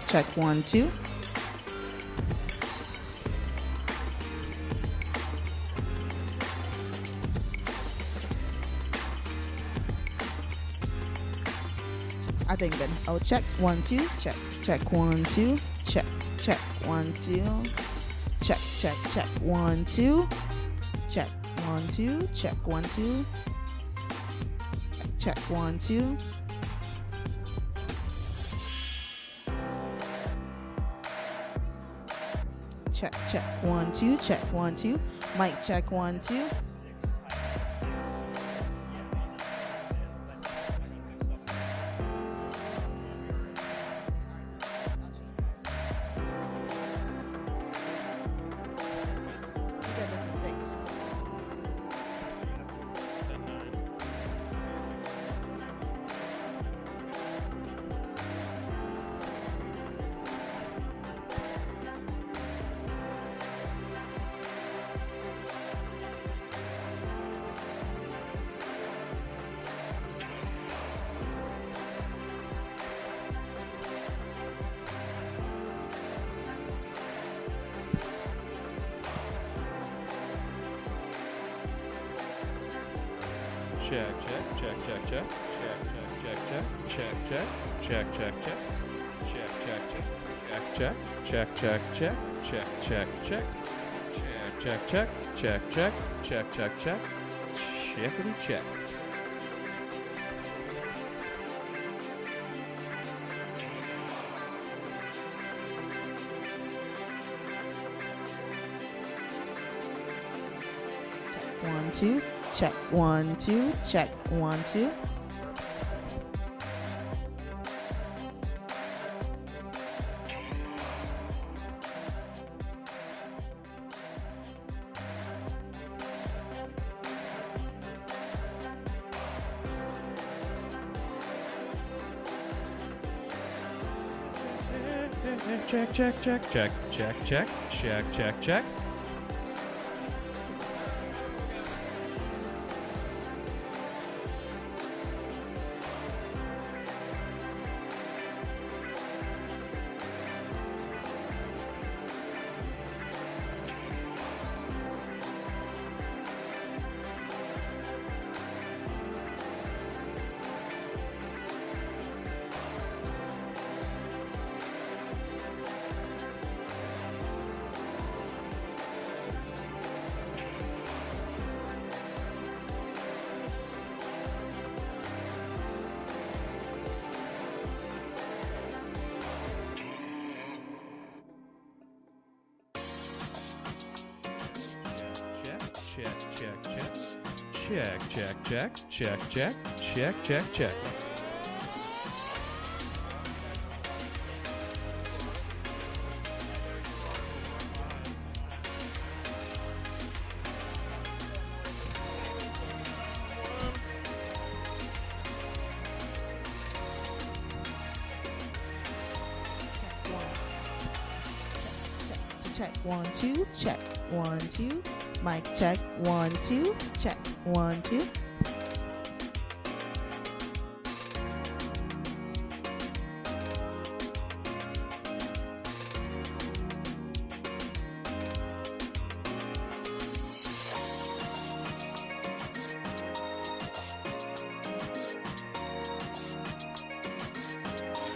check 1 2. I think then. Oh, check 1 2. Check 1 2. Check 1 2. Check 1 2. Check 1 2. Check 1 2. Check 1 2. Check 1 2. Check 1 2. Mic check 1 2. Check. Checkity check. One, two, check 1 2, check 1 2. Check. Check. Check 1 2, check 1 2. Mic check 1 2, check 1 2.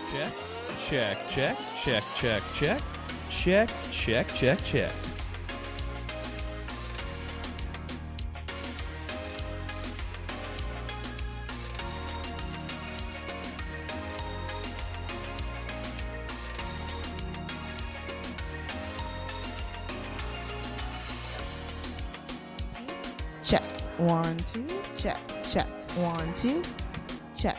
Check. Check 1 2, check 1 2, check.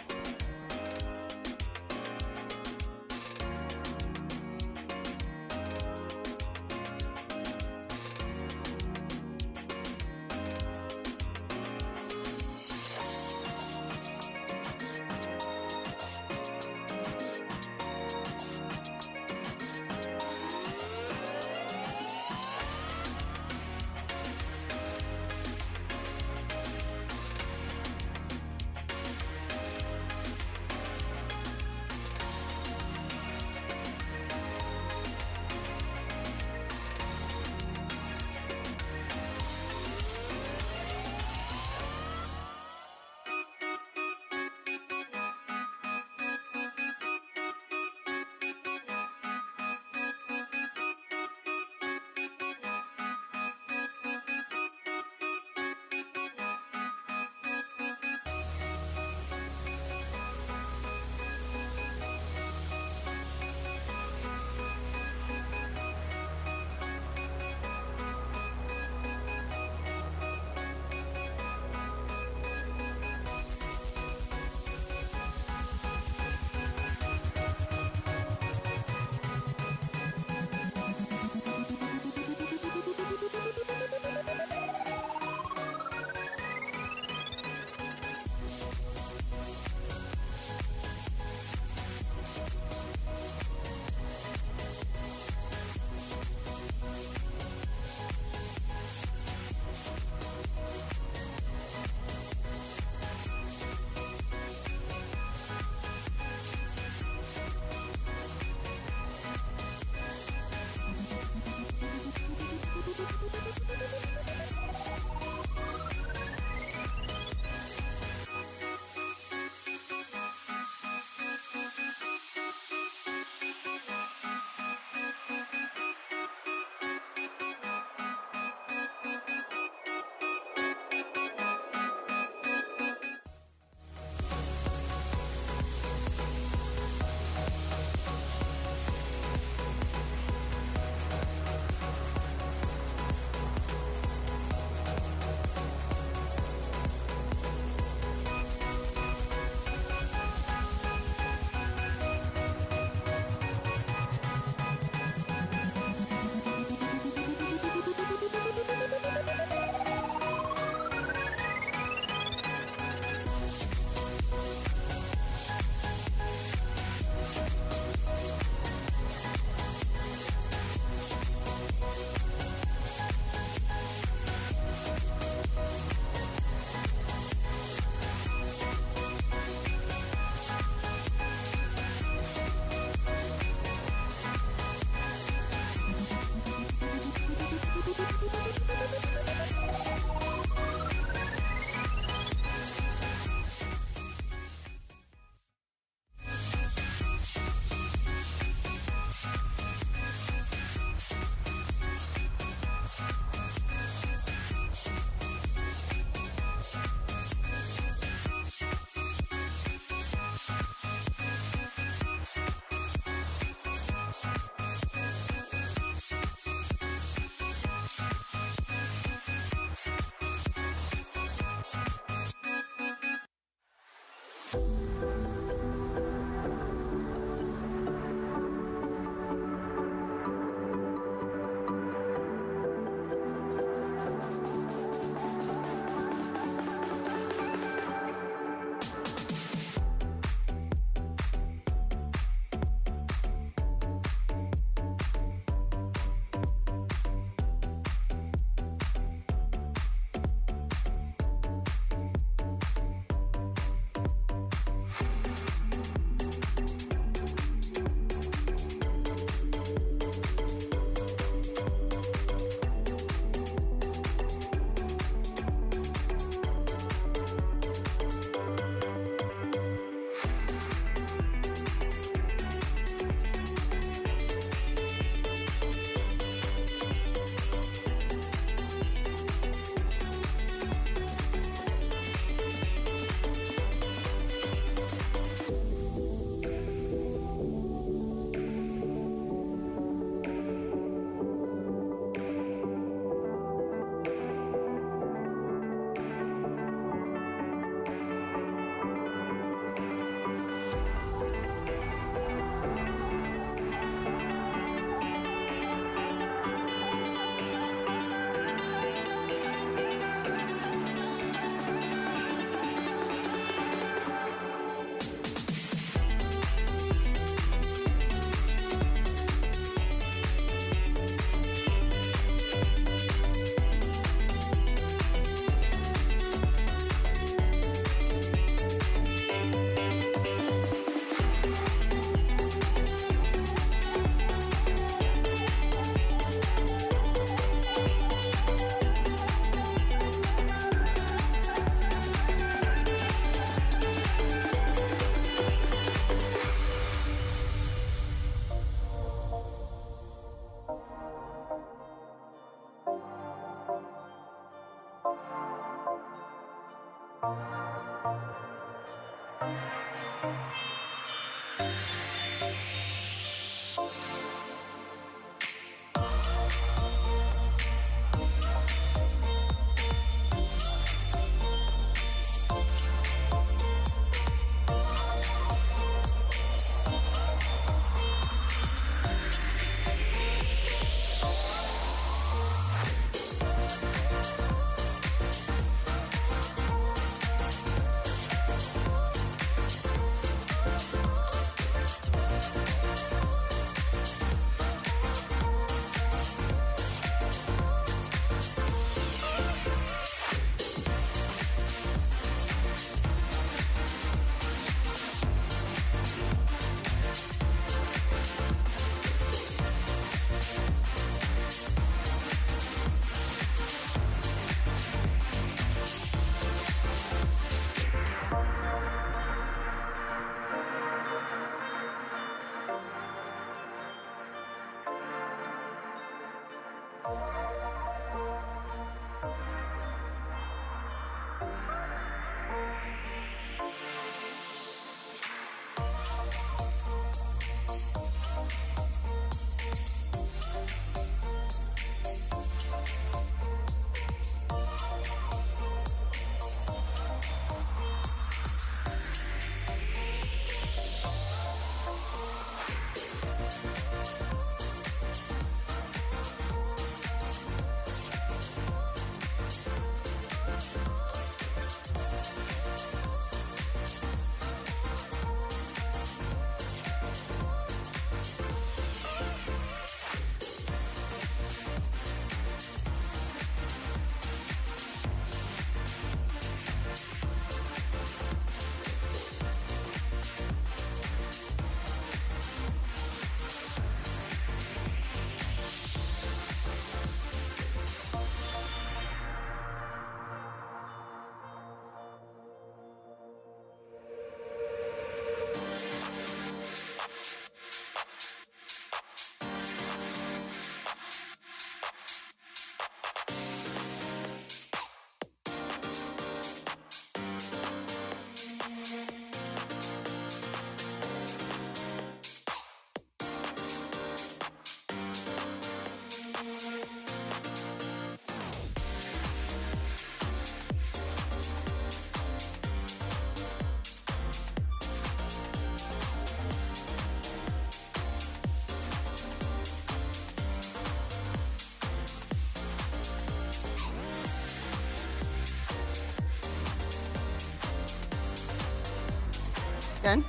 good.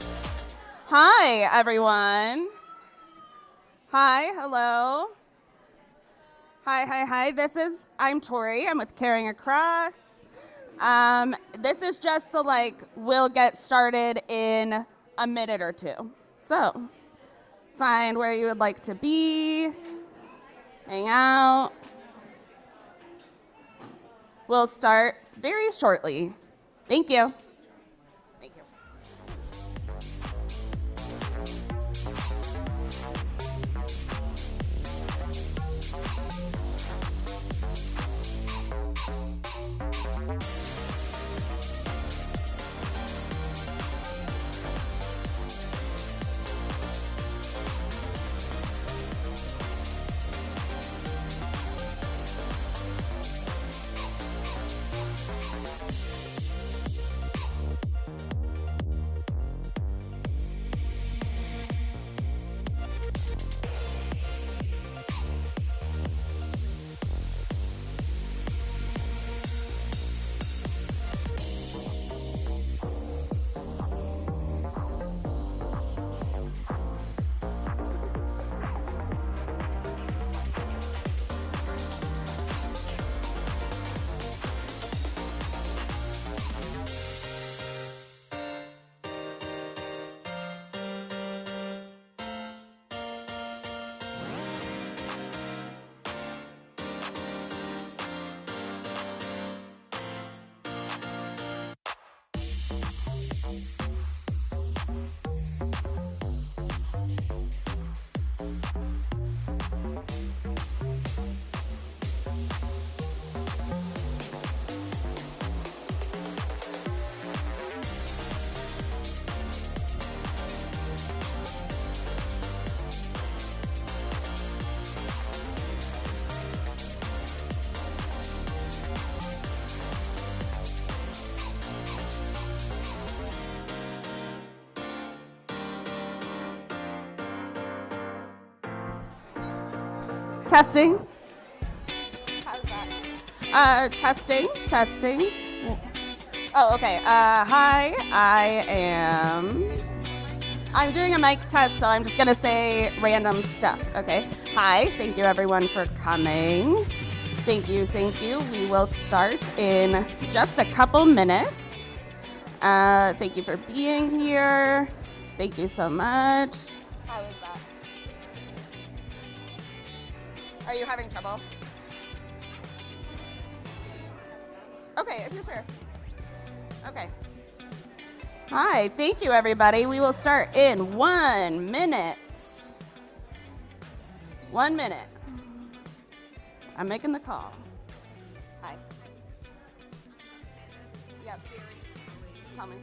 Hi, everyone. Hi, hello. Hi. I'm Tori. I'm with Caring Across. This is just the we'll get started in a minute or two. So, find where you would like to be, hang out. We'll start very shortly. Thank you. Thank you. Testing. How's that? Testing. Oh, okay. I'm doing a mic test, so I'm just gonna say random stuff, okay? Hi, thank you everyone for coming. Thank you. We will start in just a couple minutes. Thank you for being here. Thank you so much. How is that? Are you having trouble? Okay, if you're sure. Okay. Hi, thank you everybody. We will start in 1 minute. 1 minute. I'm making the call. Hi. Yes. Tell me.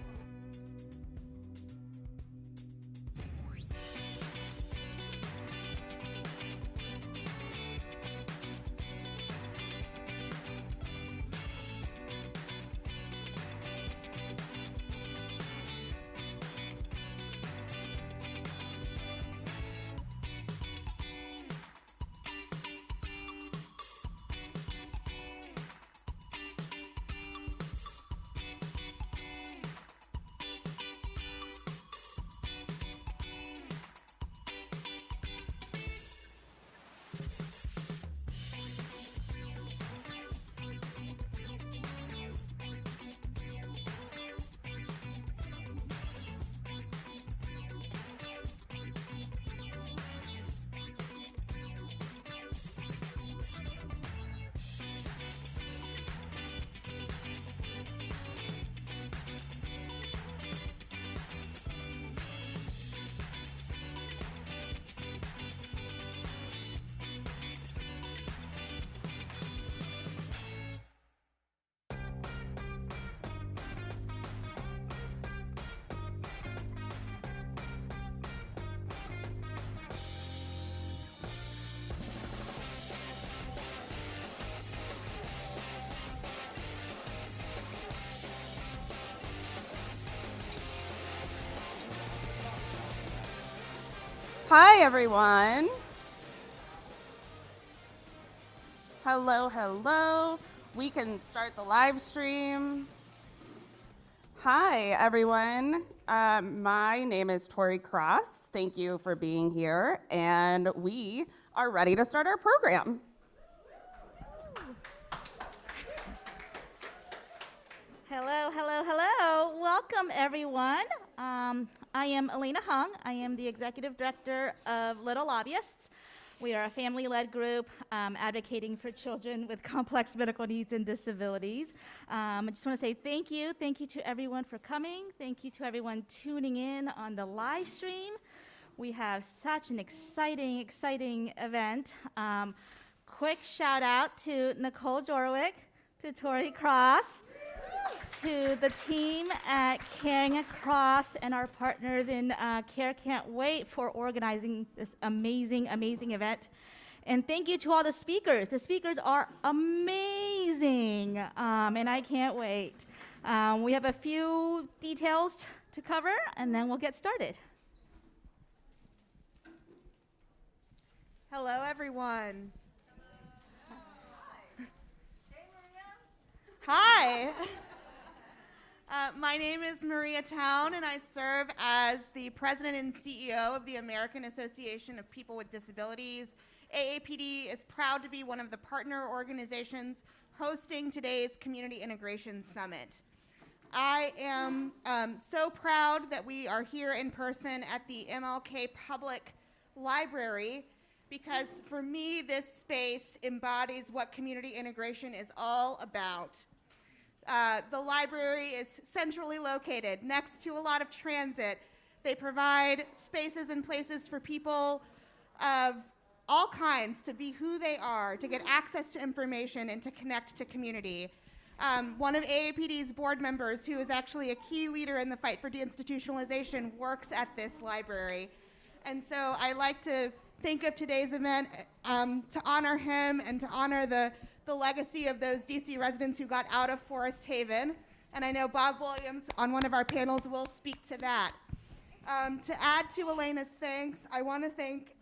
Hi, everyone. Hello. We can start the live stream. Hi, everyone. My name is Tori Cross. Thank you for being here, and we are ready to start our program. Hello, hello, hello. Welcome, everyone. I am Elena Hung. I am the Executive Director of Little Lobbyists. We are a family-led group advocating for children with complex medical needs and disabilities. I just want to say thank you. Thank you to everyone for coming. Thank you to everyone tuning in on the live stream. We have such an exciting event. Quick shout out to Nicole Jorwick, to Tori Cross, to the team at Caring Across and our partners in Care Can't Wait for organizing this amazing event. And thank you to all the speakers. The speakers are amazing, and I can't wait. We have a few details to cover, and then we'll get started. Hello, everyone. Hi. My name is Maria Town, and I serve as the President and CEO of the American Association of People with Disabilities. AAPD is proud to be one of the partner organizations hosting today's Community Integration Summit. I am so proud that we are here in person at the MLK Public Library, because for me, this space embodies what community integration is all about. The library is centrally located next to a lot of transit. They provide spaces and places for people of all kinds to be who they are, to get access to information, and to connect to community. One of AAPD's board members, who is actually a key leader in the fight for deinstitutionalization, works at this library. And so I like to think of today's event to honor him and to honor the legacy of those DC residents who got out of Forest Haven. And I know Bob Williams on one of our panels will speak to that. To add to Elena's thanks, I want to thank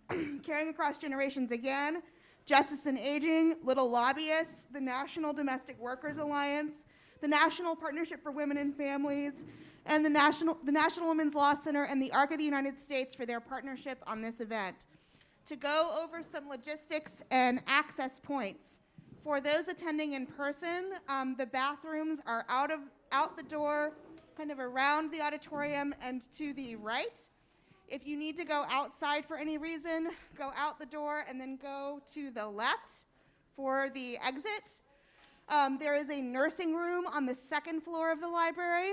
Caring Across Generations again, Justice and Aging, Little Lobbyists, the National Domestic Workers Alliance, the National Partnership for Women and Families, and the National Women's Law Center and the ARC of the United States for their partnership on this event. To go over some logistics and access points. For those attending in person, the bathrooms are out the door, kind of around the auditorium and to the right. If you need to go outside for any reason, go out the door and then go to the left for the exit. There is a nursing room on the second floor of the library.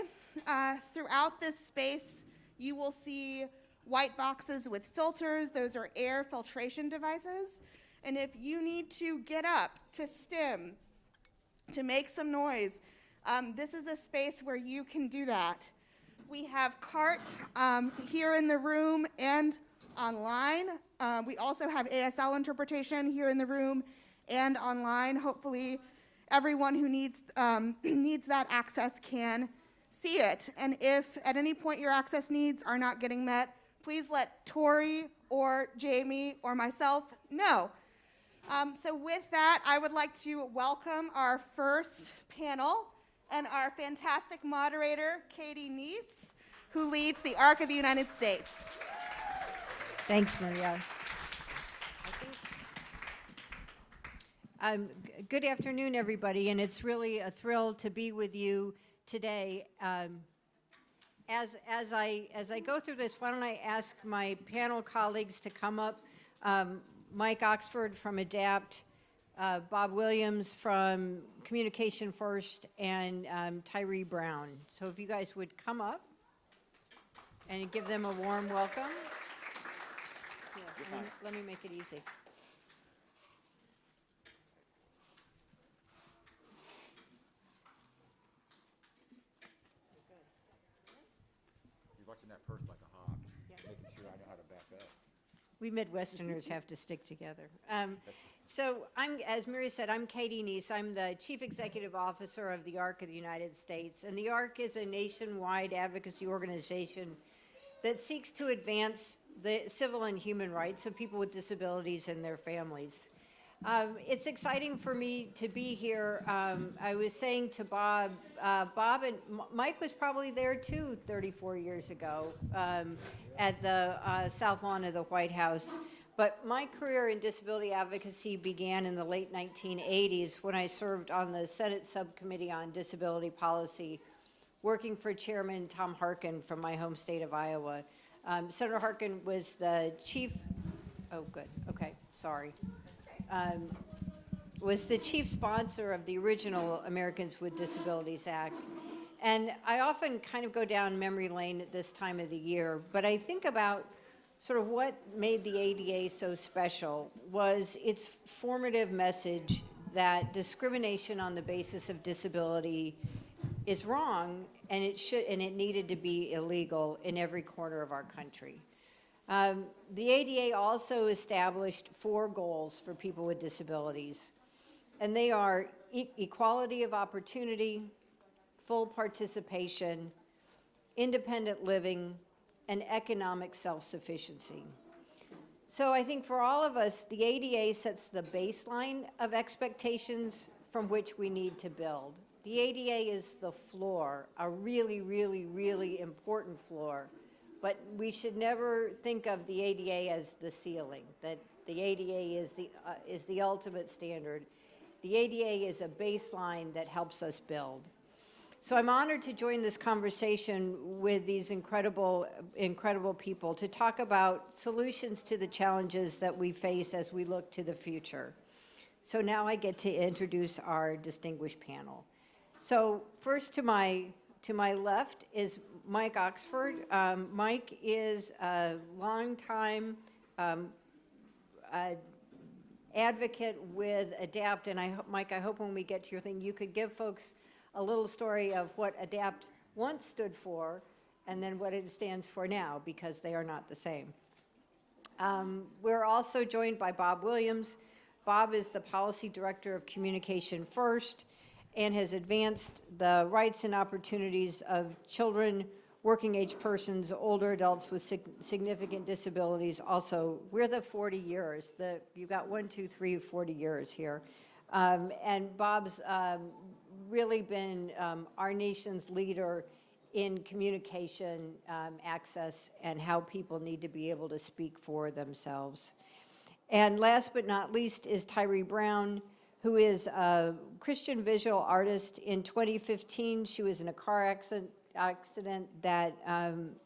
Throughout this space, you will see white boxes with filters. Those are air filtration devices. And if you need to get up, to stim, to make some noise, this is a space where you can do that. We have CART here in the room and online. We also have ASL interpretation here in the room and online. Hopefully everyone who needs that access can see it. And if at any point your access needs are not getting met, please let Tori or Jamie or myself know. So with that, I would like to welcome our first panel and our fantastic moderator, Katie Neese, who leads the ARC of the United States. Thanks, Maria. Good afternoon, everybody, and it's really a thrill to be with you today. As I go through this, why don't I ask my panel colleagues to come up? Mike Oxford from ADAPT, Bob Williams from Communication First, and Tyree Brown. So if you guys would come up and give them a warm welcome. Yeah, let me make it easy. You're watching that purse like a hawk, making sure I know how to back up. We Midwesterners have to stick together. So as Mary said, I'm Katie Neese. I'm the Chief Executive Officer of the ARC of the United States. And the ARC is a nationwide advocacy organization that seeks to advance the civil and human rights of people with disabilities and their families. It's exciting for me to be here. I was saying to Bob, Bob and Mike was probably there too 34 years ago at the South Lawn of the White House. But my career in disability advocacy began in the late 1980s when I served on the Senate Subcommittee on Disability Policy, working for Chairman Tom Harkin from my home state of Iowa. Senator Harkin was the chief, oh good, okay, sorry. Was the chief sponsor of the original Americans with Disabilities Act. And I often kind of go down memory lane at this time of the year, but I think about sort of what made the ADA so special was its formative message that discrimination on the basis of disability is wrong, and it needed to be illegal in every corner of our country. The ADA also established 4 goals for people with disabilities, and they are equality of opportunity, full participation, independent living, and economic self-sufficiency. So I think for all of us, the ADA sets the baseline of expectations from which we need to build. The ADA is the floor, a really, really, really important floor. But we should never think of the ADA as the ceiling, that the ADA is the ultimate standard. The ADA is a baseline that helps us build. So I'm honored to join this conversation with these incredible people to talk about solutions to the challenges that we face as we look to the future. So now I get to introduce our distinguished panel. So first to my left is Mike Oxford. Mike is a longtime advocate with ADAPT, and Mike, I hope when we get to your thing, you could give folks a little story of what ADAPT once stood for and then what it stands for now, because they are not the same. We're also joined by Bob Williams. Bob is the Policy Director of Communication First and has advanced the rights and opportunities of children, working age persons, older adults with significant disabilities. Also, we're the 40 years. You've got 1, 2, 3, 40 years here. And Bob's really been our nation's leader in communication access and how people need to be able to speak for themselves. And last but not least is Tyree Brown, who is a Christian visual artist. In 2015, she was in a car accident that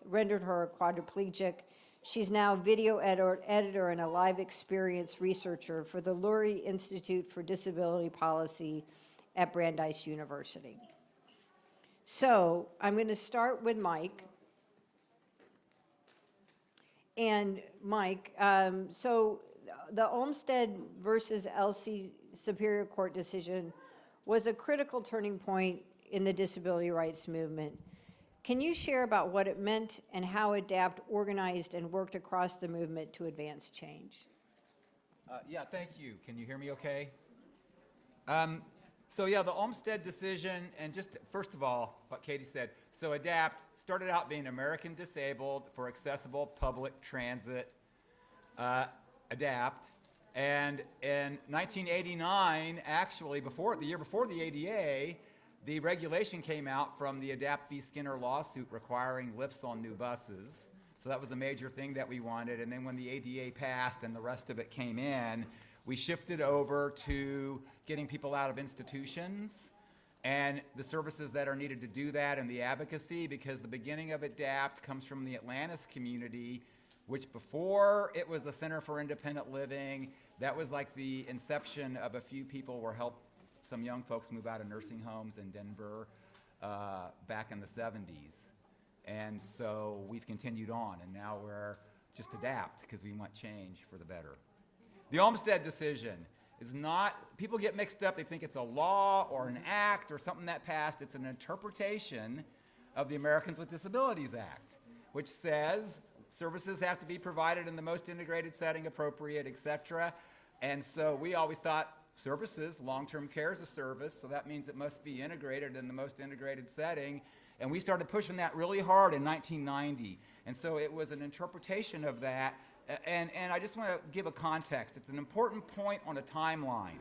rendered her a quadriplegic. She's now video editor and a live experience researcher for the Lurie Institute for Disability Policy at Brandeis University. So I'm going to start with Mike. And Mike, so the Olmstead versus LC Superior Court decision was a critical turning point in the disability rights movement. Can you share about what it meant and how ADAPT organized and worked across the movement to advance change? Yeah, thank you. Can you hear me okay? So yeah, the Olmstead decision, and just first of all, what Katie said, so ADAPT started out being American Disabled for Accessible Public Transit, ADAPT, and in 1989, actually, the year before the ADA, the regulation came out from the ADAPT v. Skinner lawsuit requiring lifts on new buses. So that was a major thing that we wanted, and then when the ADA passed and the rest of it came in, we shifted over to getting people out of institutions and the services that are needed to do that and the advocacy, because the beginning of ADAPT comes from the Atlantis community, which before it was a Center for Independent Living, that was like the inception of a few people were helped some young folks move out of nursing homes in Denver back in the 70s. And so we've continued on, and now we're just ADAPT because we want change for the better. The Olmstead decision is not, people get mixed up, they think it's a law or an act or something that passed. It's an interpretation of the Americans with Disabilities Act, which says services have to be provided in the most integrated setting appropriate, et cetera. And so we always thought services, long-term care is a service, so that means it must be integrated in the most integrated setting. And we started pushing that really hard in 1990. And so it was an interpretation of that. And I just want to give a context. It's an important point on a timeline.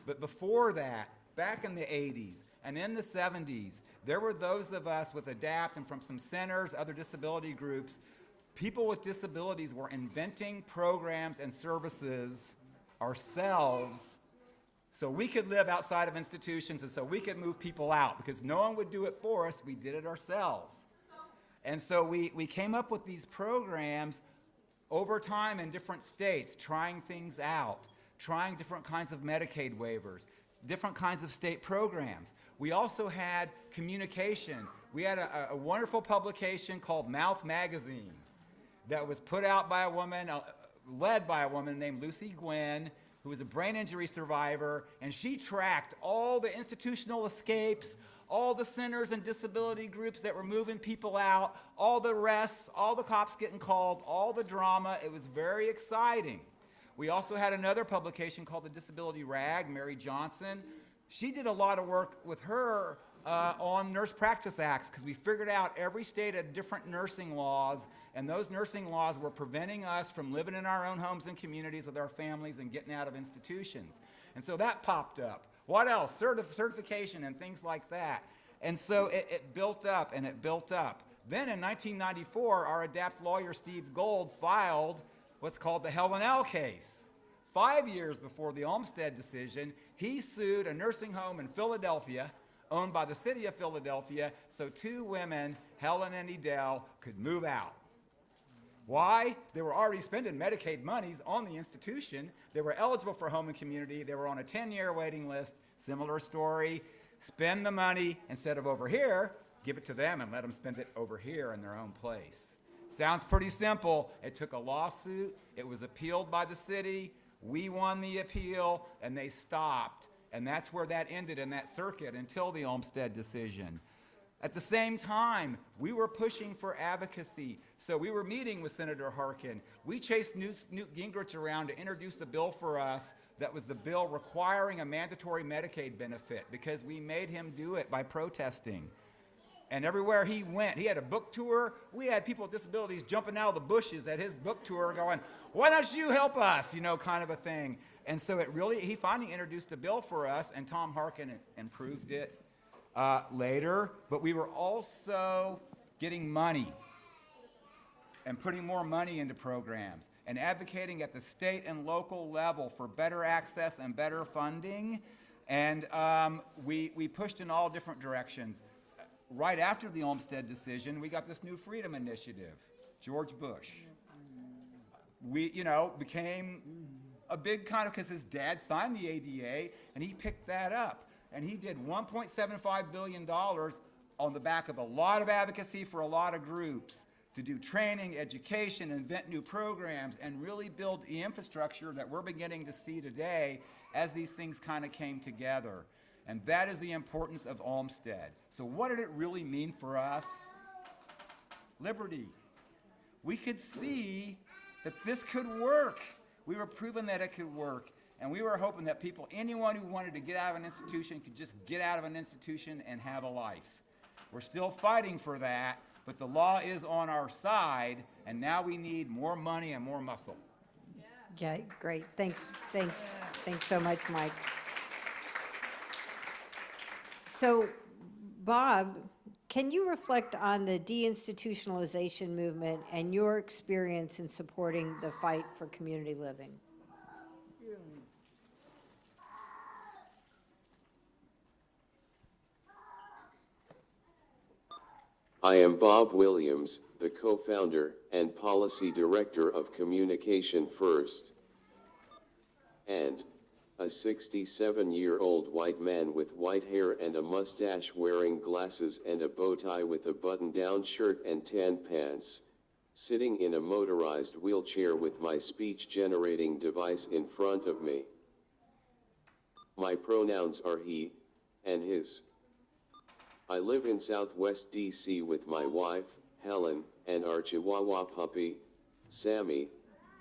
But before that, back in the 80s and in the 70s, there were those of us with ADAPT and from some centers, other disability groups, people with disabilities were inventing programs and services ourselves so we could live outside of institutions and so we could move people out because no one would do it for us. We did it ourselves. And so we came up with these programs over time in different states, trying things out, trying different kinds of Medicaid waivers, different kinds of state programs. We also had communication. We had a wonderful publication called Mouth Magazine that was put out by a woman, led by a woman named Lucy Gwynn, who was a brain injury survivor, and she tracked all the institutional escapes, all the centers and disability groups that were moving people out, all the arrests, all the cops getting called, all the drama. It was very exciting. We also had another publication called the Disability Rag, Mary Johnson. She did a lot of work with her on nurse practice acts because we figured out every state had different nursing laws, and those nursing laws were preventing us from living in our own homes and communities with our families and getting out of institutions. And so that popped up. What else? Certification and things like that. And so it built up and it built up. Then in 1994, our ADAPT lawyer, Steve Gold, filed what's called the Helen L. case. 5 years before the Olmstead decision, he sued a nursing home in Philadelphia owned by the city of Philadelphia so two women, Helen and Edel, could move out. Why? They were already spending Medicaid monies on the institution. They were eligible for home and community. They were on a 10-year waiting list. Similar story. Spend the money instead of over here, give it to them and let them spend it over here in their own place. Sounds pretty simple. It took a lawsuit. It was appealed by the city. We won the appeal, and they stopped. And that's where that ended in that circuit until the Olmstead decision. At the same time, we were pushing for advocacy. So we were meeting with Senator Harkin. We chased Newt Gingrich around to introduce a bill for us that was the bill requiring a mandatory Medicaid benefit because we made him do it by protesting. And everywhere he went, he had a book tour. We had people with disabilities jumping out of the bushes at his book tour going, why don't you help us, you know, kind of a thing. And so he finally introduced a bill for us, and Tom Harkin improved it later. But we were also getting money and putting more money into programs and advocating at the state and local level for better access and better funding. And we pushed in all different directions. Right after the Olmstead decision, we got this new Freedom Initiative, George Bush. We, became a big kind of, because his dad signed the ADA, and he picked that up. And he did $1.75 billion on the back of a lot of advocacy for a lot of groups to do training, education, invent new programs, and really build the infrastructure that we're beginning to see today as these things kind of came together. And that is the importance of Olmstead. So what did it really mean for us? Liberty. We could see that this could work. We were proving that it could work. And we were hoping that anyone who wanted to get out of an institution could just get out of an institution and have a life. We're still fighting for that, but the law is on our side, and now we need more money and more muscle. Yeah, great. Thanks so much, Mike. So, Bob, can you reflect on the deinstitutionalization movement and your experience in supporting the fight for community living? I am Bob Williams, the co-founder and policy director of Communication First, and a 67-year-old white man with white hair and a mustache wearing glasses and a bow tie with a button-down shirt and tan pants, sitting in a motorized wheelchair with my speech-generating device in front of me. My pronouns are he and his. I live in Southwest DC with my wife, Helen, and our Chihuahua puppy, Sammy,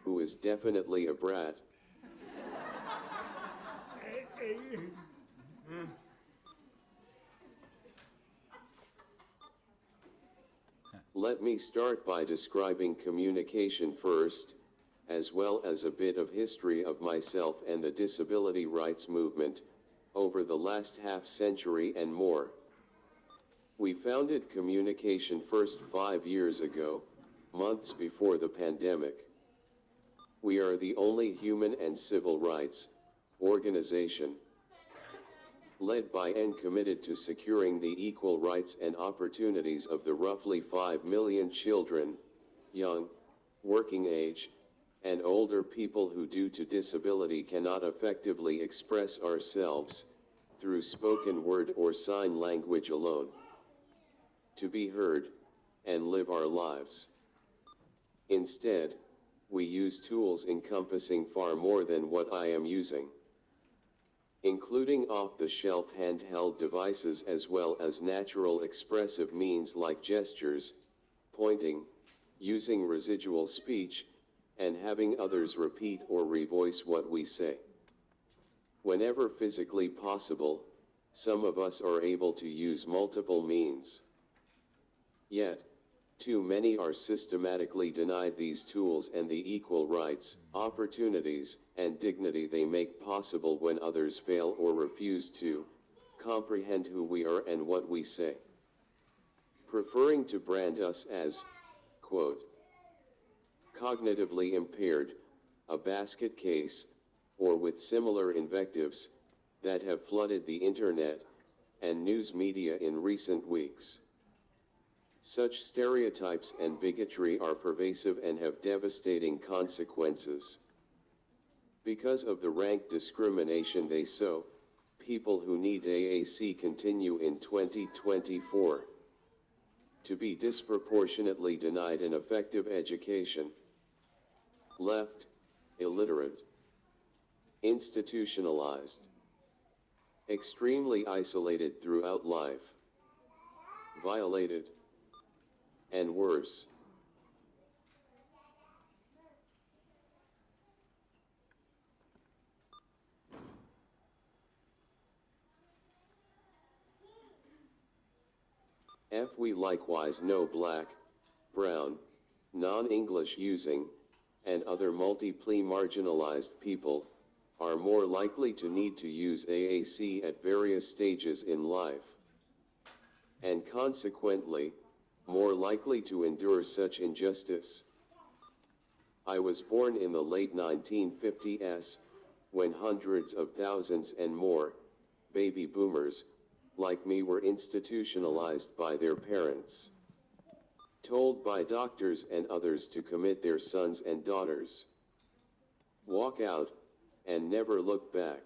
who is definitely a brat. Let me start by describing communication first, as well as a bit of history of myself and the disability rights movement, over the last half-century and more. We founded Communication First 5 years ago, months before the pandemic. We are the only human and civil rights organization led by and committed to securing the equal rights and opportunities of the roughly 5 million children, young, working age, and older people who due to disability cannot effectively express ourselves through spoken word or sign language alone, to be heard and live our lives. Instead, we use tools encompassing far more than what I am using, including off-the-shelf handheld devices as well as natural expressive means like gestures, pointing, using residual speech, and having others repeat or revoice what we say. Whenever physically possible, some of us are able to use multiple means. Yet, too many are systematically denied these tools and the equal rights, opportunities, and dignity they make possible when others fail or refuse to comprehend who we are and what we say, preferring to brand us as, quote, cognitively impaired, a basket case, or with similar invectives that have flooded the internet and news media in recent weeks. Such stereotypes and bigotry are pervasive and have devastating consequences. Because of the rank discrimination they sow, people who need AAC continue in 2024 to be disproportionately denied an effective education, left, illiterate, institutionalized, extremely isolated throughout life, violated, and worse. We likewise know Black, Brown, non-English using, and other multiply marginalized people are more likely to need to use AAC at various stages in life, and consequently, more likely to endure such injustice. I was born in the late 1950s, when hundreds of thousands and more baby boomers, like me, were institutionalized by their parents, told by doctors and others to commit their sons and daughters, walk out, and never look back.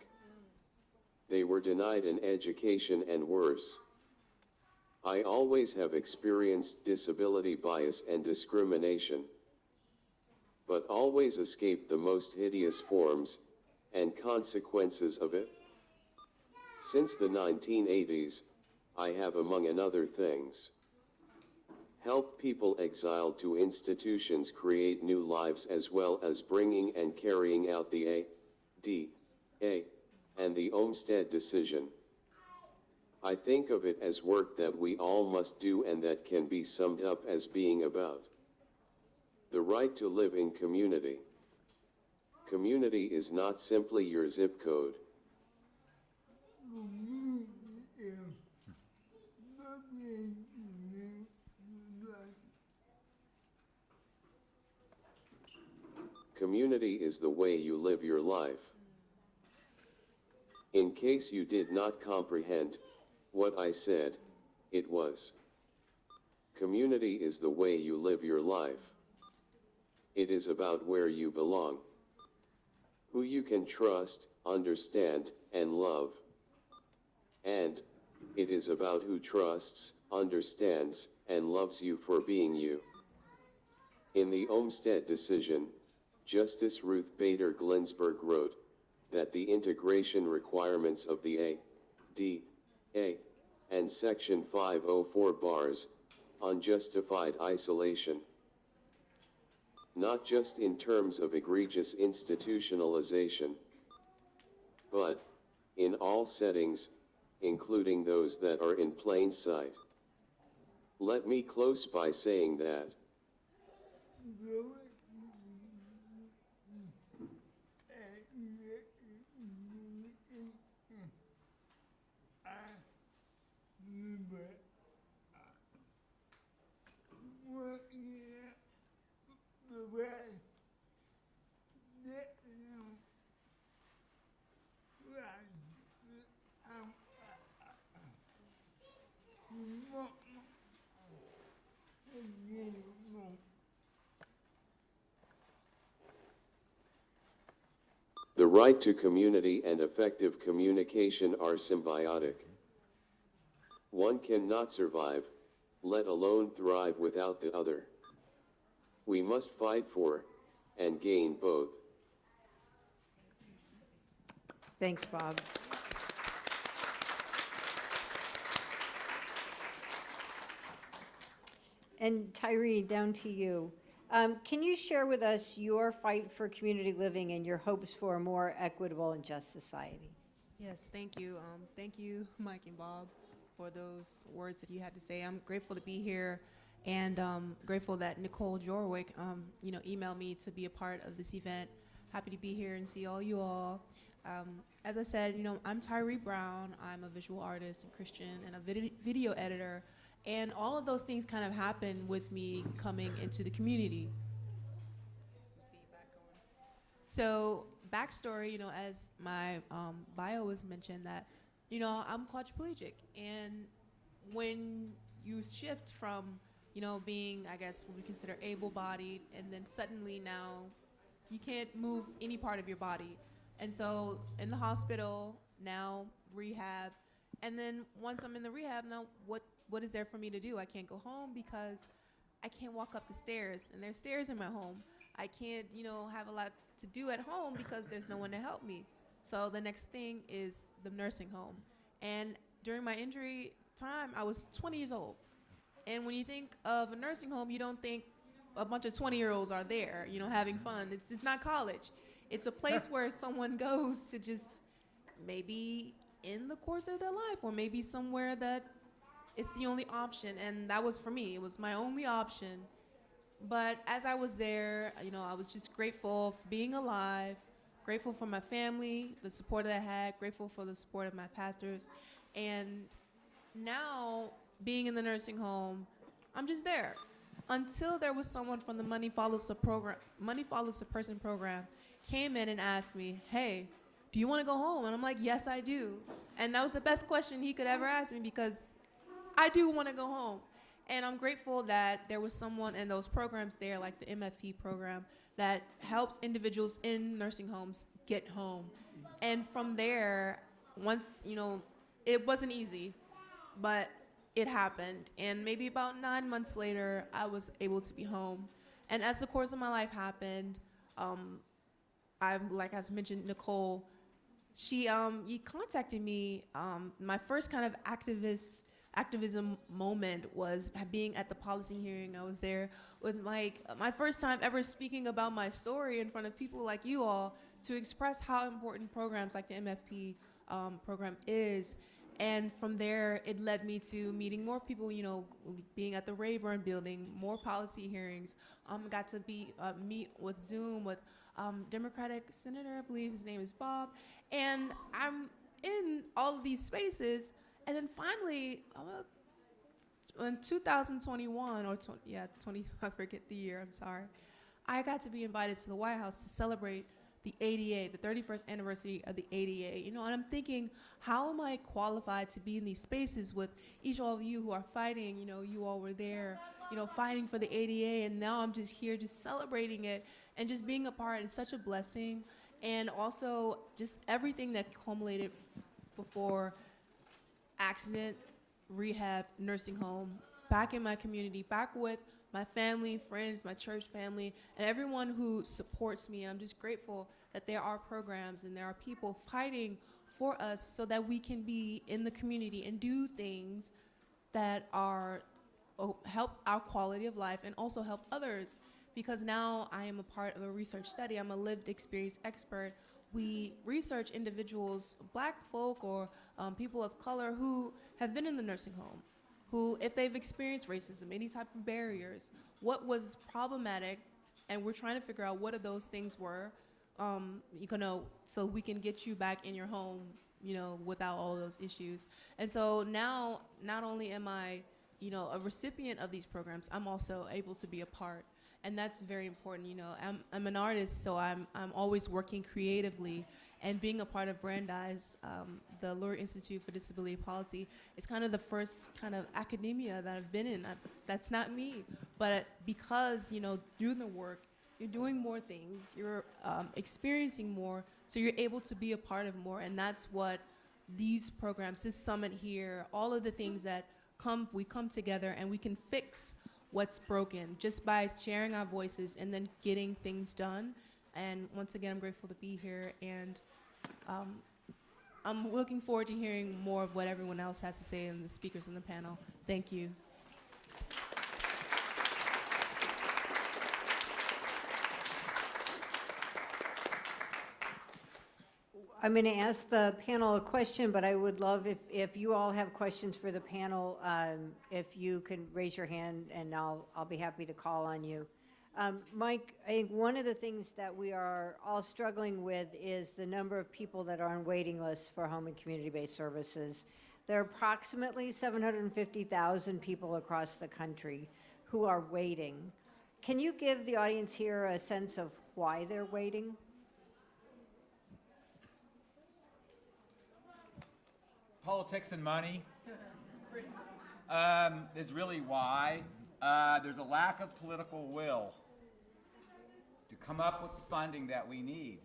They were denied an education and worse. I always have experienced disability bias and discrimination, but always escaped the most hideous forms and consequences of it. Since the 1980s, I have, among other things, helped people exiled to institutions create new lives, as well as bringing and carrying out the ADA and the Olmstead decision. I think of it as work that we all must do, and that can be summed up as being about the right to live in community. Community is not simply your zip code. Community is the way you live your life. In case you did not comprehend what I said, it was: community is the way you live your life. It is about where you belong, who you can trust, understand, and love. And it is about who trusts, understands, and loves you for being you. In the Olmstead decision, Justice Ruth Bader Ginsburg wrote that the integration requirements of the ADA and Section 504 bars unjustified isolation, not just in terms of egregious institutionalization, but in all settings, including those that are in plain sight. Let me close by saying that the right to community and effective communication are symbiotic. One cannot survive, let alone thrive without the other. We must fight for and gain both. Thanks, Bob. And Tyree, down to you. Can you share with us your fight for community living and your hopes for a more equitable and just society? Yes, thank you. Thank you, Mike and Bob, for those words that you had to say. I'm grateful to be here, and grateful that Nicole Jorwick, emailed me to be a part of this event. Happy to be here and see all you all. As I said, I'm Tyree Brown. I'm a visual artist and Christian and a video editor, and all of those things kind of happened with me coming into the community. So backstory, as my bio was mentioned, that, I'm quadriplegic. And when you shift from, being, I guess, what we consider able-bodied, and then suddenly now you can't move any part of your body. And so in the hospital, now rehab, and then once I'm in the rehab, now what is there for me to do? I can't go home because I can't walk up the stairs, and there's stairs in my home. I can't, have a lot to do at home because there's no one to help me. So the next thing is the nursing home. And during my injury time, I was 20 years old. And when you think of a nursing home, you don't think a bunch of 20-year-olds are there, having fun. It's not college. It's a place where someone goes to just maybe end the course of their life, or maybe somewhere that it's the only option. And that was for me. It was my only option. But as I was there, I was just grateful for being alive, grateful for my family, the support that I had, grateful for the support of my pastors. And now, being in the nursing home, I'm just there. Until there was someone from the Money Follows the Person program came in and asked me, hey, do you want to go home? And I'm like, yes, I do. And that was the best question he could ever ask me, because I do want to go home. And I'm grateful that there was someone in those programs there, like the MFP program, that helps individuals in nursing homes get home. And from there, once, it wasn't easy, but it happened. And maybe about 9 months later, I was able to be home. And as the course of my life happened, like I mentioned, Nicole, she contacted me. My first kind of activism moment was being at the policy hearing. I was there with Mike, my first time ever speaking about my story in front of people like you all, to express how important programs like the MFP program is. And from there, it led me to meeting more people, being at the Rayburn building, more policy hearings. Got to meet with Zoom with Democratic Senator, I believe his name is Bob. And I'm in all of these spaces. And then finally, in 2021, or 20, I forget the year, I'm sorry, I got to be invited to the White House to celebrate the ADA, the 31st anniversary of the ADA. And I'm thinking, how am I qualified to be in these spaces with each of you who are fighting? You all were there, fighting for the ADA, and now I'm just here just celebrating it and just being a part. It's such a blessing. And also just everything that culminated before accident, rehab, nursing home, back in my community, back with my family, friends, my church family, and everyone who supports me. And I'm just grateful that there are programs and there are people fighting for us so that we can be in the community and do things that are help our quality of life and also help others. Because now I am a part of a research study. I'm a lived experience expert. We research individuals, Black folk or people of color, who have been in the nursing home. who, if they've experienced racism, any type of barriers, what was problematic, and we're trying to figure out what of those things were, so we can get you back in your home, without all those issues. And so now, not only am I, a recipient of these programs, I'm also able to be a part. And that's very important. I'm an artist, so I'm always working creatively, and being a part of Brandeis, the Lure Institute for Disability Policy, it's kind of the first kind of academia that I've been in. That's not me, but because through the work, you're doing more things, you're experiencing more, so you're able to be a part of more, and that's what these programs, this summit here, all of the things that we come together and we can fix what's broken just by sharing our voices and then getting things done. And once again, I'm grateful to be here, and I'm looking forward to hearing more of what everyone else has to say and the speakers in the panel. Thank you. I'm going to ask the panel a question, but I would love if you all have questions for the panel, if you can raise your hand, and I'll be happy to call on you. Mike, I think one of the things that we are all struggling with is the number of people that are on waiting lists for home and community-based services. There are approximately 750,000 people across the country who are waiting. Can you give the audience here a sense of why they're waiting? Politics and money is really why. There's a lack of political will to come up with the funding that we need.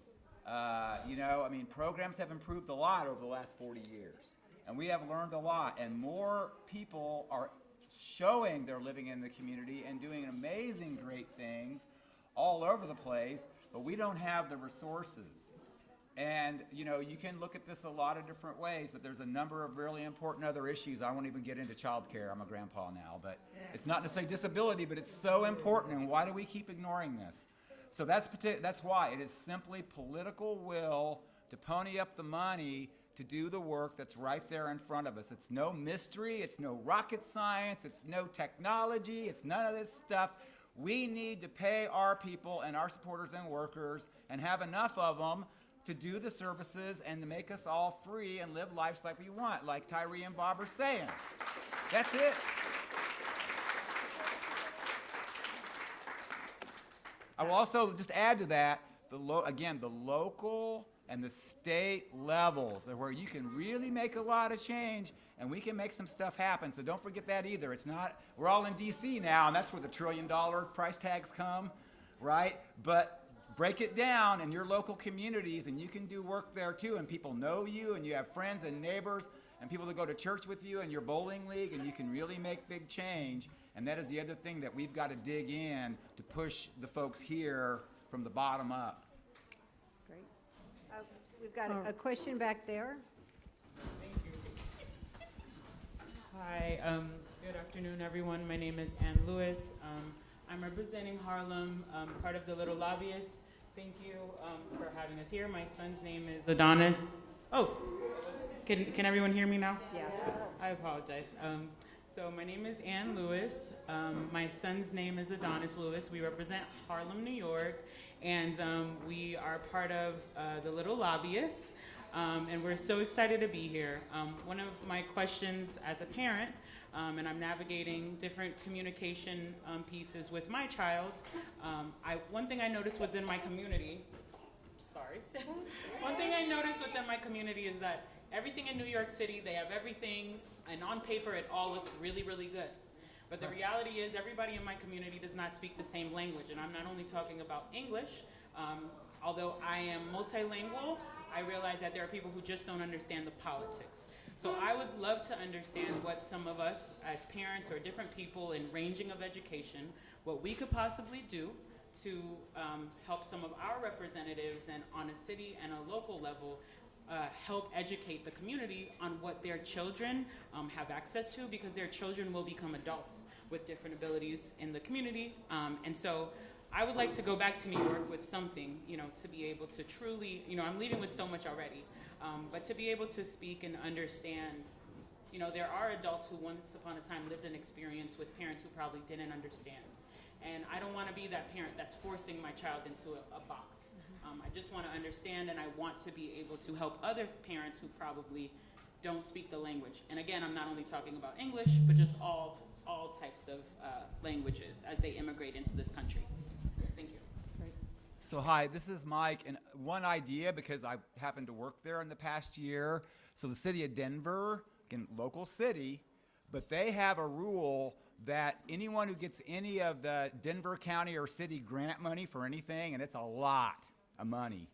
Programs have improved a lot over the last 40 years, and we have learned a lot, and more people are showing they're living in the community and doing amazing, great things all over the place, but we don't have the resources. And, you can look at this a lot of different ways, but there's a number of really important other issues. I won't even get into child care. I'm a grandpa now, but it's not to say disability, but it's so important, and why do we keep ignoring this? So that's why. It is simply political will to pony up the money to do the work that's right there in front of us. It's no mystery. It's no rocket science. It's no technology. It's none of this stuff. We need to pay our people and our supporters and workers and have enough of them to do the services and to make us all free and live lives like we want, like Tyree and Bob are saying. That's it. I will also just add to that, the local and the state levels are where you can really make a lot of change, and we can make some stuff happen. So don't forget that either. It's not, we're all in DC now, and that's where the $1 trillion price tags come, right? But break it down in your local communities, and you can do work there too, and people know you, and you have friends and neighbors and people that go to church with you in your bowling league, and you can really make big change. And that is the other thing that we've got to dig in to push the folks here from the bottom up. Great. We've got a question back there. Thank you. Hi, good afternoon, everyone. My name is Ann Lewis. I'm representing Harlem, part of the Little Lobbyists. Thank you for having us here. My son's name is Adonis. Oh, can everyone hear me now? Yeah. I apologize. So my name is Ann Lewis. My son's name is Adonis Lewis. We represent Harlem, New York, and we are part of the Little Lobbyists, and we're so excited to be here. One of my questions as a parent, and I'm navigating different communication pieces with my child. One thing I noticed within my community, one thing I noticed within my community is that everything in New York City, they have everything, and on paper it all looks really, really good. But the reality is everybody in my community does not speak the same language, and I'm not only talking about English. Although I am multilingual, I realize that there are people who just don't understand the politics. So I would love to understand what some of us as parents or different people in ranging of education, what we could possibly do to help some of our representatives and on a city and a local level help educate the community on what their children have access to, because their children will become adults with different abilities in the community. And so I would like to go back to New York with something, to be able to truly, I'm leaving with so much already. But to be able to speak and understand you know, there are adults who once upon a time lived an experience with parents who probably didn't understand. And I don't want to be that parent that's forcing my child into a box. I just want to understand, and I want to be able to help other parents who probably don't speak the language. And again, I'm not only talking about English, but just all types of languages as they immigrate into this country. Thank you. So hi, this is Mike, and one idea, because I happened to work there in the past year, so the city of Denver, again, local city, but they have a rule that anyone who gets any of the Denver County or city grant money for anything, and it's a lot of money,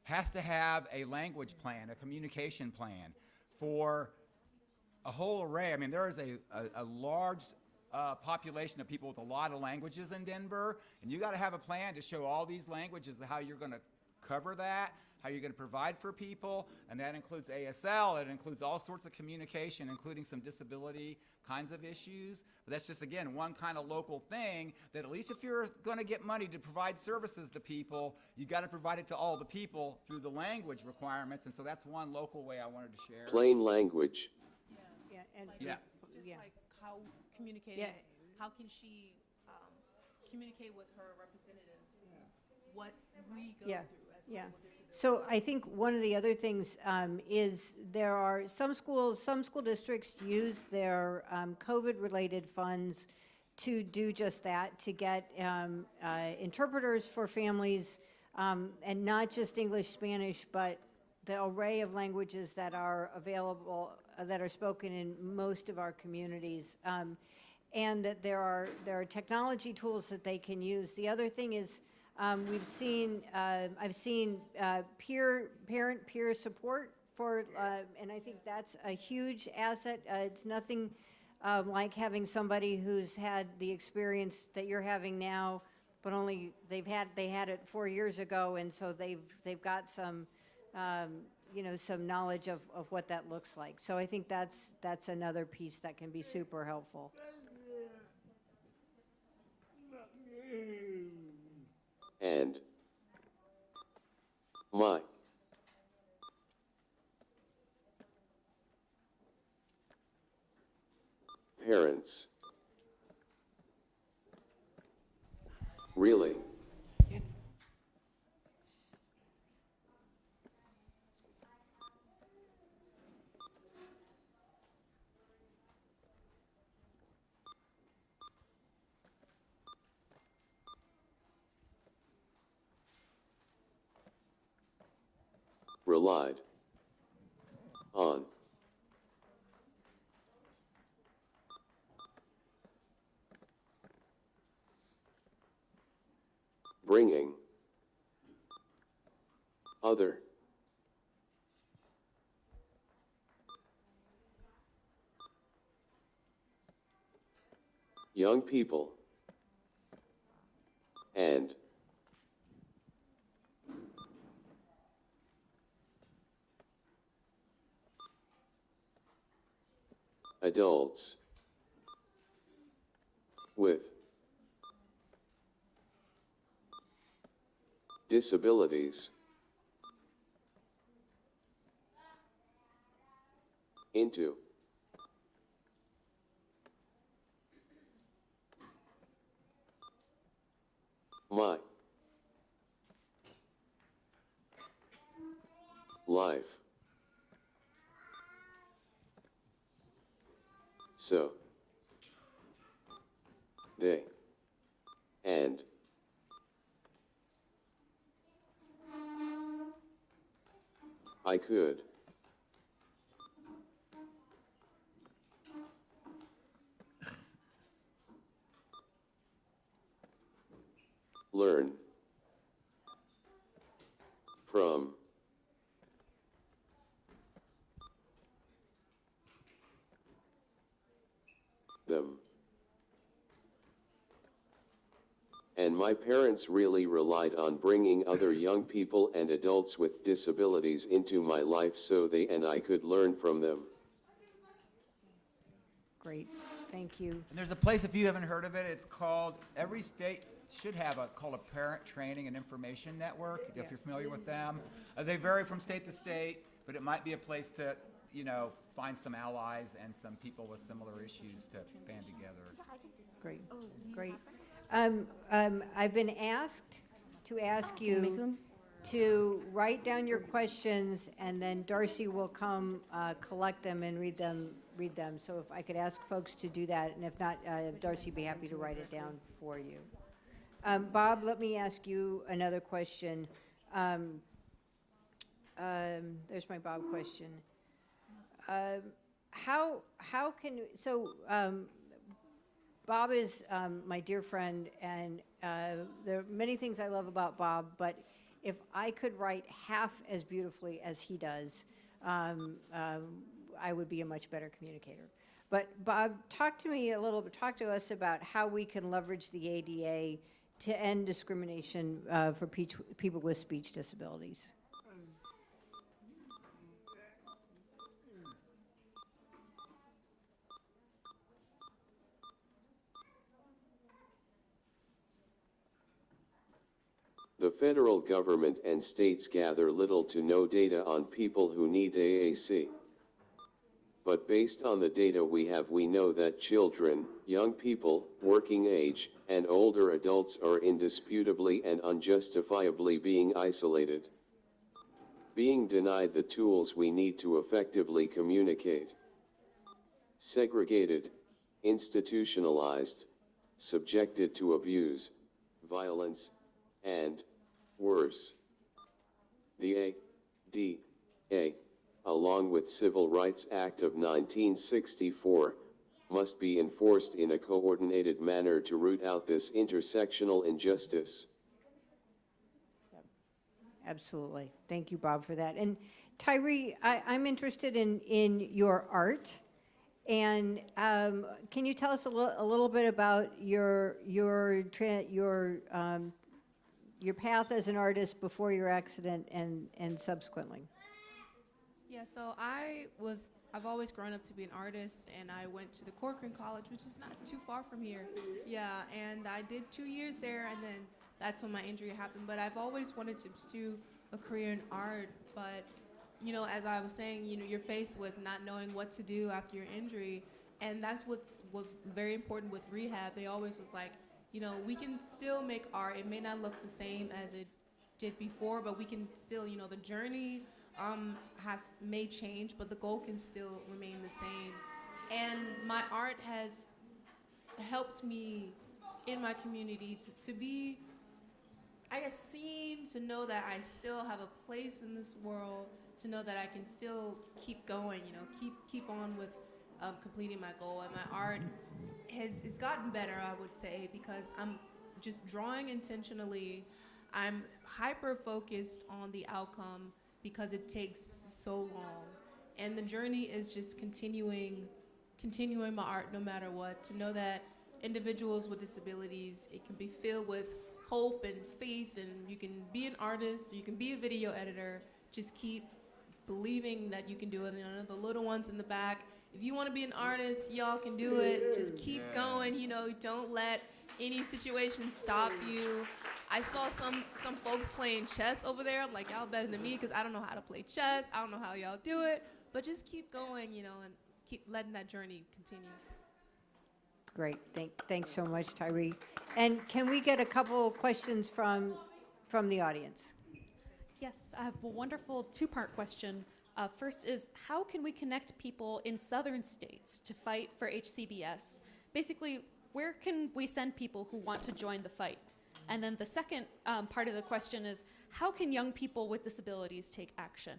has to have a language plan, a communication plan for a whole array. I mean, there is a large population of people with a lot of languages in Denver, and you got to have a plan to show all these languages, how you're going to cover that, how you're going to provide for people, and that includes ASL, it includes all sorts of communication, including some disability kinds of issues. But that's just, again, one kind of local thing that at least if you're going to get money to provide services to people, you got to provide it to all the people through the language requirements, and so that's one local way I wanted to share. Plain language. Yeah, and Yeah. Just yeah. like how communicating, Yeah. how can she communicate with her representatives what we go Yeah. through as Yeah. people with disabilities? So I think one of the other things is there are some school districts use their COVID-related funds to do just that, to get interpreters for families, and not just English, Spanish, but the array of languages that are available, that are spoken in most of our communities, and that there are technology tools that they can use. The other thing is, I've seen parent-peer support for, and I think that's a huge asset. It's nothing like having somebody who's had the experience that you're having now, but only they had it 4 years ago, and so they've got some some knowledge of what that looks like. So I think that's another piece that can be super helpful. And my parents. Really? Relied on bringing other young people and adults with disabilities into my life. So they and I could learn from them. And my parents really relied on bringing other young people and adults with disabilities into my life so they and I could learn from them. Great, thank you. And there's a place, if you haven't heard of it, it's called, every state should have called a Parent Training and Information Network, if you're familiar with them. They vary from state to state, but it might be a place to you know, find some allies and some people with similar issues to band together. Great, great. I've been asked to ask you to write down your questions, and then Darcy will come collect them and read them. So if I could ask folks to do that, and if not, Darcy would be happy to write it down for you. Bob, let me ask you another question. There's my Bob question. How can, so Bob is my dear friend, and there are many things I love about Bob, but if I could write half as beautifully as he does, I would be a much better communicator. But Bob, talk to us about how we can leverage the ADA to end discrimination for people with speech disabilities. The federal government and states gather little to no data on people who need AAC. But based on the data we have, we know that children, young people, working age, and older adults are indisputably and unjustifiably being isolated, being denied the tools we need to effectively communicate, segregated, institutionalized, subjected to abuse, violence, and, worse. The ADA, along with Civil Rights Act of 1964, must be enforced in a coordinated manner to root out this intersectional injustice. Absolutely. Thank you, Bob, for that. And Tyree, I'm interested in your art. And can you tell us a little bit about your path as an artist before your accident and subsequently? Yeah, so I've always grown up to be an artist, and I went to the Corcoran College, which is not too far from here. Yeah, and I did 2 years there, and then that's when my injury happened. But I've always wanted to pursue a career in art. But, you know, as I was saying, you know, you're faced with not knowing what to do after your injury, and that's what's very important with rehab. They always was like, you know, we can still make art. It may not look the same as it did before, but we can still, you know, the journey may change, but the goal can still remain the same. And my art has helped me in my community to be, I guess, seen, to know that I still have a place in this world, to know that I can still keep going, you know, keep on with completing my goal. And my art it's gotten better, I would say, because I'm just drawing intentionally. I'm hyper focused on the outcome because it takes so long. And the journey is just continuing my art no matter what, to know that individuals with disabilities, it can be filled with hope and faith, and you can be an artist, you can be a video editor, just keep believing that you can do it. And I know the little ones in the back, if you want to be an artist, y'all can do it. Just keep going, you know, don't let any situation stop you. I saw some folks playing chess over there. I'm like, y'all better than me because I don't know how to play chess. I don't know how y'all do it. But just keep going, you know, and keep letting that journey continue. Great. Thanks so much, Tyree. And can we get a couple questions from the audience? Yes, I have a wonderful two-part question. First is, how can we connect people in southern states to fight for HCBS? Basically, where can we send people who want to join the fight? And then the second part of the question is, how can young people with disabilities take action?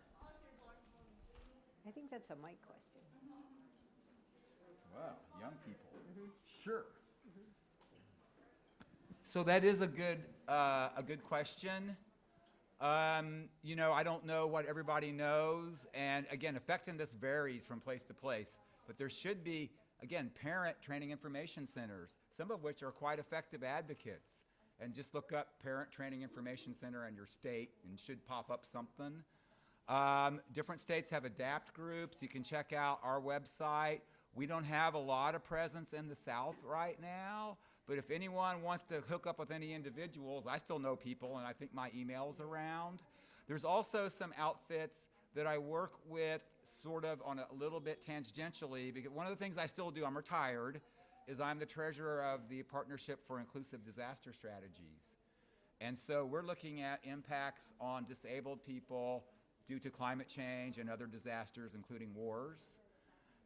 I think that's a mic question. Wow, young people. Sure. So that is a good question. You know, I don't know what everybody knows, and again, effectiveness varies from place to place, but there should be, again, parent training information centers, some of which are quite effective advocates. And just look up Parent Training Information Center in your state and should pop up something. Different states have ADAPT groups. You can check out our website. We don't have a lot of presence in the South right now, but if anyone wants to hook up with any individuals, I still know people, and I think my email's around. There's also some outfits that I work with sort of on a little bit tangentially, because one of the things I still do, I'm retired, is I'm the treasurer of the Partnership for Inclusive Disaster Strategies. And so we're looking at impacts on disabled people due to climate change and other disasters, including wars.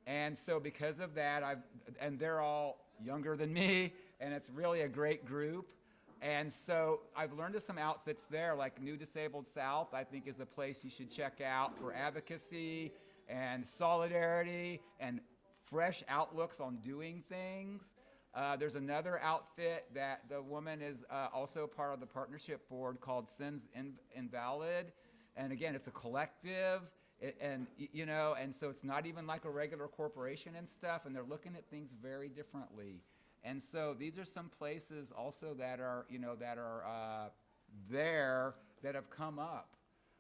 And so because of that, and they're all younger than me, and it's really a great group. And so I've learned of some outfits there, like New Disabled South, I think is a place you should check out for advocacy and solidarity and fresh outlooks on doing things. There's another outfit that the woman is also part of the partnership board called Sins Invalid. And again, it's a collective, and so it's not even like a regular corporation and stuff, and they're looking at things very differently. And so these are some places also that are, there that have come up,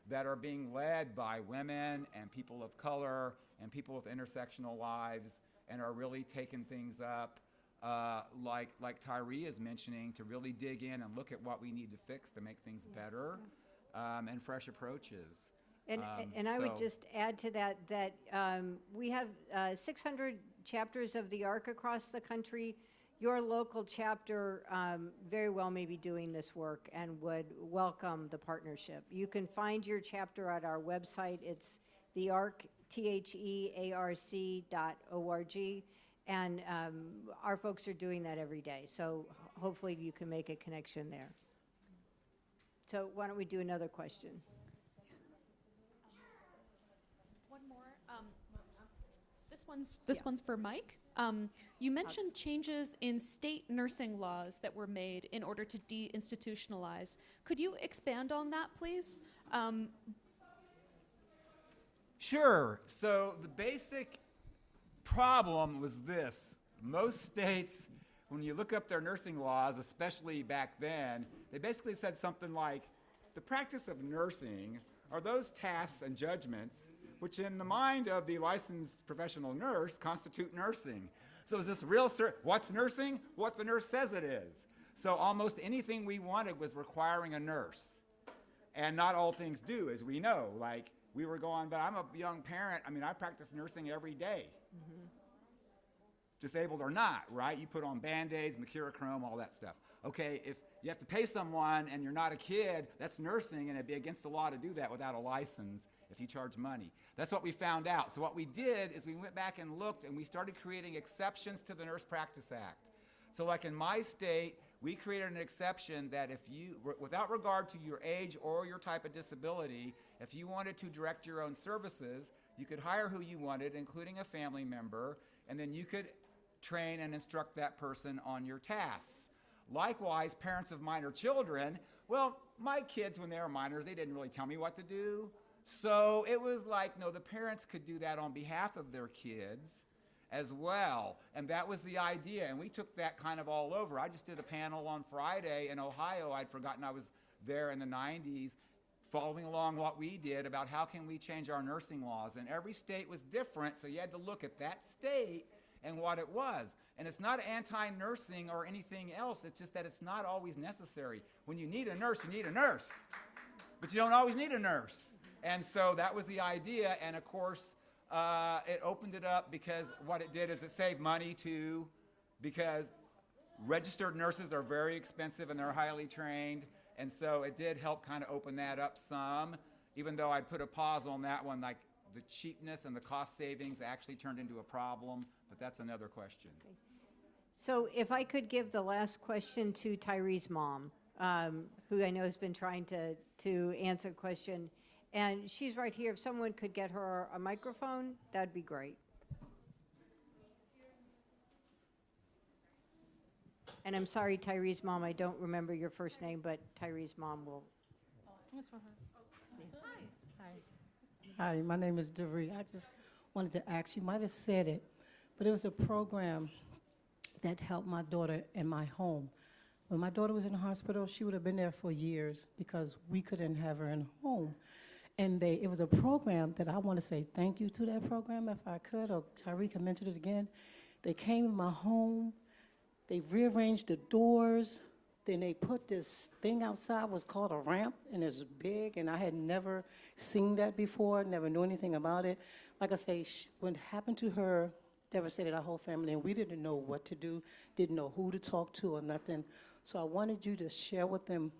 that are being led by women and people of color and people with intersectional lives, and are really taking things up, like Tyree is mentioning, to really dig in and look at what we need to fix to make things better, and fresh approaches. And I would just add to that we have 600 chapters of the ARC across the country. Your local chapter very well may be doing this work and would welcome the partnership. You can find your chapter at our website. It's the ARC, THEARC.org. And our folks are doing that every day. So hopefully you can make a connection there. So why don't we do another question? One more. This one's for Mike. You mentioned changes in state nursing laws that were made in order to deinstitutionalize. Could you expand on that, please? Sure. So the basic problem was this. Most states, when you look up their nursing laws, especially back then, they basically said something like, the practice of nursing are those tasks and judgments which in the mind of the licensed professional nurse constitute nursing. So is this real, what's nursing? What the nurse says it is. So almost anything we wanted was requiring a nurse. And not all things do, as we know. Like, we were going, but I'm a young parent. I mean, I practice nursing every day. Mm-hmm. Disabled or not, right? You put on Band-Aids, mercurochrome, all that stuff. Okay, if you have to pay someone and you're not a kid, that's nursing, and it'd be against the law to do that without a license if you charge money. That's what we found out. So what we did is we went back and looked, and we started creating exceptions to the Nurse Practice Act. So like in my state, we created an exception that if you, without regard to your age or your type of disability, if you wanted to direct your own services, you could hire who you wanted, including a family member, and then you could train and instruct that person on your tasks. Likewise, parents of minor children, well, my kids, when they were minors, they didn't really tell me what to do. So it was like, no, the parents could do that on behalf of their kids as well. And that was the idea. And we took that kind of all over. I just did a panel on Friday in Ohio. I'd forgotten I was there in the 90s, following along what we did about how can we change our nursing laws. And every state was different, so you had to look at that state and what it was. And it's not anti-nursing or anything else. It's just that it's not always necessary. When you need a nurse, you need a nurse. But you don't always need a nurse. And so that was the idea. And of course, it opened it up because what it did is it saved money too, because registered nurses are very expensive and they're highly trained. And so it did help kind of open that up some, even though I put a pause on that one, like the cheapness and the cost savings actually turned into a problem, but that's another question. Okay. So if I could give the last question to Tyree's mom, who I know has been trying to answer a question, and she's right here. If someone could get her a microphone, that'd be great. And I'm sorry, Tyree's mom, I don't remember your first name, but Tyree's mom will. That's for her. Yeah. Hi. Hi, my name is DeVry. I just wanted to ask, you might have said it, but it was a program that helped my daughter in my home. When my daughter was in the hospital, she would have been there for years because we couldn't have her in home. And it was a program that I want to say thank you to that program, if I could, or Tyree can mention it again. They came in my home, they rearranged the doors, Then they put this thing outside, was called a ramp, and it's big, and I had never seen that before, never knew anything about it. Like I say, what happened to her devastated our whole family, and we didn't know what to do, didn't know who to talk to or nothing. So I wanted you to share with them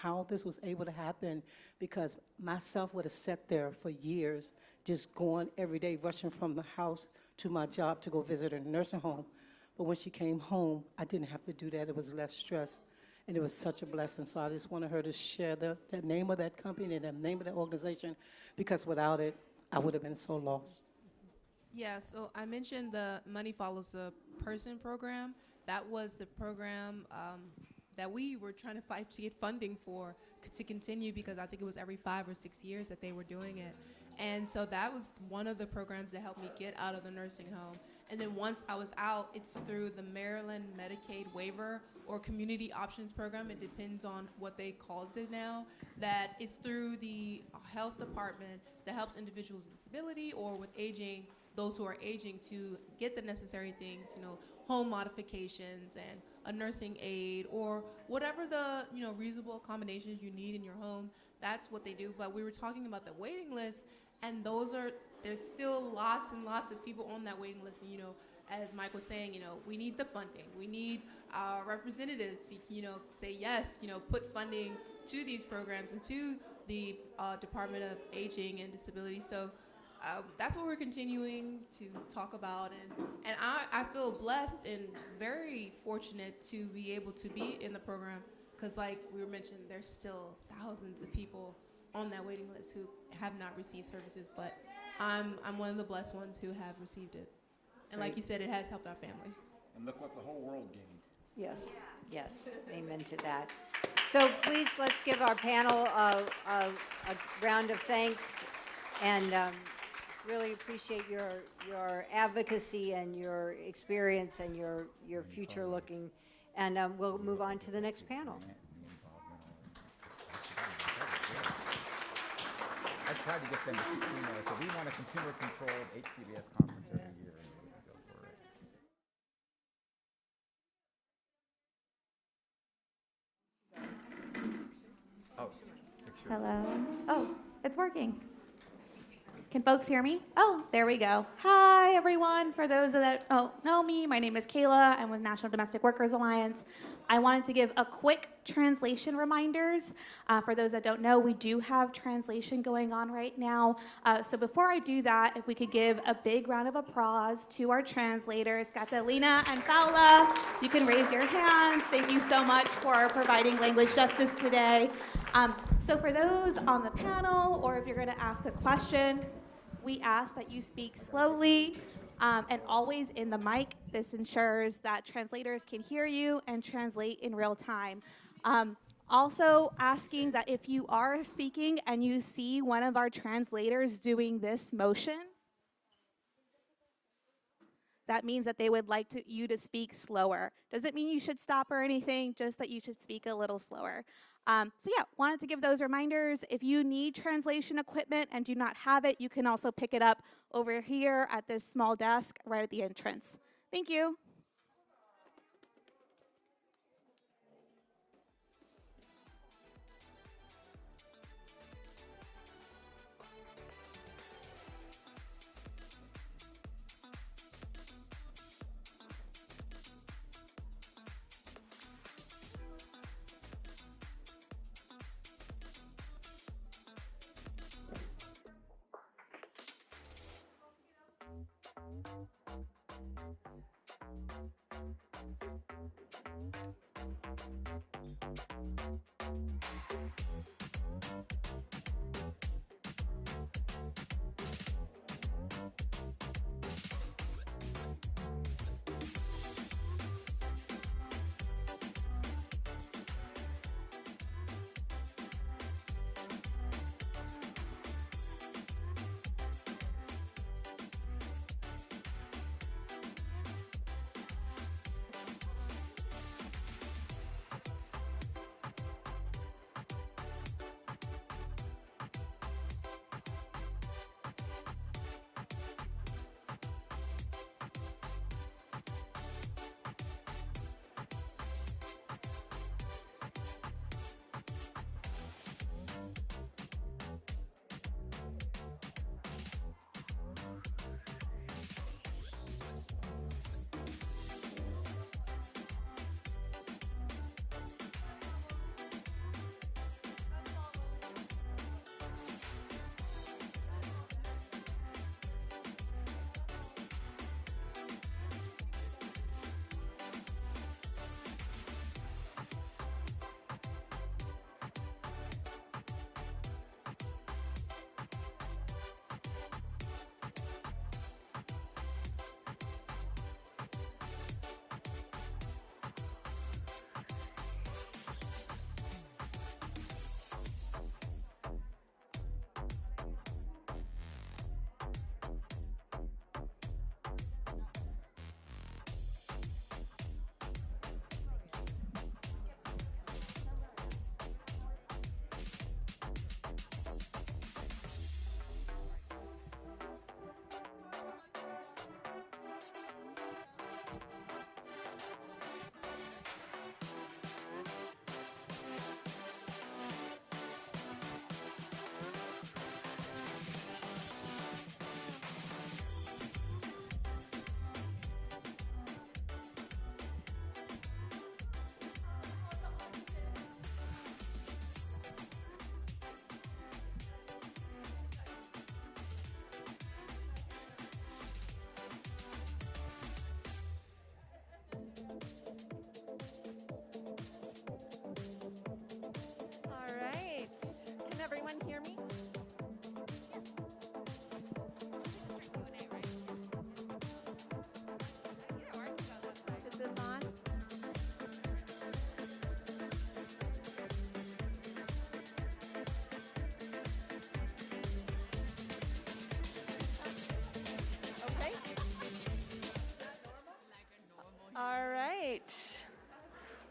how this was able to happen, because myself would have sat there for years, just going every day, rushing from the house to my job to go visit her in a nursing home. But when she came home, I didn't have to do that. It was less stress, and it was such a blessing. So I just wanted her to share the name of that company and the name of that organization, because without it, I would have been so lost. Yeah, so I mentioned the Money Follows the Person program. That was the program that we were trying to fight to get funding for to continue, because I think it was every 5 or 6 years that they were doing it. And so that was one of the programs that helped me get out of the nursing home. And then once I was out, it's through the Maryland Medicaid waiver or community options program. It depends on what they calls it now. That it's through the health department that helps individuals with disability or with aging, those who are aging, to get the necessary things, home modifications and a nursing aid or whatever the, reasonable accommodations you need in your home. That's what they do. But we were talking about the waiting list, and there's still lots and lots of people on that waiting list. And, as Mike was saying, we need the funding. We need our representatives to, say yes, put funding to these programs and to the Department of Aging and Disability. So that's what we're continuing to talk about. And I feel blessed and very fortunate to be able to be in the program, because like we were mentioning, there's still thousands of people on that waiting list who have not received services, but I'm one of the blessed ones who have received it. And like you said, it has helped our family. And look what the whole world gained. Yes, yes, amen to that. So please, let's give our panel a round of thanks, and really appreciate your advocacy and your experience and your future looking. And we'll move on to the next panel. I tried to get them to so we want a consumer-controlled HCBS conference every year, and we're going to go for it. Oh, picture. Hello. Oh, it's working. Can folks hear me? Oh, there we go. Hi, everyone. For those that don't know me, my name is Kayla. I'm with National Domestic Workers Alliance. I wanted to give a quick translation reminders. For those that don't know, we do have translation going on right now. So before I do that, if we could give a big round of applause to our translators, Catalina and Paula. You can raise your hands. Thank you so much for providing language justice today. So for those on the panel, or if you're going to ask a question, we ask that you speak slowly and always in the mic. This ensures that translators can hear you and translate in real time. Also asking that if you are speaking and you see one of our translators doing this motion, that means that they would like you to speak slower. Doesn't mean you should stop or anything, just that you should speak a little slower. So yeah, wanted to give those reminders. If you need translation equipment and do not have it, you can also pick it up over here at this small desk right at the entrance. Thank you.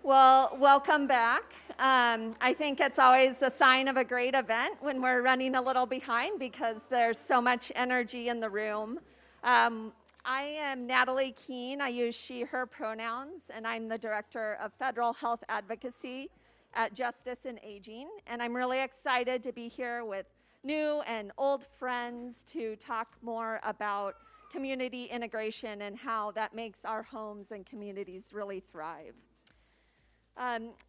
Well, welcome back. I think it's always a sign of a great event when we're running a little behind because there's so much energy in the room. I am Natalie Keene. I use she, her pronouns, and I'm the Director of Federal Health Advocacy at Justice and Aging. And I'm really excited to be here with new and old friends to talk more about community integration and how that makes our homes and communities really thrive.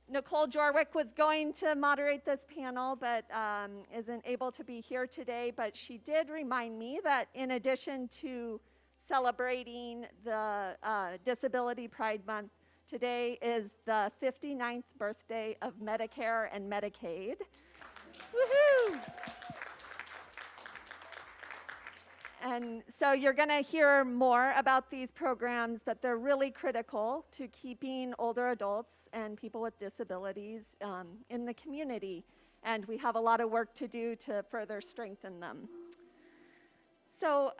Nicole Jorwick was going to moderate this panel, but isn't able to be here today. But she did remind me that in addition to celebrating the Disability Pride Month, today is the 59th birthday of Medicare and Medicaid. Woohoo! And so you're going to hear more about these programs, but they're really critical to keeping older adults and people with disabilities in the community. And we have a lot of work to do to further strengthen them. So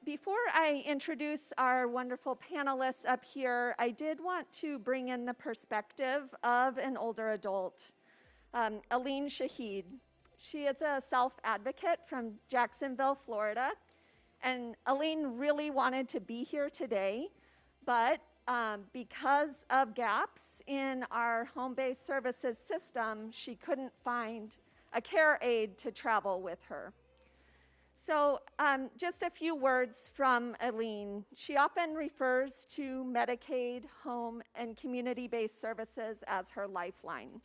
before I introduce our wonderful panelists up here, I did want to bring in the perspective of an older adult, Aline Shahid. She is a self-advocate from Jacksonville, Florida. And Aline really wanted to be here today, but because of gaps in our home-based services system, she couldn't find a care aide to travel with her. So just a few words from Aline. She often refers to Medicaid, home, and community-based services as her lifeline.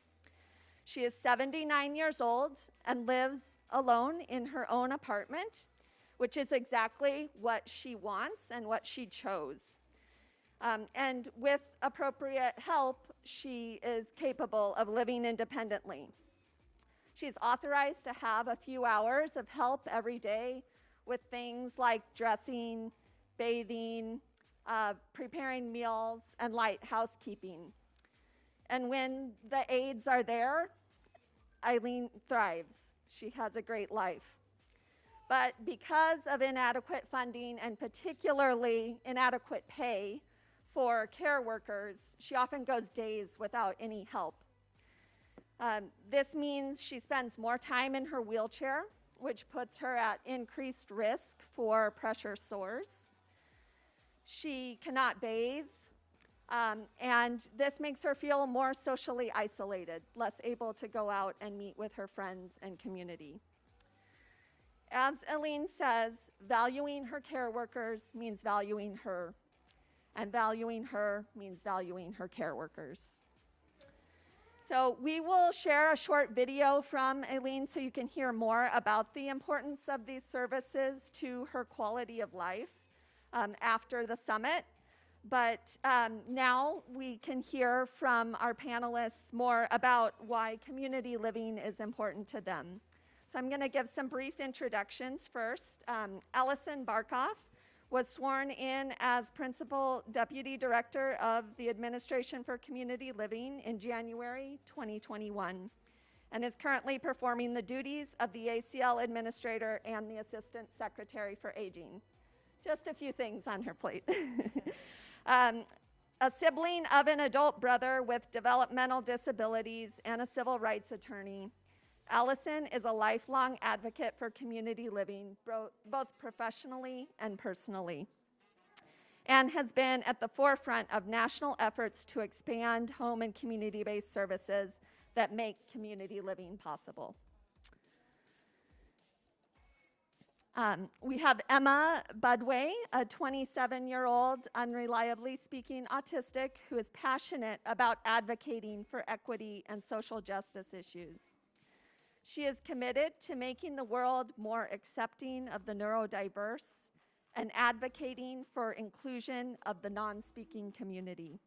She is 79 years old and lives alone in her own apartment, which is exactly what she wants and what she chose. And with appropriate help, she is capable of living independently. She's authorized to have a few hours of help every day with things like dressing, bathing, preparing meals, and light housekeeping. And when the aides are there, Aline thrives. She has a great life. But because of inadequate funding and particularly inadequate pay for care workers, she often goes days without any help. This means she spends more time in her wheelchair, which puts her at increased risk for pressure sores. She cannot bathe, and this makes her feel more socially isolated, less able to go out and meet with her friends and community. As Aline says, valuing her care workers means valuing her, and valuing her means valuing her care workers. So we will share a short video from Aline so you can hear more about the importance of these services to her quality of life after the summit. But now we can hear from our panelists more about why community living is important to them. So I'm going to give some brief introductions first. Allison Barkoff was sworn in as Principal Deputy Director of the Administration for Community Living in January 2021 and is currently performing the duties of the ACL Administrator and the Assistant Secretary for Aging. Just a few things on her plate. A sibling of an adult brother with developmental disabilities and a civil rights attorney, Allison is a lifelong advocate for community living, both professionally and personally, and has been at the forefront of national efforts to expand home and community-based services that make community living possible. We have Emma Budway, a 27-year-old unreliably speaking autistic who is passionate about advocating for equity and social justice issues. She is committed to making the world more accepting of the neurodiverse and advocating for inclusion of the non-speaking community.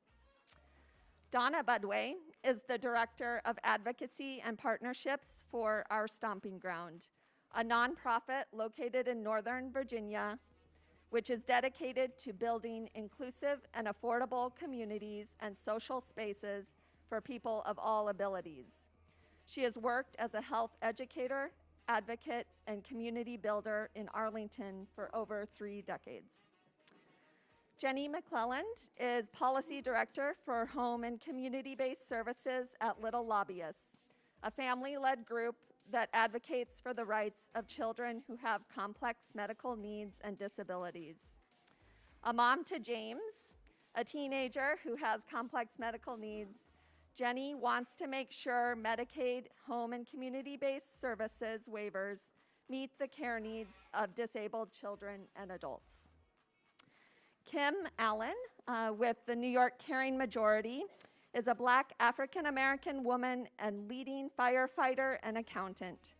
Donna Budway is the Director of Advocacy and Partnerships for Our Stomping Ground, a nonprofit located in Northern Virginia, which is dedicated to building inclusive and affordable communities and social spaces for people of all abilities. She has worked as a health educator, advocate, and community builder in Arlington for over 3 decades. Jenny McClelland is Policy Director for Home and Community-Based Services at Little Lobbyists, a family-led group that advocates for the rights of children who have complex medical needs and disabilities. A mom to James, a teenager who has complex medical needs, Jenny wants to make sure Medicaid home and community-based services waivers meet the care needs of disabled children and adults. Kim Allen, with the New York Caring Majority, is a Black African-American woman and leading firefighter and accountant.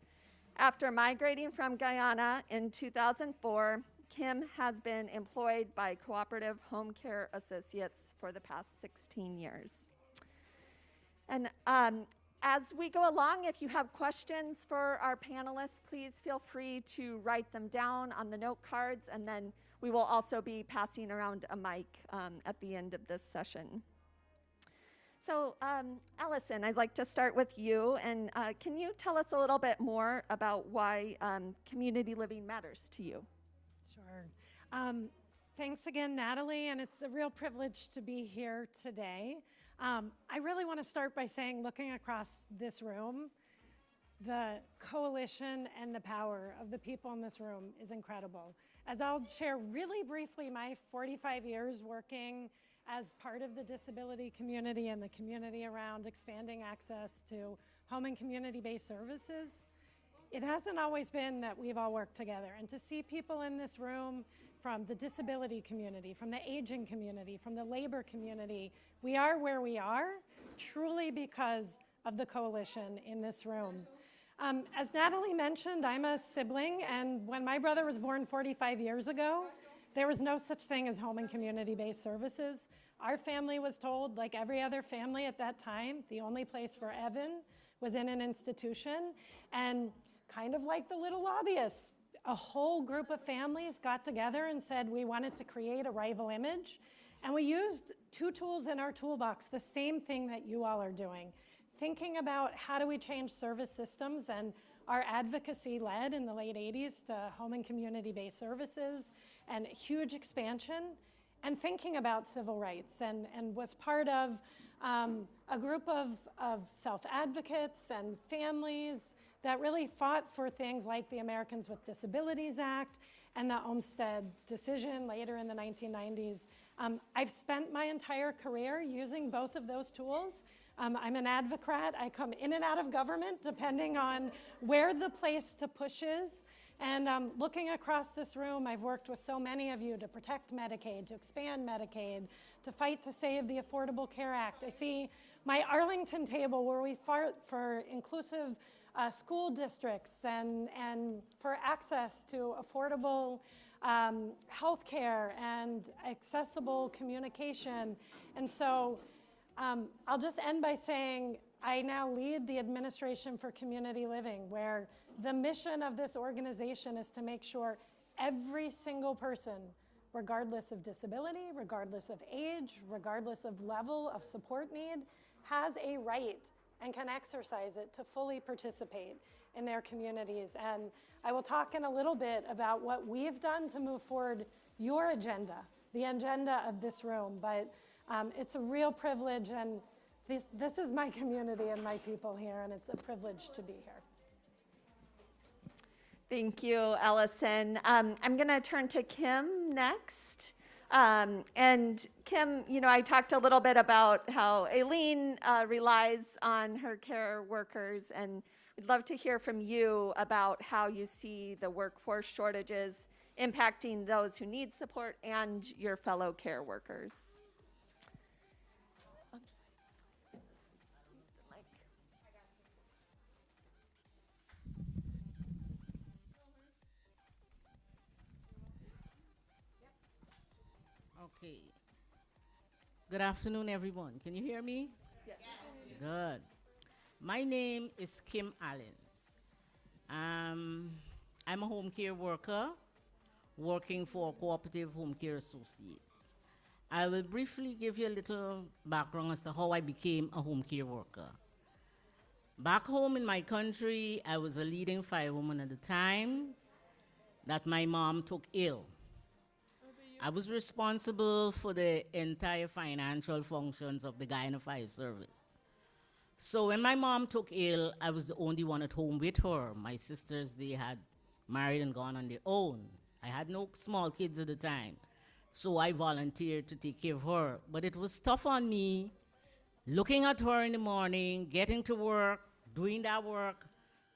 After migrating from Guyana in 2004, Kim has been employed by Cooperative Home Care Associates for the past 16 years. And as we go along, if you have questions for our panelists, please feel free to write them down on the note cards, and then we will also be passing around a mic at the end of this session. So, Allison, I'd like to start with you, and can you tell us a little bit more about why community living matters to you? Sure. Thanks again, Natalie, and it's a real privilege to be here today. I really want to start by saying, looking across this room, the coalition and the power of the people in this room is incredible. As I'll share really briefly my 45 years working as part of the disability community and the community around expanding access to home and community-based services, it hasn't always been that we've all worked together. And to see people in this room from the disability community, from the aging community, from the labor community, we are where we are truly because of the coalition in this room. As Natalie mentioned, I'm a sibling, and when my brother was born 45 years ago, there was no such thing as home and community-based services. Our family was told, like every other family at that time, the only place for Evan was in an institution. And kind of like the Little Lobbyists, a whole group of families got together and said we wanted to create a rival image. And we used two tools in our toolbox, the same thing that you all are doing. Thinking about how do we change service systems, and our advocacy led in the late 80s to home and community-based services and huge expansion, and thinking about civil rights, and was part of a group of self-advocates and families that really fought for things like the Americans with Disabilities Act and the Olmstead decision later in the 1990s. I've spent my entire career using both of those tools. I'm an advocrat. I come in and out of government depending on where the place to push is. And looking across this room, I've worked with so many of you to protect Medicaid, to expand Medicaid, to fight to save the Affordable Care Act. I see my Arlington table where we fought for inclusive school districts and for access to affordable health care and accessible communication. And so I'll just end by saying I now lead the Administration for Community Living, where the mission of this organization is to make sure every single person, regardless of disability, regardless of age, regardless of level of support need, has a right and can exercise it to fully participate in their communities. And I will talk in a little bit about what we've done to move forward your agenda, the agenda of this room. But it's a real privilege, and this is my community and my people here, and it's a privilege to be here. Thank you, Allison. I'm going to turn to Kim next. And Kim, you know, I talked a little bit about how Aileen relies on her care workers, and we'd love to hear from you about how you see the workforce shortages impacting those who need support and your fellow care workers. Okay. Good afternoon, everyone. Can you hear me? Yes. Good. My name is Kim Allen. I'm a home care worker working for Cooperative Home Care Associates. I will briefly give you a little background as to how I became a home care worker. Back home in my country, I was a leading firewoman at the time that my mom took ill. I was responsible for the entire financial functions of the Guyana Fire Service. So when my mom took ill, I was the only one at home with her. My sisters, they had married and gone on their own. I had no small kids at the time. So I volunteered to take care of her. But it was tough on me, looking at her in the morning, getting to work, doing that work,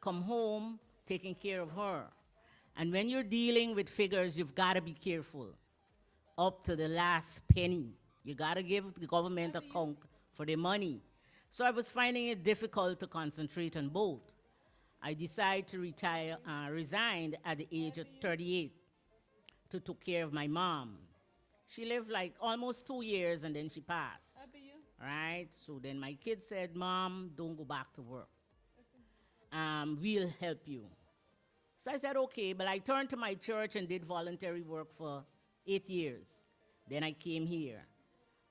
come home, taking care of her. And when you're dealing with figures, you've got to be careful, up to the last penny. You got to give the government account for their money. So I was finding it difficult to concentrate on both. I decided to resign at the age of 38 to take care of my mom. She lived like almost 2 years and then she passed. Right? So then my kid said, Mom, don't go back to work. We'll help you. So I said, okay, but I turned to my church and did voluntary work for 8 years. Then I came here.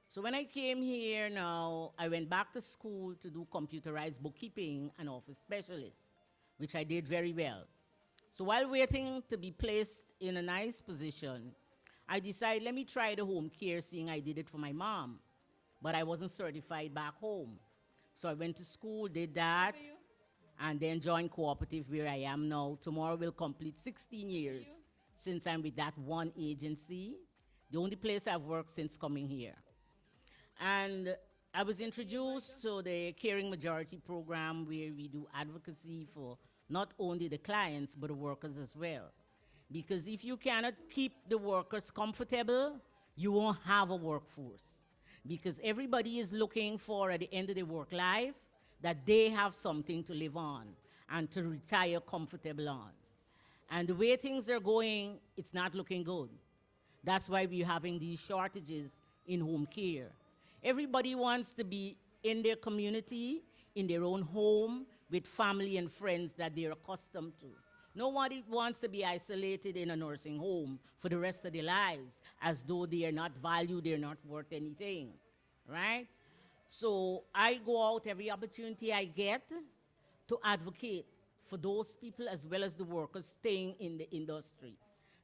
So when I came here now, I went back to school to do computerized bookkeeping and office specialist, which I did very well. So while waiting to be placed in a nice position, I decided, let me try the home care, seeing I did it for my mom, but I wasn't certified back home. So I went to school, did that, and then joined cooperative where I am now. Tomorrow will complete 16 years since I'm with that one agency, the only place I've worked since coming here. And I was introduced to the Caring Majority program where we do advocacy for not only the clients, but the workers as well. Because if you cannot keep the workers comfortable, you won't have a workforce. Because everybody is looking for, at the end of their work life, that they have something to live on and to retire comfortable on. And the way things are going, it's not looking good. That's why we're having these shortages in home care. Everybody wants to be in their community, in their own home, with family and friends that they're accustomed to. Nobody wants to be isolated in a nursing home for the rest of their lives, as though they are not valued, they're not worth anything, right? So I go out every opportunity I get to advocate for those people as well as the workers staying in the industry.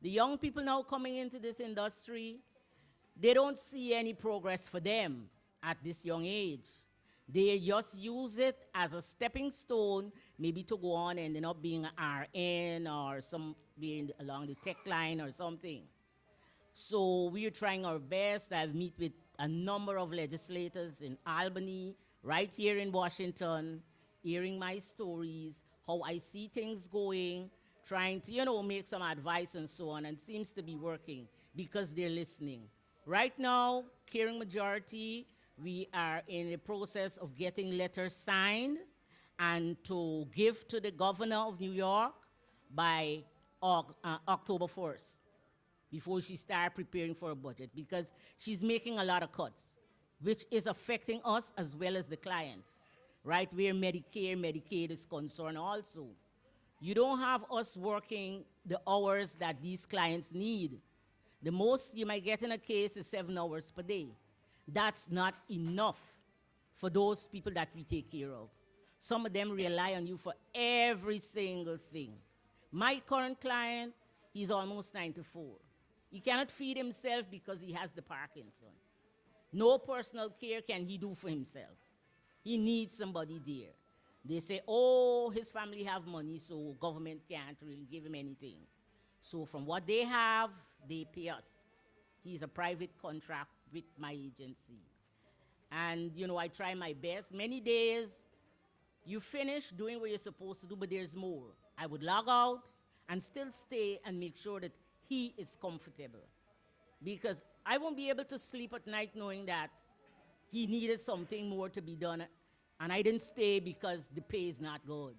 The young people now coming into this industry, they don't see any progress for them at this young age. They just use it as a stepping stone, maybe to go on and end up being an RN or being along the tech line or something. So we're trying our best. I've met with a number of legislators in Albany, right here in Washington, hearing my stories, how I see things going, trying to, make some advice and so on, and it seems to be working because they're listening. Right now, Caring Majority, we are in the process of getting letters signed and to give to the governor of New York by October 1st, before she starts preparing for a budget, because she's making a lot of cuts, which is affecting us as well as the clients, right, where Medicare, Medicaid is concerned also. You don't have us working the hours that these clients need. The most you might get in a case is 7 hours per day. That's not enough for those people that we take care of. Some of them rely on you for every single thing. My current client, he's almost 94. He cannot feed himself because he has the Parkinson. No personal care can he do for himself. He needs somebody there. They say, oh, his family have money, so government can't really give him anything. So from what they have, they pay us. He's a private contract with my agency. And, I try my best. Many days, you finish doing what you're supposed to do, but there's more. I would log out and still stay and make sure that he is comfortable. Because I won't be able to sleep at night knowing that he needed something more to be done, and I didn't stay because the pay is not good.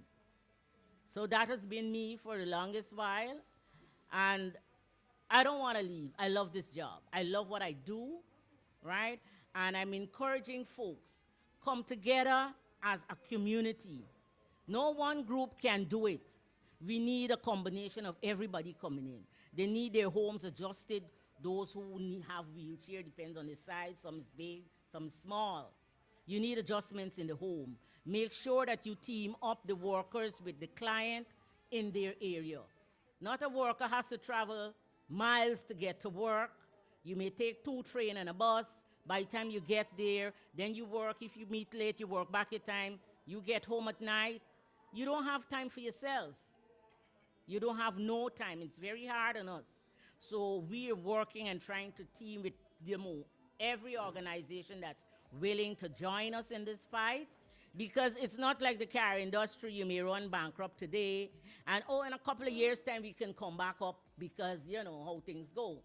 So that has been me for the longest while. And I don't want to leave. I love this job. I love what I do, right? And I'm encouraging folks, come together as a community. No one group can do it. We need a combination of everybody coming in. They need their homes adjusted. Those who have wheelchair, depends on the size. Some is big, some is small. You need adjustments in the home. Make sure that you team up the workers with the client in their area. Not a worker has to travel miles to get to work. You may take 2 train and a bus. By the time you get there, then you work. If you meet late, you work back at time. You get home at night. You don't have time for yourself. You don't have no time. It's very hard on us. So we are working and trying to team with every organization that's willing to join us in this fight, because it's not like the car industry. You may run bankrupt today, and in a couple of years' time we can come back up, because you know how things go.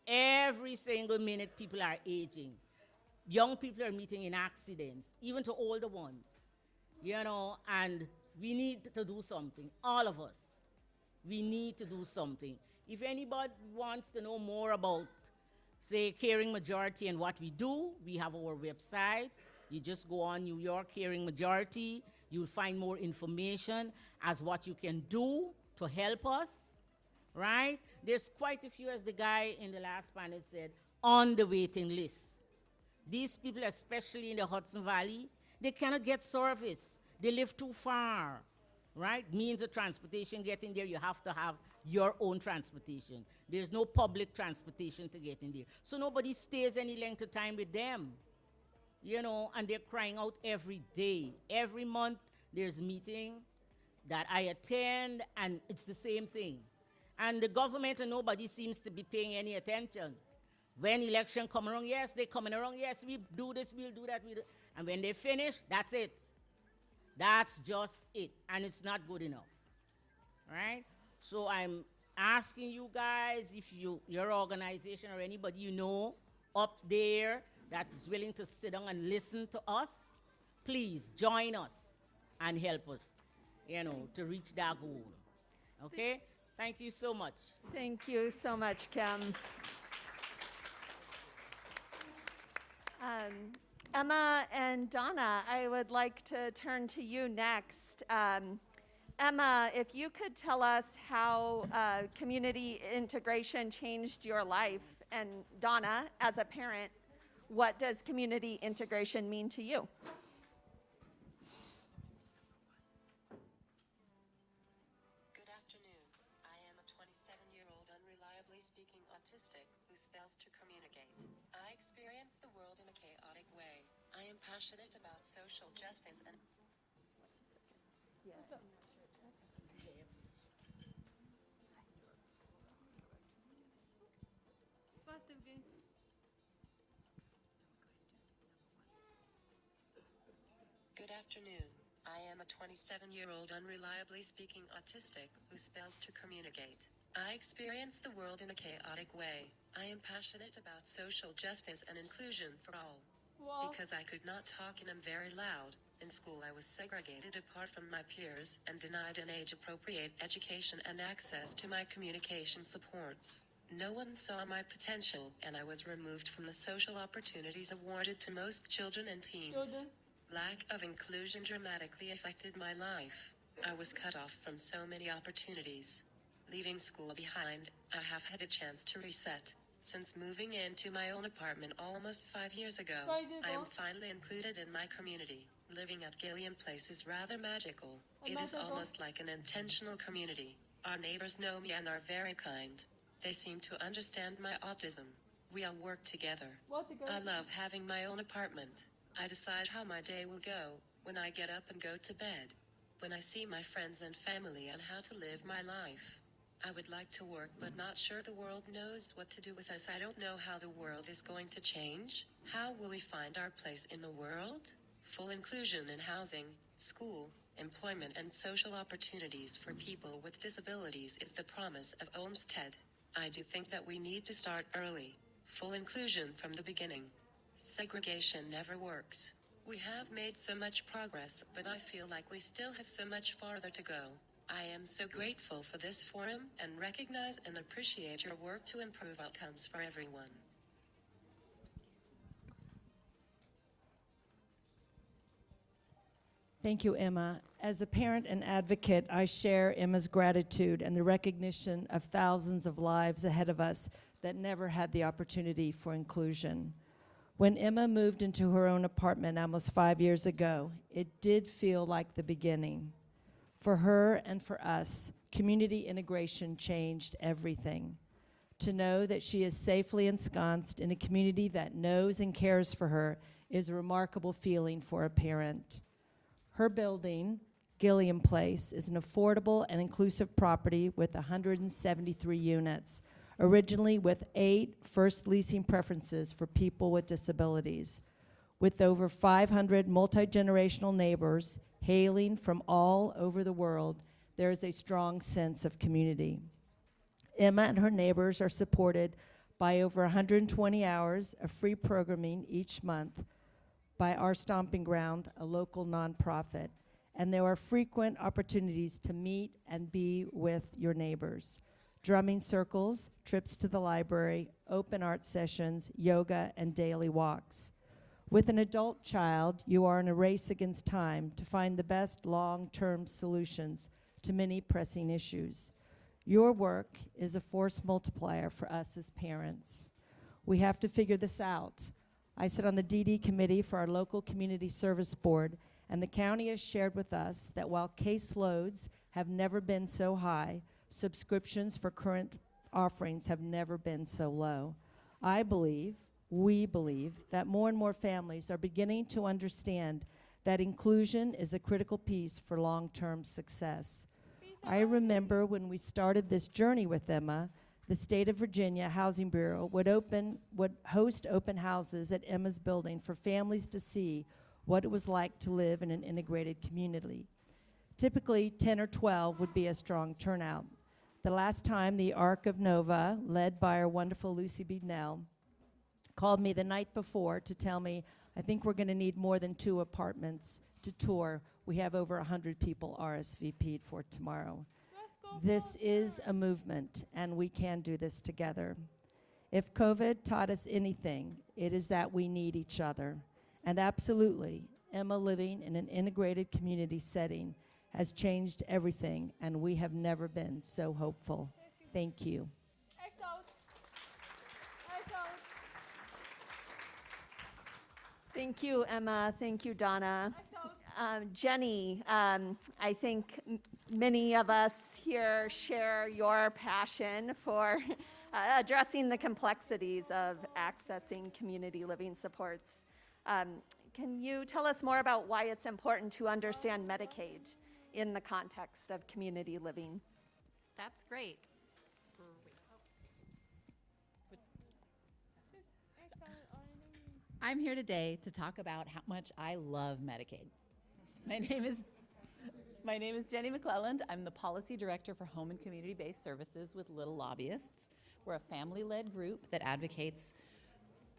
Every single minute people are aging. Young people are meeting in accidents, even to older ones, and we need to do something, all of us. We need to do something. If anybody wants to know more about, say, Caring Majority and what we do, we have our website. You just go on New York Caring Majority. You'll find more information as what you can do to help us, right? There's quite a few, as the guy in the last panel said, on the waiting list. These people, especially in the Hudson Valley, they cannot get service. They live too far, right? Means of transportation, getting there, you have to have your own transportation. There's no public transportation to get in there. So nobody stays any length of time with them, and they're crying out every day. Every month there's a meeting that I attend, and it's the same thing. And the government and nobody seems to be paying any attention. When election come around, yes, they coming around, yes, we do this, we'll do that. And when they finish, that's it. That's just it. And it's not good enough, right? So I'm asking you guys, if your organization or anybody you know up there that is willing to sit down and listen to us, please join us and help us, to reach that goal. Okay? Thank you so much. Thank you so much, Kim. Emma and Donna, I would like to turn to you next. Emma, if you could tell us how community integration changed your life, and Donna, as a parent, what does community integration mean to you? Good afternoon. I am a 27-year-old unreliably speaking autistic who fails to communicate. I experience the world in a chaotic way. I am passionate about social justice and Good afternoon. I am a 27-year-old unreliably speaking autistic who fails to communicate. I experience the world in a chaotic way. I am passionate about social justice and inclusion for all. Because I could not talk and am very loud, in school I was segregated apart from my peers and denied an age-appropriate education and access to my communication supports. No one saw my potential, and I was removed from the social opportunities awarded to most children and teens. Lack of inclusion dramatically affected my life. I was cut off from so many opportunities. Leaving school behind, I have had a chance to reset. Since moving into my own apartment almost 5 years ago, I am finally included in my community. Living at Gilliam Place is rather magical. It is almost like an intentional community. Our neighbors know me and are very kind. They seem to understand my autism. We all work together. I love having my own apartment. I decide how my day will go when I get up and go to bed. When I see my friends and family and how to live my life. I would like to work but not sure the world knows what to do with us. I don't know how the world is going to change. How will we find our place in the world? Full inclusion in housing, school, employment and social opportunities for people with disabilities is the promise of Olmstead. I do think that we need to start early. Full inclusion from the beginning. Segregation never works. We have made so much progress, but I feel like we still have so much farther to go. I am so grateful for this forum and recognize and appreciate your work to improve outcomes for everyone. Thank you, Emma. As a parent and advocate, I share Emma's gratitude and the recognition of thousands of lives ahead of us that never had the opportunity for inclusion. When Emma moved into her own apartment almost 5 years ago, it did feel like the beginning. For her and for us, community integration changed everything. To know that she is safely ensconced in a community that knows and cares for her is a remarkable feeling for a parent. Her building, Gilliam Place, is an affordable and inclusive property with 173 units, originally with 8 first leasing preferences for people with disabilities. With over 500 multi-generational neighbors hailing from all over the world, there is a strong sense of community. Emma and her neighbors are supported by over 120 hours of free programming each month by Our Stomping Ground, a local nonprofit, and there are frequent opportunities to meet and be with your neighbors. Drumming circles, trips to the library, open art sessions, yoga, and daily walks. With an adult child, you are in a race against time to find the best long-term solutions to many pressing issues. Your work is a force multiplier for us as parents. We have to figure this out. I sit on the DD committee for our local community service board, and the county has shared with us that while caseloads have never been so high, subscriptions for current offerings have never been so low. We believe that more and more families are beginning to understand that inclusion is a critical piece for long-term success. I remember when we started this journey with Emma, the State of Virginia Housing Bureau would host open houses at Emma's building for families to see what it was like to live in an integrated community. Typically, 10 or 12 would be a strong turnout. The last time the Arc of Nova, led by our wonderful Lucy Beadnell, called me the night before to tell me, I think we're going to need more than 2 apartments to tour. We have over 100 people RSVP'd for tomorrow. This is a movement, and we can do this together. If COVID taught us anything, it is that we need each other. And absolutely, Emma living in an integrated community setting has changed everything, and we have never been so hopeful. Thank you. Thank you, Emma. Thank you, Donna. Jenny, I think many of us here share your passion for addressing the complexities of accessing community living supports. Can you tell us more about why it's important to understand Medicaid in the context of community living? That's great. I'm here today to talk about how much I love Medicaid. My name is Jenny McClelland. I'm the Policy Director for Home and Community-Based Services with Little Lobbyists. We're a family-led group that advocates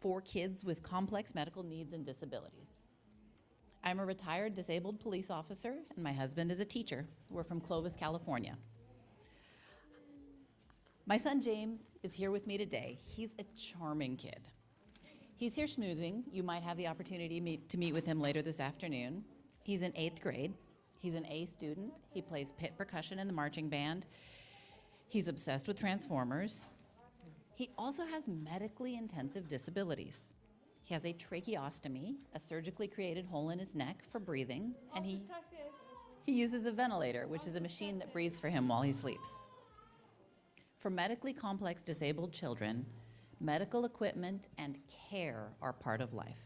for kids with complex medical needs and disabilities. I'm a retired disabled police officer, and my husband is a teacher. We're from Clovis, California. My son James is here with me today. He's a charming kid. He's here schmoozing. You might have the opportunity to meet with him later this afternoon. He's in 8th grade. He's an A student. He plays pit percussion in the marching band. He's obsessed with Transformers. He also has medically intensive disabilities. He has a tracheostomy, a surgically created hole in his neck for breathing, and he uses a ventilator, which is a machine that breathes for him while he sleeps. For medically complex disabled children, medical equipment and care are part of life.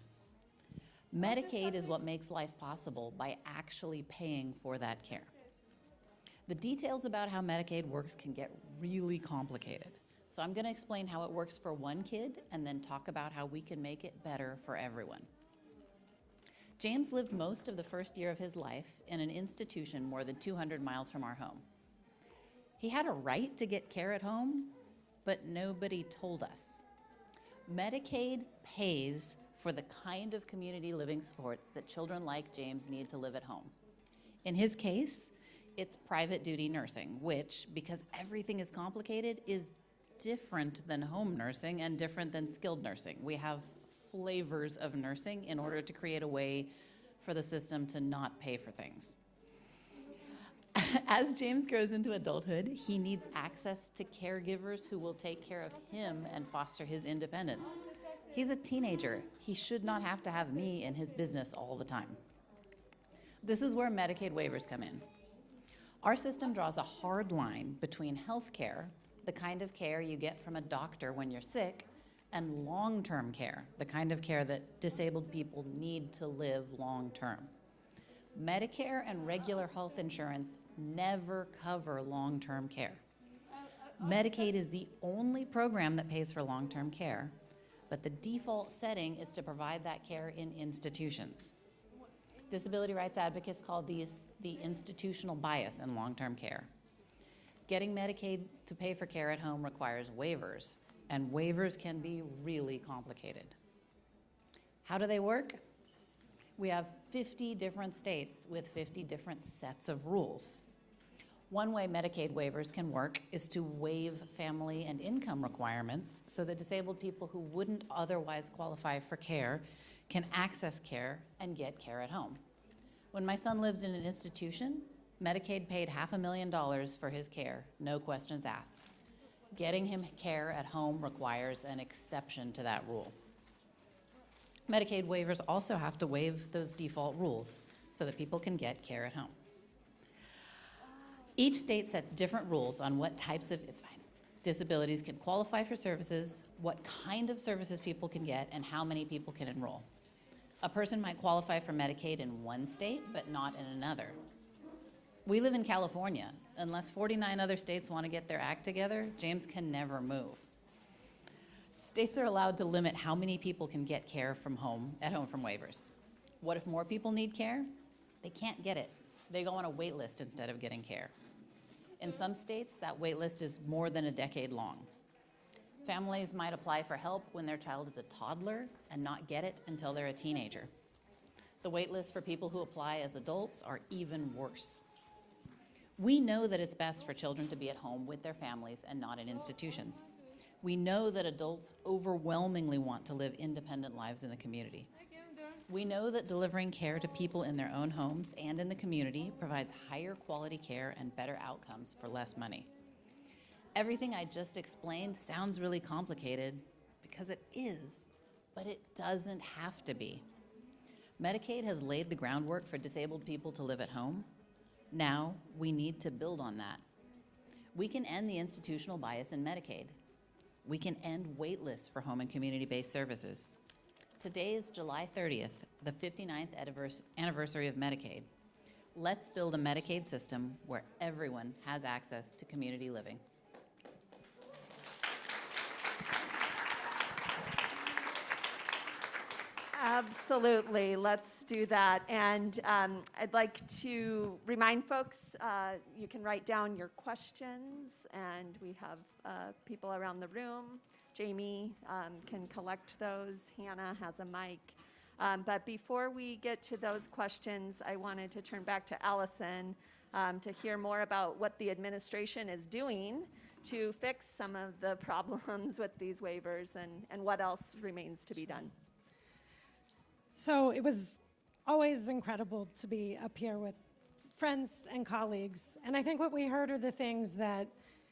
Medicaid is what makes life possible by actually paying for that care. The details about how Medicaid works can get really complicated. So I'm going to explain how it works for one kid and then talk about how we can make it better for everyone. James lived most of the first year of his life in an institution more than 200 miles from our home. He had a right to get care at home, but nobody told us. Medicaid pays for the kind of community living supports that children like James need to live at home. In his case, it's private duty nursing, which, because everything is complicated, is different than home nursing and different than skilled nursing. We have flavors of nursing in order to create a way for the system to not pay for things. As James grows into adulthood, he needs access to caregivers who will take care of him and foster his independence. He's a teenager. He should not have to have me in his business all the time. This is where Medicaid waivers come in. Our system draws a hard line between health care, the kind of care you get from a doctor when you're sick, and long-term care, the kind of care that disabled people need to live long-term. Medicare and regular health insurance never cover long-term care. Medicaid is the only program that pays for long-term care, but the default setting is to provide that care in institutions. Disability rights advocates call these the institutional bias in long-term care. Getting Medicaid to pay for care at home requires waivers, and waivers can be really complicated. How do they work? We have 50 different states with 50 different sets of rules. One way Medicaid waivers can work is to waive family and income requirements so that disabled people who wouldn't otherwise qualify for care can access care and get care at home. When my son lives in an institution, Medicaid paid $500,000 for his care, no questions asked. Getting him care at home requires an exception to that rule. Medicaid waivers also have to waive those default rules so that people can get care at home. Each state sets different rules on what types of disabilities can qualify for services, what kind of services people can get, and how many people can enroll. A person might qualify for Medicaid in one state, but not in another. We live in California. Unless 49 other states want to get their act together, James can never move. States are allowed to limit how many people can get care at home from waivers. What if more people need care? They can't get it. They go on a wait list instead of getting care. In some states, that wait list is more than a decade long. Families might apply for help when their child is a toddler and not get it until they're a teenager. The wait lists for people who apply as adults are even worse. We know that it's best for children to be at home with their families and not in institutions. We know that adults overwhelmingly want to live independent lives in the community. We know that delivering care to people in their own homes and in the community provides higher quality care and better outcomes for less money. Everything I just explained sounds really complicated because it is, but it doesn't have to be. Medicaid has laid the groundwork for disabled people to live at home. Now we need to build on that. We can end the institutional bias in Medicaid. We can end wait lists for home and community-based services. Today is July 30th, the 59th anniversary of Medicaid. Let's build a Medicaid system where everyone has access to community living. Absolutely, let's do that. And I'd like to remind folks, you can write down your questions, and we have people around the room. Jamie can collect those. Hannah has a mic. But before we get to those questions, I wanted to turn back to Allison to hear more about what the administration is doing to fix some of the problems with these waivers and what else remains to be done. So it was always incredible to be up here with friends and colleagues. And I think what we heard are the things that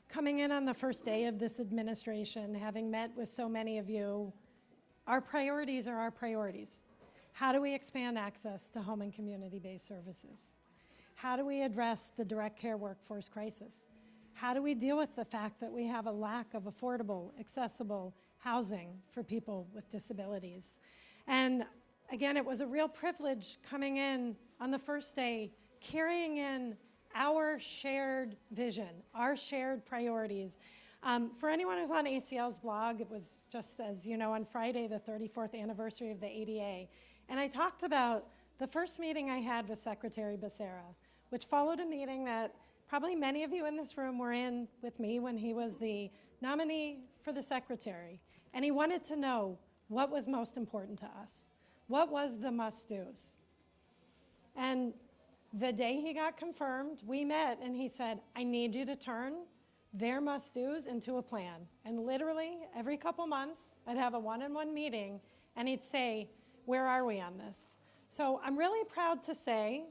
coming in on the first day of this administration, having met with so many of you, our priorities are our priorities. How do we expand access to home and community-based services? How do we address the direct care workforce crisis? How do we deal with the fact that we have a lack of affordable, accessible housing for people with disabilities? And again, it was a real privilege coming in on the first day, carrying in our shared vision, our shared priorities. For anyone who's on ACL's blog, it was just, as you know, on Friday, the 34th anniversary of the ADA. And I talked about the first meeting I had with Secretary Becerra, which followed a meeting that probably many of you in this room were in with me when he was the nominee for the secretary. And he wanted to know what was most important to us. What was the must-dos? And the day he got confirmed, we met and he said, I need you to turn their must-dos into a plan. And literally every couple months, I'd have a one-on-one meeting and he'd say, where are we on this? So I'm really proud to say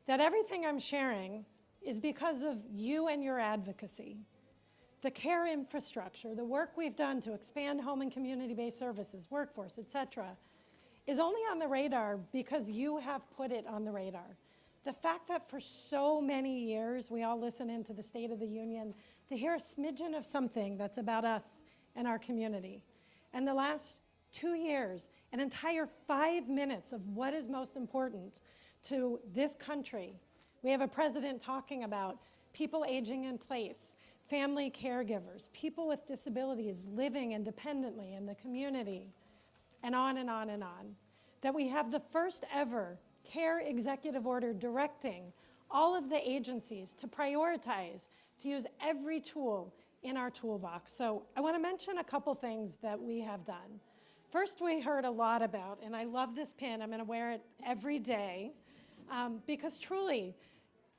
that everything I'm sharing is because of you and your advocacy. The care infrastructure, the work we've done to expand home and community-based services, workforce, et cetera, is only on the radar because you have put it on the radar. The fact that for so many years we all listen into the State of the Union to hear a smidgen of something that's about us and our community. And the last 2 years, an entire 5 minutes of what is most important to this country. We have a president talking about people aging in place, family caregivers, people with disabilities living independently in the community, and on and on and on. That we have the first ever CARE executive order directing all of the agencies to prioritize, to use every tool in our toolbox. So I want to mention a couple things that we have done. First, we heard a lot about, and I love this pin, I'm going to wear it every day, because truly,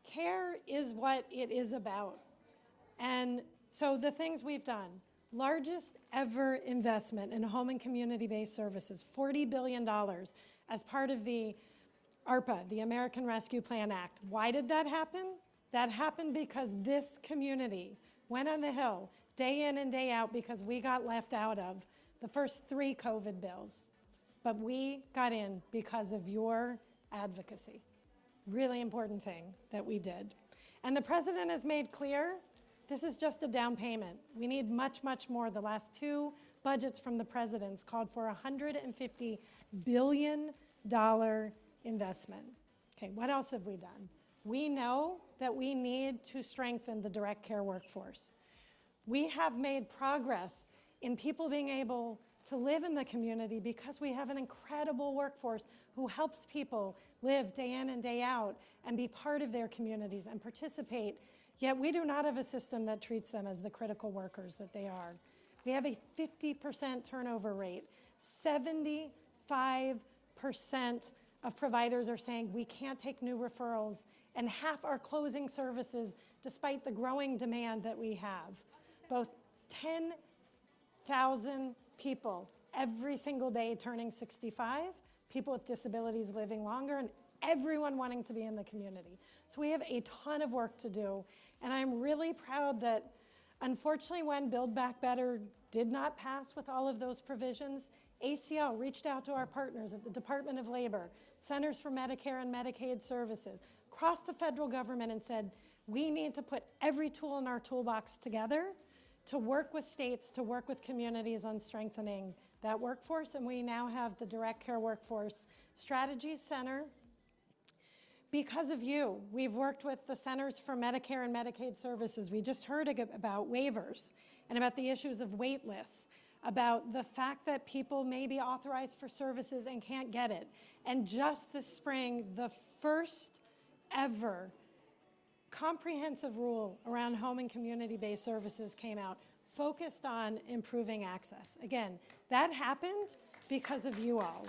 CARE is what it is about. And so the things we've done: largest ever investment in home and community-based services, $40 billion as part of the ARPA, the American Rescue Plan Act. Why did that happen? That happened because this community went on the Hill day in and day out because we got left out of the first 3 COVID bills. But we got in because of your advocacy. Really important thing that we did. And the president has made clear this is just a down payment. We need much, much more. The last 2 budgets from the president's called for a $150 billion investment. Okay, what else have we done? We know that we need to strengthen the direct care workforce. We have made progress in people being able to live in the community because we have an incredible workforce who helps people live day in and day out and be part of their communities and participate. Yet we do not have a system that treats them as the critical workers that they are. We have a 50% turnover rate. 75% of providers are saying we can't take new referrals, and half are closing services despite the growing demand that we have. Both 10,000 people every single day turning 65, people with disabilities living longer, and everyone wanting to be in the community. So we have a ton of work to do, and I'm really proud that, unfortunately, when Build Back Better did not pass with all of those provisions, ACL reached out to our partners at the Department of Labor, Centers for Medicare and Medicaid Services, across the federal government, and said, we need to put every tool in our toolbox together to work with states, to work with communities on strengthening that workforce. And we now have the Direct Care Workforce Strategy Center. Because of you, we've worked with the Centers for Medicare and Medicaid Services. We just heard about waivers and about the issues of wait lists, about the fact that people may be authorized for services and can't get it. And just this spring, the first ever comprehensive rule around home and community-based services came out, focused on improving access. Again, that happened because of you all.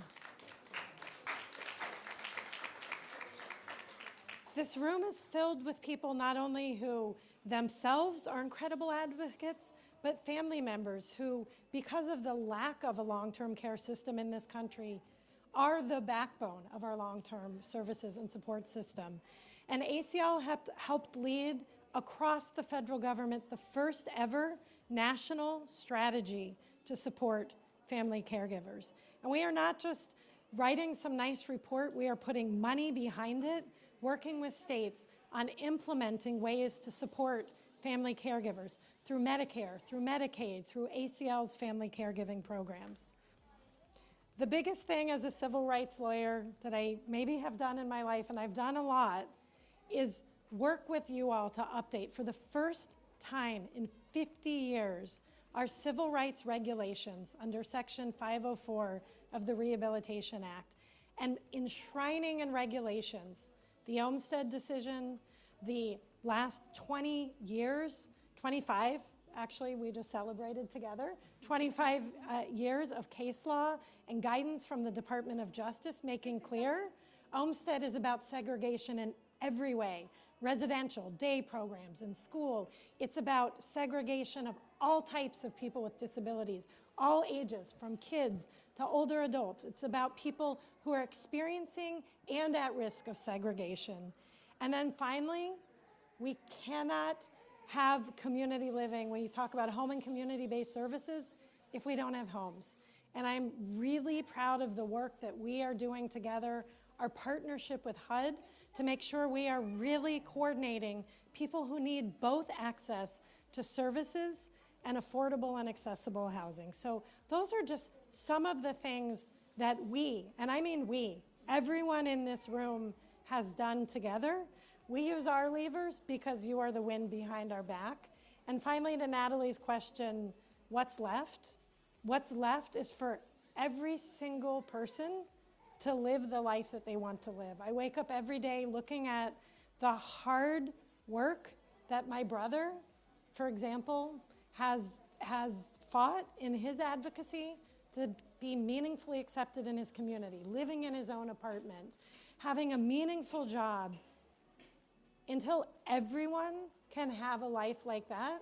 This room is filled with people not only who themselves are incredible advocates, but family members who, because of the lack of a long-term care system in this country, are the backbone of our long-term services and support system. And ACL helped lead across the federal government the first ever national strategy to support family caregivers. And we are not just writing some nice report, we are putting money behind it, working with states on implementing ways to support family caregivers through Medicare, through Medicaid, through ACL's family caregiving programs. The biggest thing as a civil rights lawyer that I maybe have done in my life, and I've done a lot, is work with you all to update, for the first time in 50 years, our civil rights regulations under Section 504 of the Rehabilitation Act, and enshrining in regulations the Olmstead decision, the last 20 years, 25, actually, we just celebrated together, 25 years of case law and guidance from the Department of Justice making clear Olmstead is about segregation in every way, residential, day programs, in school. It's about segregation of all types of people with disabilities, all ages, from kids to older adults. It's about people who are experiencing and at risk of segregation. And then finally, we cannot have community living, when you talk about home and community-based services, if we don't have homes. And I'm really proud of the work that we are doing together, our partnership with HUD to make sure we are really coordinating people who need both access to services and affordable and accessible housing. So those are just some of the things that we, and I mean we, everyone in this room has done together. We use our levers because you are the wind behind our back. And finally, to Natalie's question, what's left? What's left is for every single person to live the life that they want to live. I wake up every day looking at the hard work that my brother, for example, has fought in his advocacy to be meaningfully accepted in his community, living in his own apartment, having a meaningful job. Until everyone can have a life like that,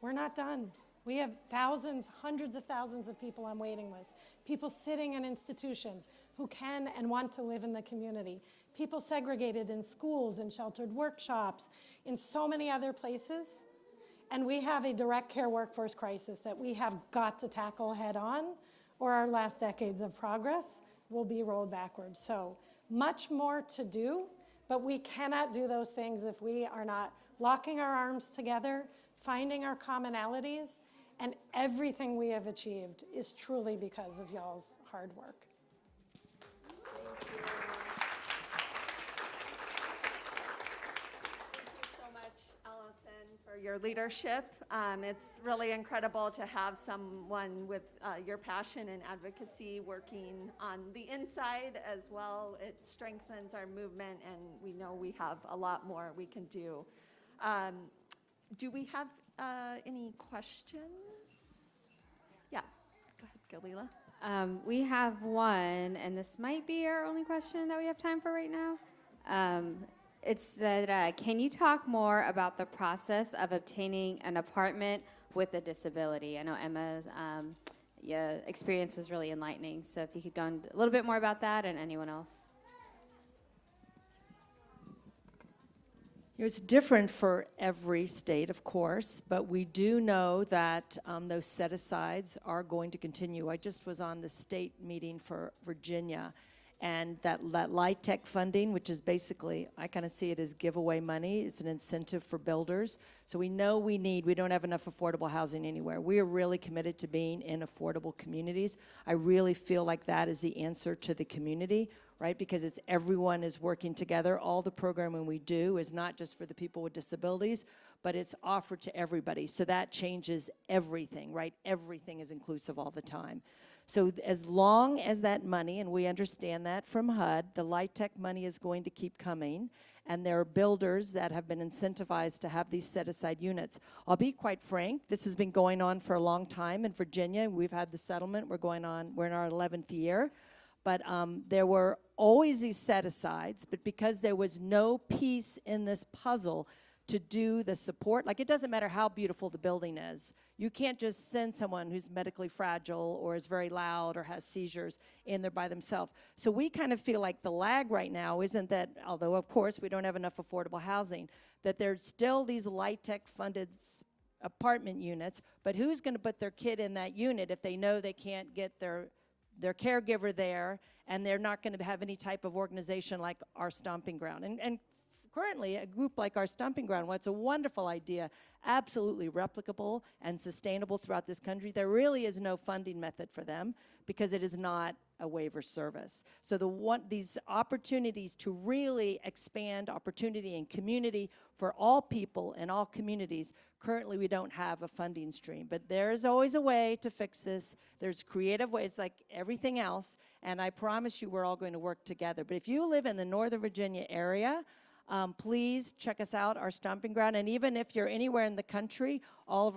we're not done. We have thousands, hundreds of thousands of people on waiting lists, people sitting in institutions who can and want to live in the community, people segregated in schools and sheltered workshops, in so many other places. And we have a direct care workforce crisis that we have got to tackle head on, or our last decades of progress will be rolled backwards. So much more to do, but we cannot do those things if we are not locking our arms together, finding our commonalities, and everything we have achieved is truly because of y'all's hard work. For your leadership. It's really incredible to have someone with your passion and advocacy working on the inside as well. It strengthens our movement, and we know we have a lot more we can do. Do we have any questions? Yeah, go ahead, Galila. We have one, and this might be our only question that we have time for right now. It's that, can you talk more about the process of obtaining an apartment with a disability? I know Emma's experience was really enlightening, so if you could go into a little bit more about that, and anyone else. It's different for every state, of course, but we do know that those set-asides are going to continue. I just was on the state meeting for Virginia, and that LIHTC funding, which is basically, I kind of see it as giveaway money. It's an incentive for builders. So we know we don't have enough affordable housing anywhere. We are really committed to being in affordable communities. I really feel like that is the answer to the community, right? Because it's everyone is working together. All the programming we do is not just for the people with disabilities, but it's offered to everybody. So that changes everything, right? Everything is inclusive all the time. So as long as that money, and we understand that from HUD, the LIHTC money is going to keep coming, and there are builders that have been incentivized to have these set-aside units. I'll be quite frank, this has been going on for a long time in Virginia. We've had the settlement, we're in our 11th year. But there were always these set-asides, but because there was no piece in this puzzle to do the support, like it doesn't matter how beautiful the building is. You can't just send someone who's medically fragile or is very loud or has seizures in there by themselves. So we kind of feel like the lag right now isn't that, although of course we don't have enough affordable housing, that there's still these LIHTC funded apartment units, but who's gonna put their kid in that unit if they know they can't get their caregiver there, and they're not gonna have any type of organization like our Stomping Ground. And currently, a group like our Stomping Ground, well, it's a wonderful idea, absolutely replicable and sustainable throughout this country. There really is no funding method for them because it is not a waiver service. So these opportunities to really expand opportunity and community for all people in all communities, currently we don't have a funding stream. But there's always a way to fix this. There's creative ways like everything else, and I promise you we're all going to work together. But if you live in the Northern Virginia area, please check us out, our Stomping Ground. And even if you're anywhere in the country,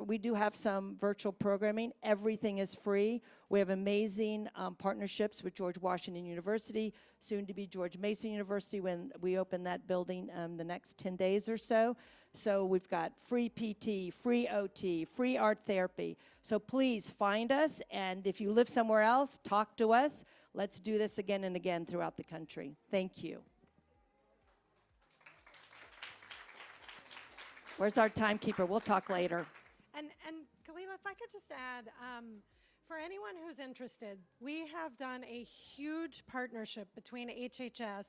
we do have some virtual programming. Everything is free. We have amazing partnerships with George Washington University, soon to be George Mason University when we open that building the next 10 days or so. So we've got free PT, free OT, free art therapy. So please find us, and if you live somewhere else, talk to us. Let's do this again and again throughout the country. Thank you. Where's our timekeeper? We'll talk later. And Galila, if I could just add, for anyone who's interested, we have done a huge partnership between HHS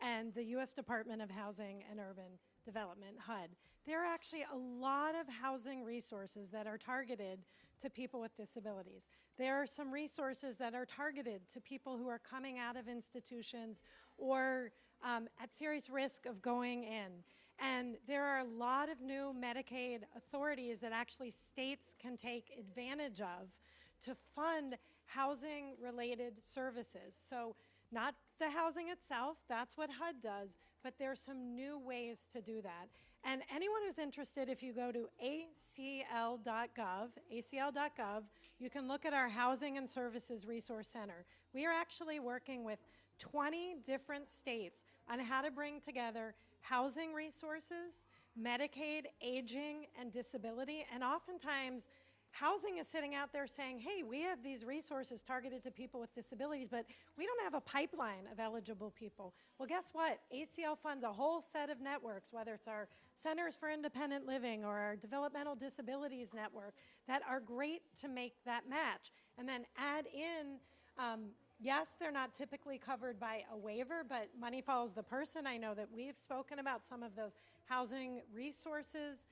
and the U.S. Department of Housing and Urban Development, HUD. There are actually a lot of housing resources that are targeted to people with disabilities. There are some resources that are targeted to people who are coming out of institutions or at serious risk of going in. And there are a lot of new Medicaid authorities that actually states can take advantage of to fund housing-related services. So not the housing itself, that's what HUD does, but there's some new ways to do that. And anyone who's interested, if you go to acl.gov, you can look at our Housing and Services Resource Center. We are actually working with 20 different states on how to bring together housing resources, Medicaid, aging, and disability, and oftentimes housing is sitting out there saying, hey, we have these resources targeted to people with disabilities, but we don't have a pipeline of eligible people. Well, guess what? ACL funds a whole set of networks, whether it's our Centers for Independent Living or our Developmental Disabilities Network, that are great to make that match. And then add in, yes, they're not typically covered by a waiver, but money follows the person. I know that we've spoken about some of those housing resources,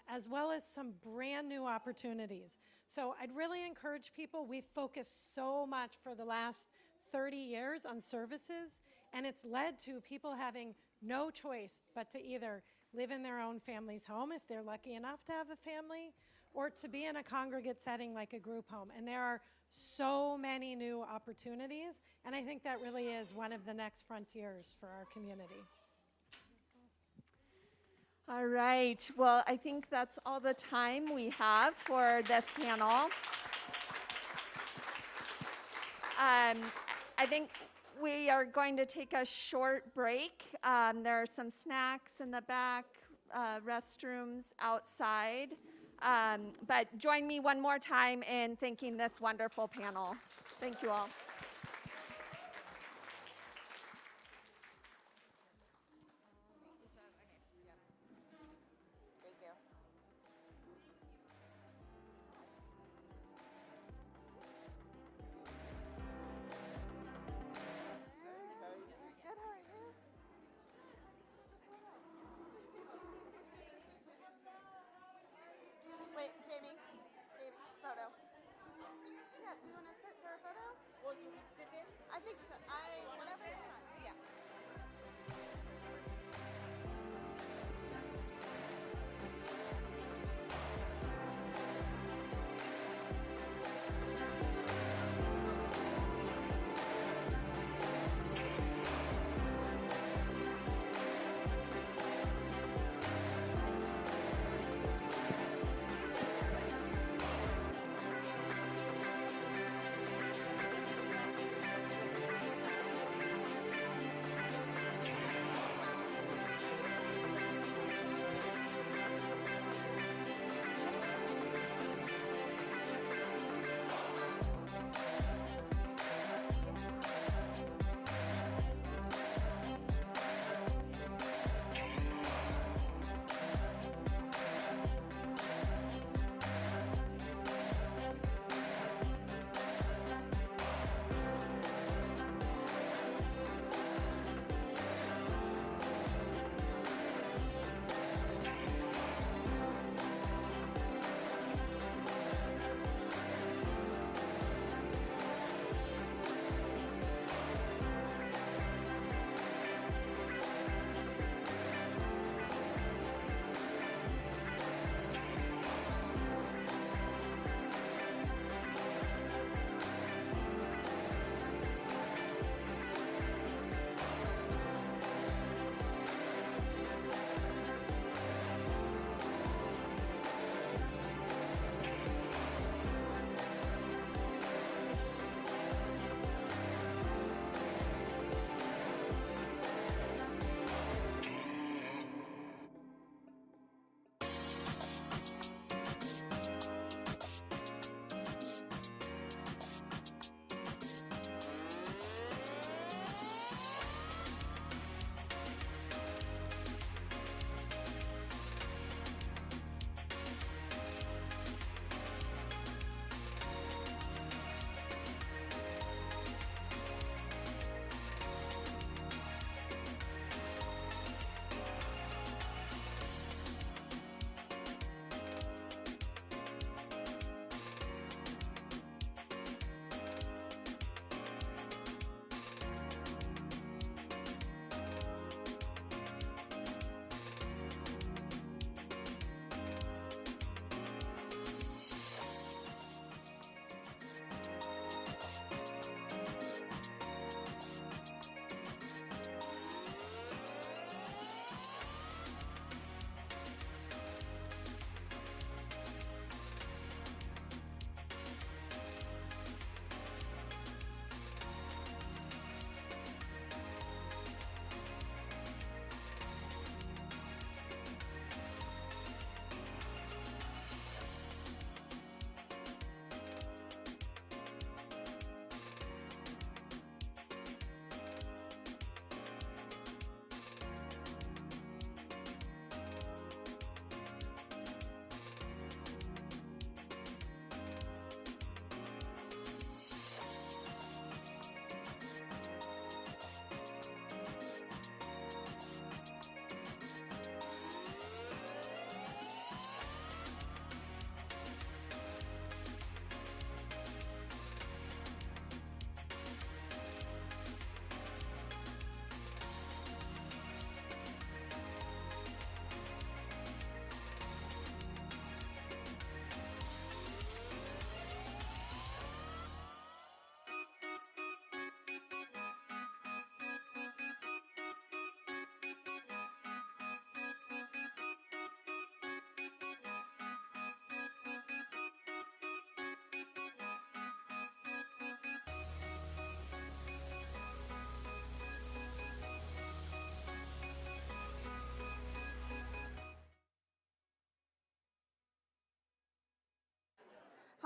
as well as some brand new opportunities. So I'd really encourage people, we've focused so much for the last 30 years on services, and it's led to people having no choice but to either live in their own family's home if they're lucky enough to have a family, or to be in a congregate setting like a group home. And there are so many new opportunities, and I think that really is one of the next frontiers for our community. All right. Well, I think that's all the time we have for this panel. I think we are going to take a short break. There are some snacks in the back, restrooms outside. But join me one more time in thanking this wonderful panel. Thank you all. Wait, Jamie, photo. Yeah, do you want to sit for a photo? Well, you sit in? I think so. Whatever she wants. Yeah.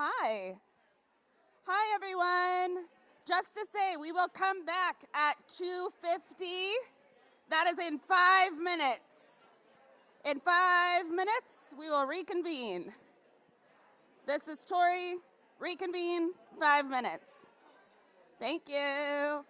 Hi. Hi, everyone. Just to say, we will come back at 2:50. That is in 5 minutes. In 5 minutes, we will reconvene. This is Tori. Reconvene, 5 minutes. Thank you.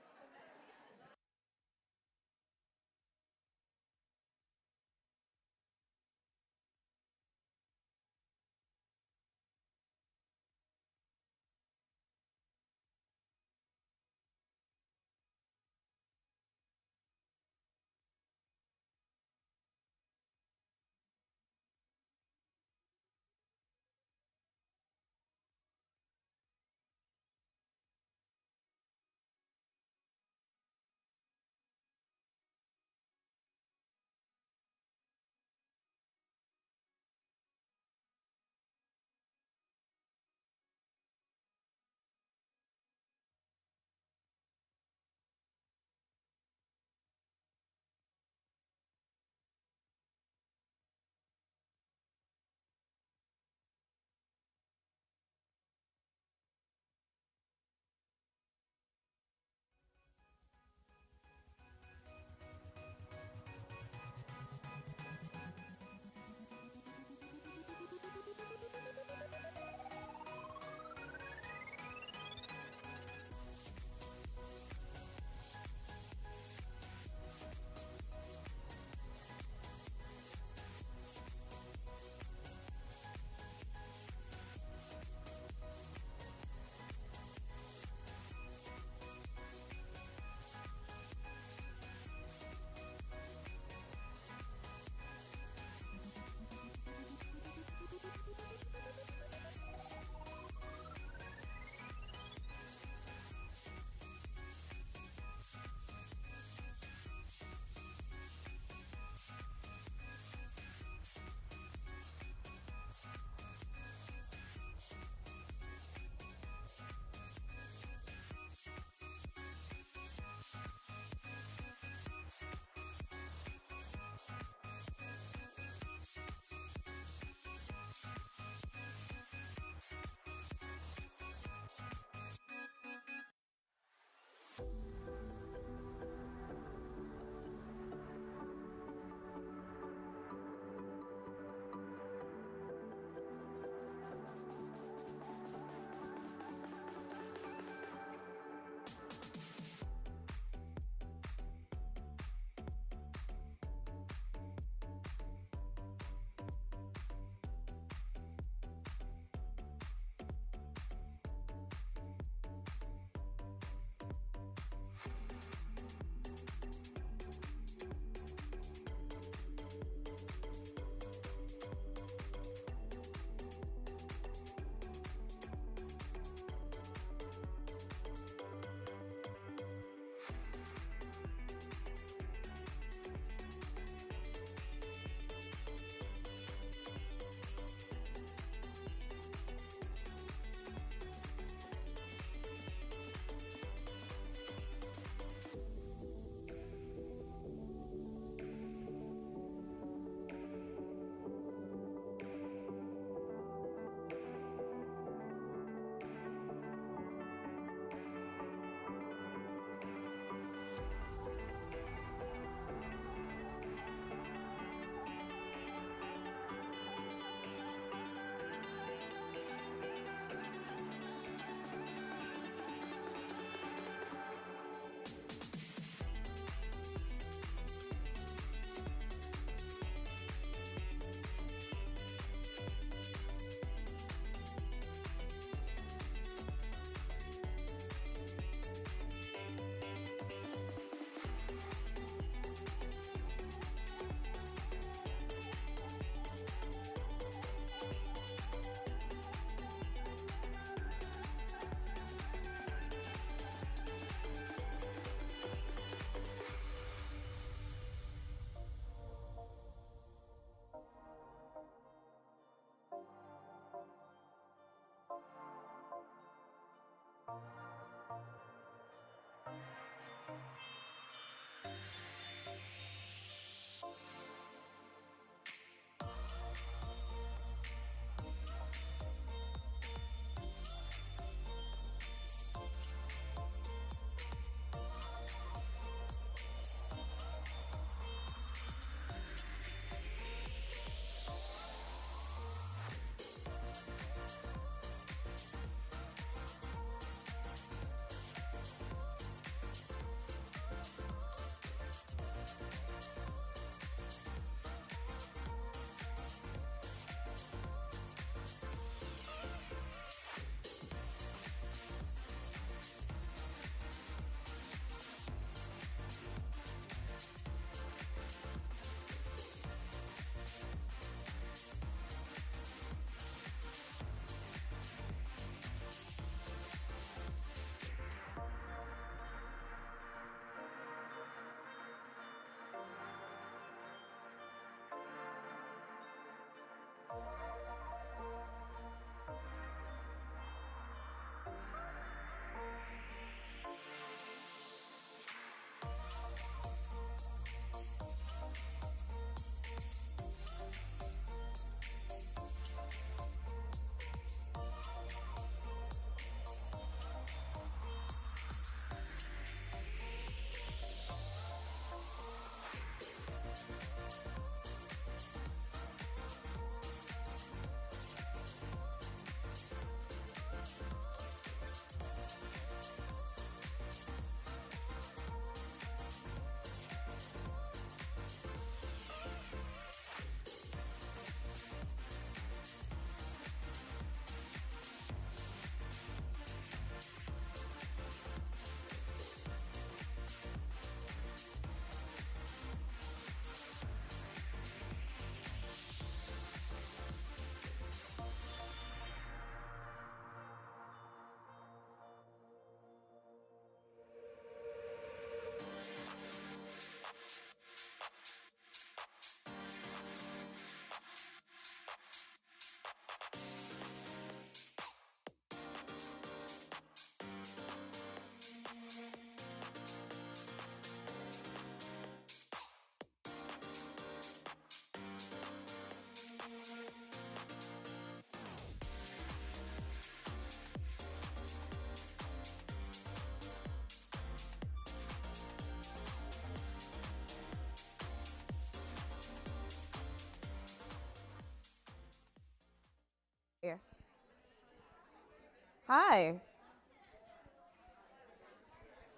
Hi.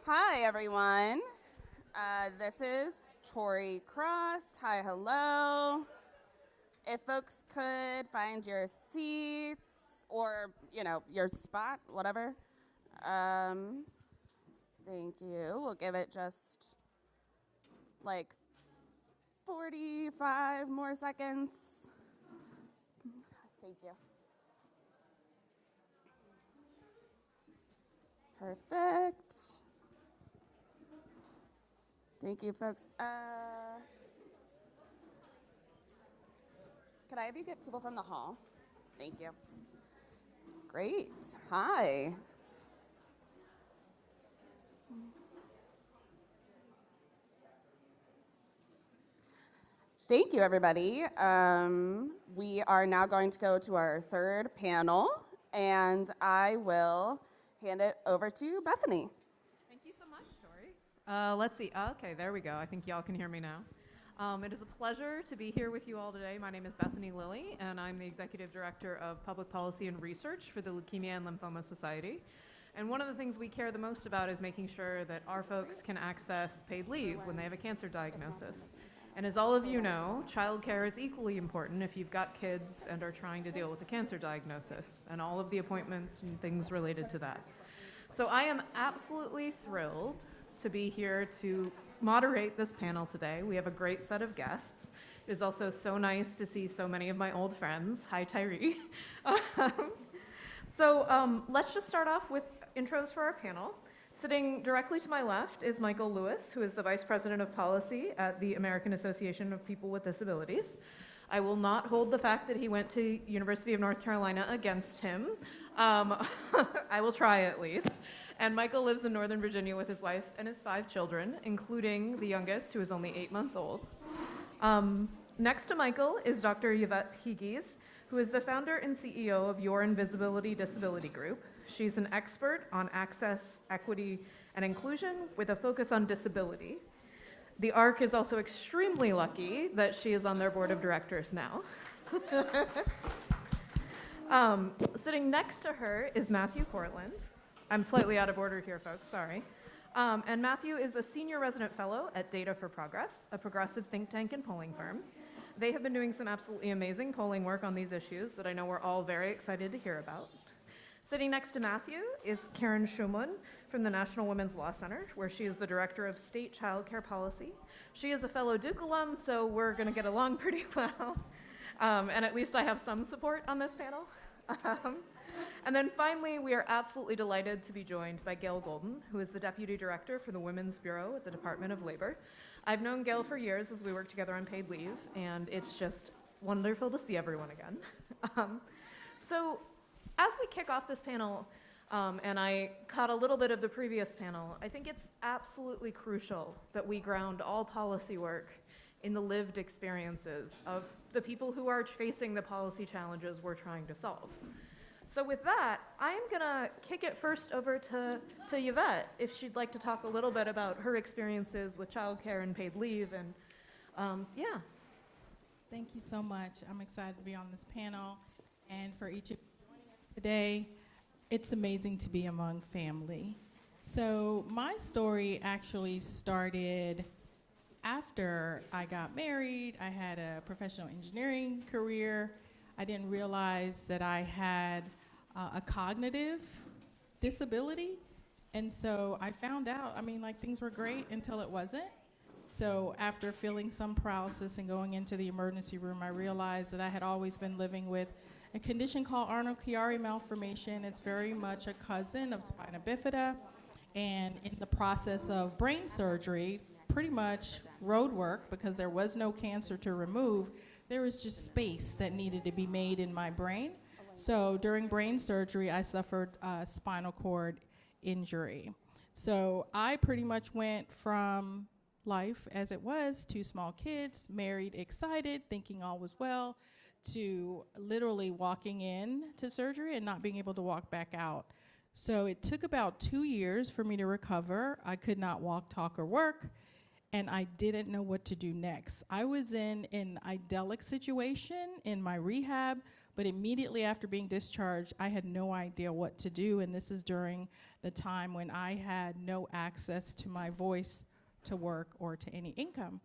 Hi, everyone. This is Tori Cross. Hi, hello. If folks could find your seats or, your spot, whatever. Thank you. We'll give it just like 45 more seconds. Thank you. Perfect. Thank you, folks. Could I have you get people from the hall? Thank you. Great. Hi. Thank you, everybody. We are now going to go to our third panel, and I will hand it over to Bethany. Thank you so much, Tori. Let's see. Okay, there we go. I think y'all can hear me now. It is a pleasure to be here with you all today. My name is Bethany Lilly, and I'm the Executive Director of Public Policy and Research for the Leukemia and Lymphoma Society. And one of the things we care the most about is making sure that our folks can access paid leave when they have a cancer diagnosis. And as all of you know, childcare is equally important if you've got kids and are trying to deal with a cancer diagnosis and all of the appointments and things related to that. So I am absolutely thrilled to be here to moderate this panel today. We have a great set of guests. It is also so nice to see so many of my old friends. Hi, Tyree. Let's just start off with intros for our panel. Sitting directly to my left is Michael Lewis, who is the Vice President of Policy at the American Association of People with Disabilities. I will not hold the fact that he went to University of North Carolina against him. I will try at least. And Michael lives in Northern Virginia with his wife and his 5 children, including the youngest, who is only 8 months old. Next to Michael is Dr. Yvette Higgies, who is the founder and CEO of Your Invisibility Disability Group. She's an expert on access, equity, and inclusion with a focus on disability. The ARC is also extremely lucky that she is on their board of directors now. Sitting next to her is Matthew Portland. I'm slightly out of order here, folks, sorry. And Matthew is a senior resident fellow at Data for Progress, a progressive think tank and polling firm. They have been doing some absolutely amazing polling work on these issues that I know we're all very excited to hear about. Sitting next to Matthew is Karen Schumlin from the National Women's Law Center, where she is the Director of State Child Care Policy. She is a fellow Duke alum, so we're going to get along pretty well. And at least I have some support on this panel. And then finally, we are absolutely delighted to be joined by Gail Golden, who is the Deputy Director for the Women's Bureau at the Department of Labor. I've known Gail for years as we work together on paid leave, and it's just wonderful to see everyone again. So as we kick off this panel, and I caught a little bit of the previous panel, I think it's absolutely crucial that we ground all policy work in the lived experiences of the people who are facing the policy challenges we're trying to solve. So with that, I'm gonna kick it first over to Yvette, if she'd like to talk a little bit about her experiences with childcare and paid leave, and yeah. Thank you so much. I'm excited to be on this panel, and for each of you joining us today, it's amazing to be among family. So my story actually started after I got married. I had a professional engineering career. I didn't realize that I had a cognitive disability. And so I found out, things were great until it wasn't. So after feeling some paralysis and going into the emergency room, I realized that I had always been living with a condition called Arnold-Chiari malformation. It's very much a cousin of spina bifida. And in the process of brain surgery, pretty much road work, because there was no cancer to remove, there was just space that needed to be made in my brain. So during brain surgery, I suffered a spinal cord injury. So I pretty much went from life as it was, 2 small kids, married, excited, thinking all was well, to literally walking in to surgery and not being able to walk back out. So it took about 2 years for me to recover. I could not walk, talk, or work, and I didn't know what to do next. I was in an idyllic situation in my rehab, But immediately after being discharged, I had no idea what to do, and this is during the time when I had no access to my voice to work or to any income.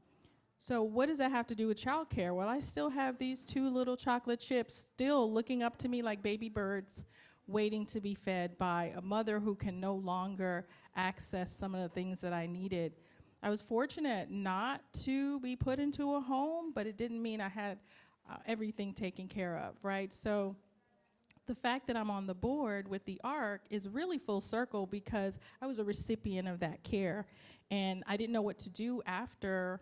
So what does that have to do with childcare? Well, I still have these two little chocolate chips still looking up to me like baby birds, waiting to be fed by a mother who can no longer access some of the things that I needed. I was fortunate not to be put into a home, but it didn't mean I had everything taken care of, right? So the fact that I'm on the board with the ARC is really full circle because I was a recipient of that care. And I didn't know what to do after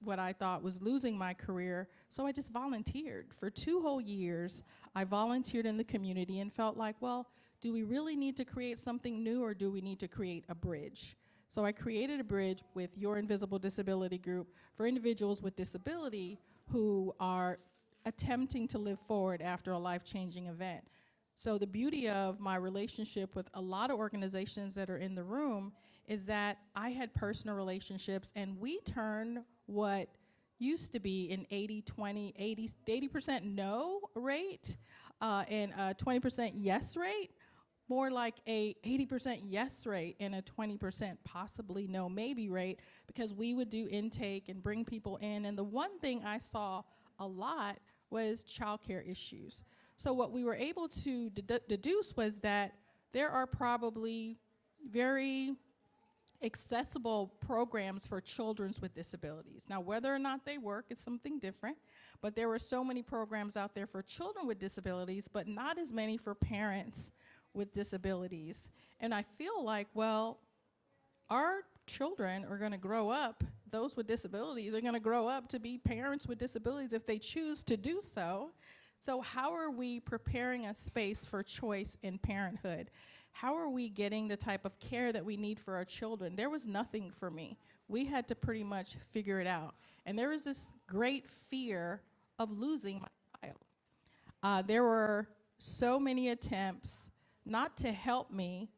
what I thought was losing my career, so I just volunteered. For 2 whole years, I volunteered in the community and felt like, well, do we really need to create something new or do we need to create a bridge? So I created a bridge with Your Invisible Disability Group for individuals with disability who are attempting to live forward after a life-changing event. So the beauty of my relationship with a lot of organizations that are in the room is that I had personal relationships, and we turned what used to be an 80-20, 80% no rate and a 20% yes rate, more like a 80% yes rate and a 20% possibly no maybe rate, because we would do intake and bring people in. And the one thing I saw a lot was childcare issues. So what we were able to deduce was that there are probably very accessible programs for children with disabilities. Now, whether or not they work is something different, but there were so many programs out there for children with disabilities, but not as many for parents with disabilities. And I feel like, well, our children are going to grow up, those with disabilities are going to grow up to be parents with disabilities if they choose to do so. So how are we preparing a space for choice in parenthood? How are we getting the type of care that we need for our children? There was nothing for me. We had to pretty much figure it out. And there was this great fear of losing my child. There were so many attempts not to help me,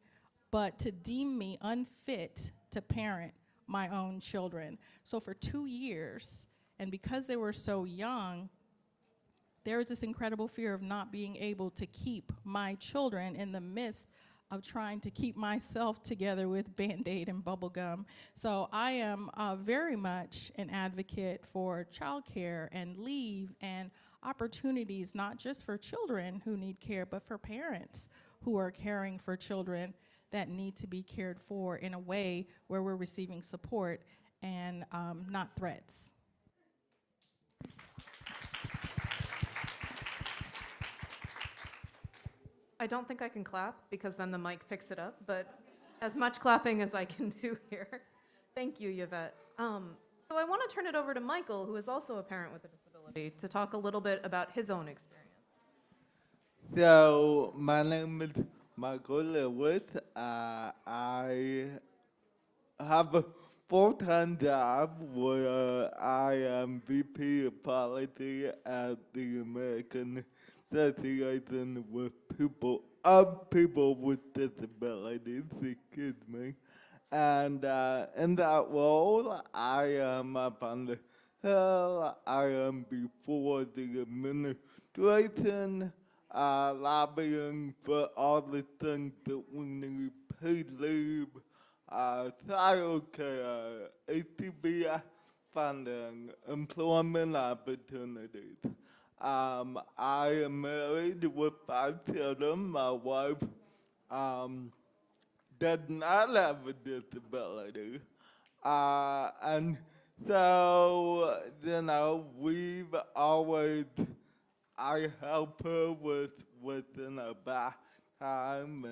but to deem me unfit to parent my own children. So for 2 years, and because they were so young, there was this incredible fear of not being able to keep my children in the midst of trying to keep myself together with Band-Aid and bubble gum. So I am very much an advocate for childcare and leave and opportunities, not just for children who need care, but for parents who are caring for children that need to be cared for in a way where we're receiving support and not threats. I don't think I can clap because then the mic picks it up, but as much clapping as I can do here. Thank you, Yvette. So I want to turn it over to Michael, who is also a parent with a disability, to talk a little bit about his own experience. So my name is Michael Lewis. I have a full-time job where I am VP of Policy at the American Association with people with disabilities, excuse me. And in that role, I am up on the Hill. I am before the administration, lobbying for all the things that we need: paid leave, childcare, HCBI funding, employment opportunities. I am married with 5 children. My wife does not have a disability. And so, you know, we've always, I help her with bath time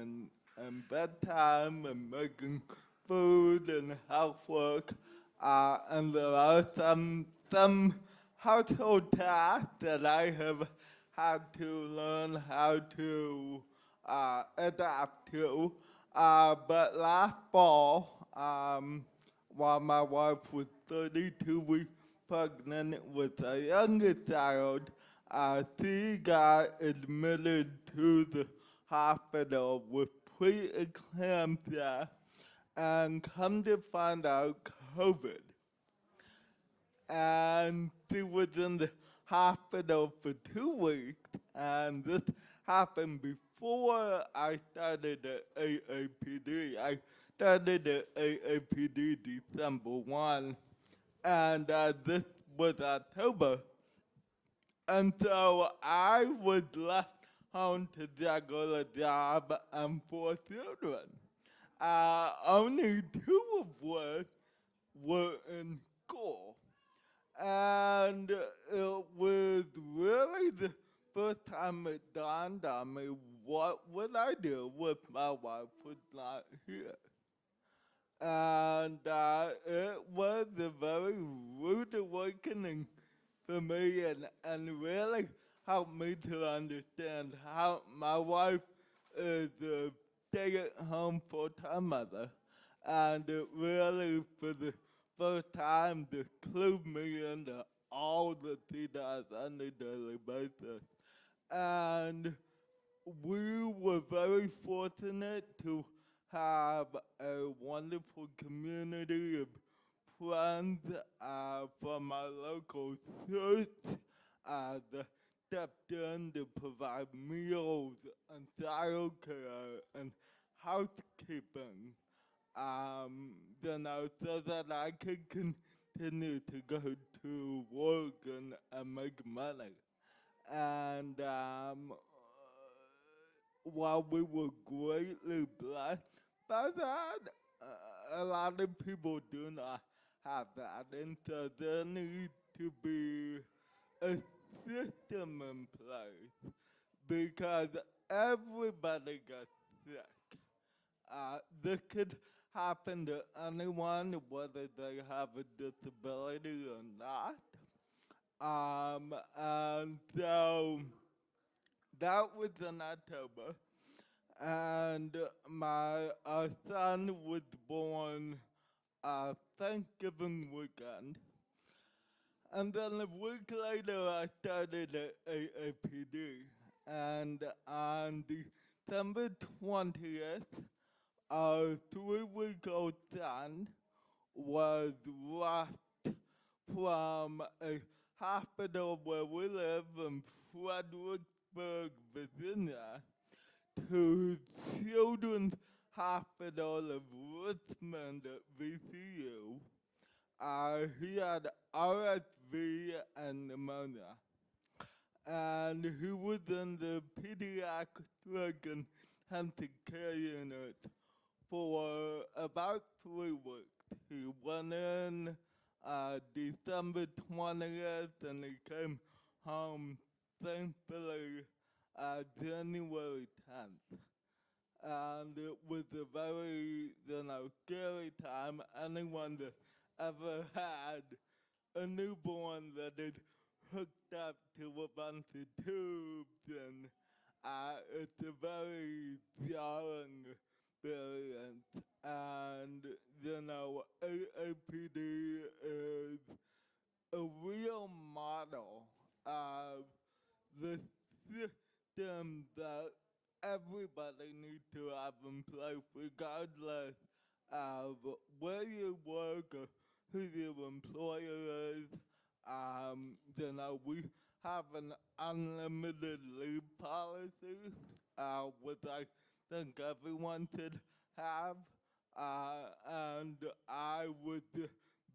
and bedtime and making food and housework. And there are some household tasks that I have had to learn how to adapt to. But last fall, while my wife was 32 weeks pregnant with a younger child, she got admitted to the hospital with pre-eclampsia and come to find out COVID. And she was in the hospital for 2 weeks, and this happened before I started at AAPD. I started at AAPD December 1, and this was October. And so I was left home to juggle a job and 4 children. Only 2 of which were in school. And it was really the first time it dawned on me, what would I do if my wife was not here? And it was a very rude awakening for me, and really helped me to understand how my wife is a stay-at-home full-time mother. And it really, for the first time, to clue me into all that she does on a daily basis. And we were very fortunate to have a wonderful community of friends from our local church that stepped in to provide meals and childcare and housekeeping, so that I could continue to go to work and make money. And while we were greatly blessed by that, a lot of people do not have that, and so there needs to be a system in place because everybody gets sick. This could happen to anyone, whether they have a disability or not. And so that was in October, and my son was born Thanksgiving weekend. And then a week later, I started at AAPD. And on December 20th, our 3-week-old son was rushed from a hospital where we live in Fredericksburg, Virginia, to Children's Hospital of Richmond at VCU. He had RSV and pneumonia. And he was in the pediatric intensive care unit for about 3 weeks. He went in December 20th and he came home, thankfully, January 10th. And it was a very, scary time. Anyone that ever had a newborn that is hooked up to a bunch of tubes, and it's a very jarring experience. And, AAPD is a real model of the system that everybody needs to have in place, regardless of where you work or who your employer is. We have an unlimited leave policy, which I think everyone should have. And I was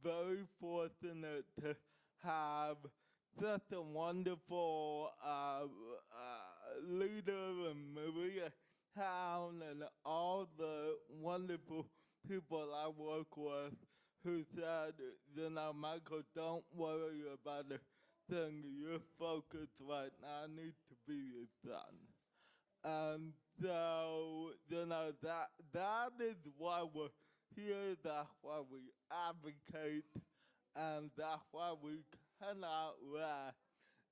very fortunate to have such a wonderful leader in Maria Town and all the wonderful people I work with who said, Michael, don't worry about a thing. Your focus right now needs to be your son. And so, that is why we're here, that's why we advocate, and that's why we cannot rest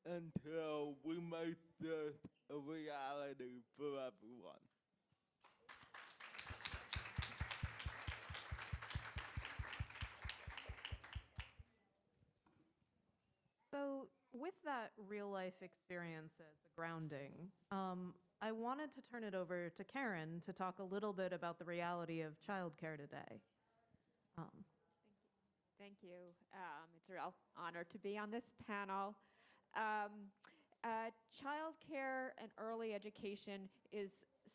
until we make this a reality for everyone. So, with that real life experience as a grounding, I wanted to turn it over to Karen to talk a little bit about the reality of childcare today. Thank you. It's a real honor to be on this panel. Childcare and early education is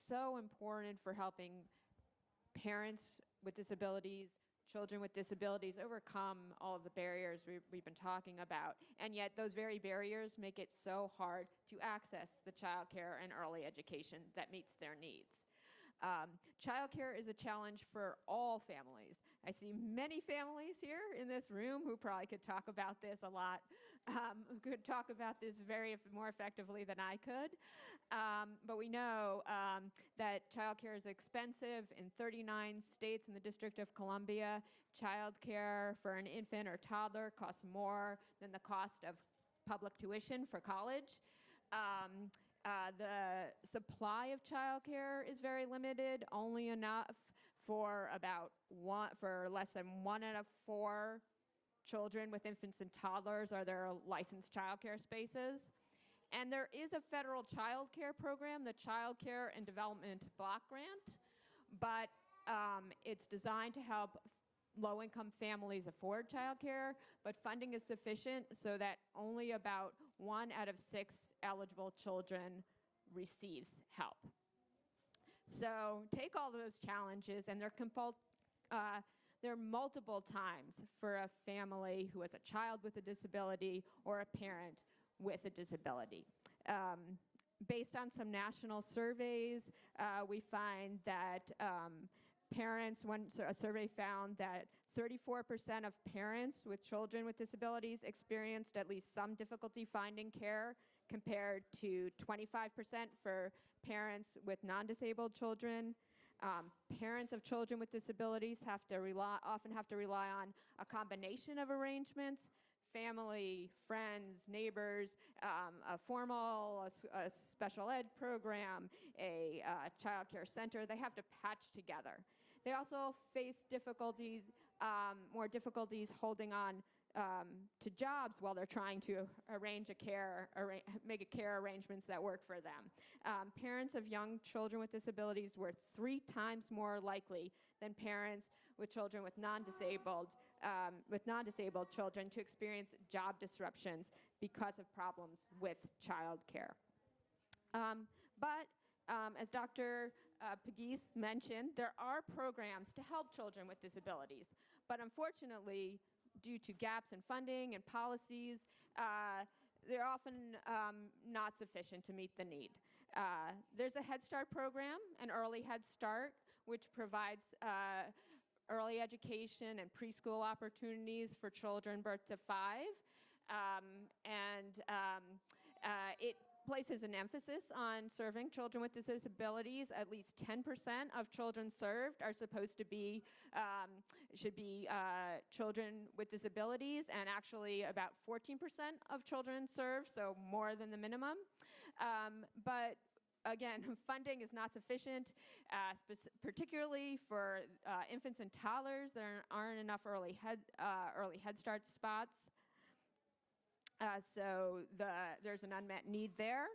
so important for helping parents with disabilities, children with disabilities overcome all of the barriers we've been talking about. And yet those very barriers make it so hard to access the childcare and early education that meets their needs. Childcare is a challenge for all families. I see many families here in this room who probably could talk about this a lot, who could talk about this more effectively than I could. But we know that childcare is expensive in 39 states in the District of Columbia. Childcare for an infant or toddler costs more than the cost of public tuition for college. The supply of childcare is very limited, only enough for for less than 1 out of 4 children with infants and toddlers are there licensed childcare spaces. And there is a federal childcare program, the Child Care and Development Block Grant, but it's designed to help low-income families afford childcare, but funding is sufficient so that only about 1 out of 6 eligible children receives help. So take all those challenges, and they're multiple times for a family who has a child with a disability or a parent with a disability. Based on some national surveys, we find that a survey found that 34% of parents with children with disabilities experienced at least some difficulty finding care, compared to 25% for parents with non-disabled children. Parents of children with disabilities often have to rely on a combination of arrangements: family, friends, neighbors, a special ed program, a child care center. They have to patch together. They also face more difficulties holding on to jobs while they're trying to make care arrangements that work for them. Parents of young children with disabilities were 3 times more likely than parents with children with non-disabled children to experience job disruptions because of problems with child care. As Dr. Pegues mentioned, there are programs to help children with disabilities, but unfortunately, due to gaps in funding and policies, they're often not sufficient to meet the need. There's a Head Start program, an early Head Start, which provides early education and preschool opportunities for children birth to 5. It places an emphasis on serving children with disabilities. At least 10% of children served are supposed to be, should be children with disabilities, and actually about 14% of children served, so more than the minimum. But again, funding is not sufficient, particularly for infants and toddlers. There aren't enough early Head Start spots. So there's an unmet need there.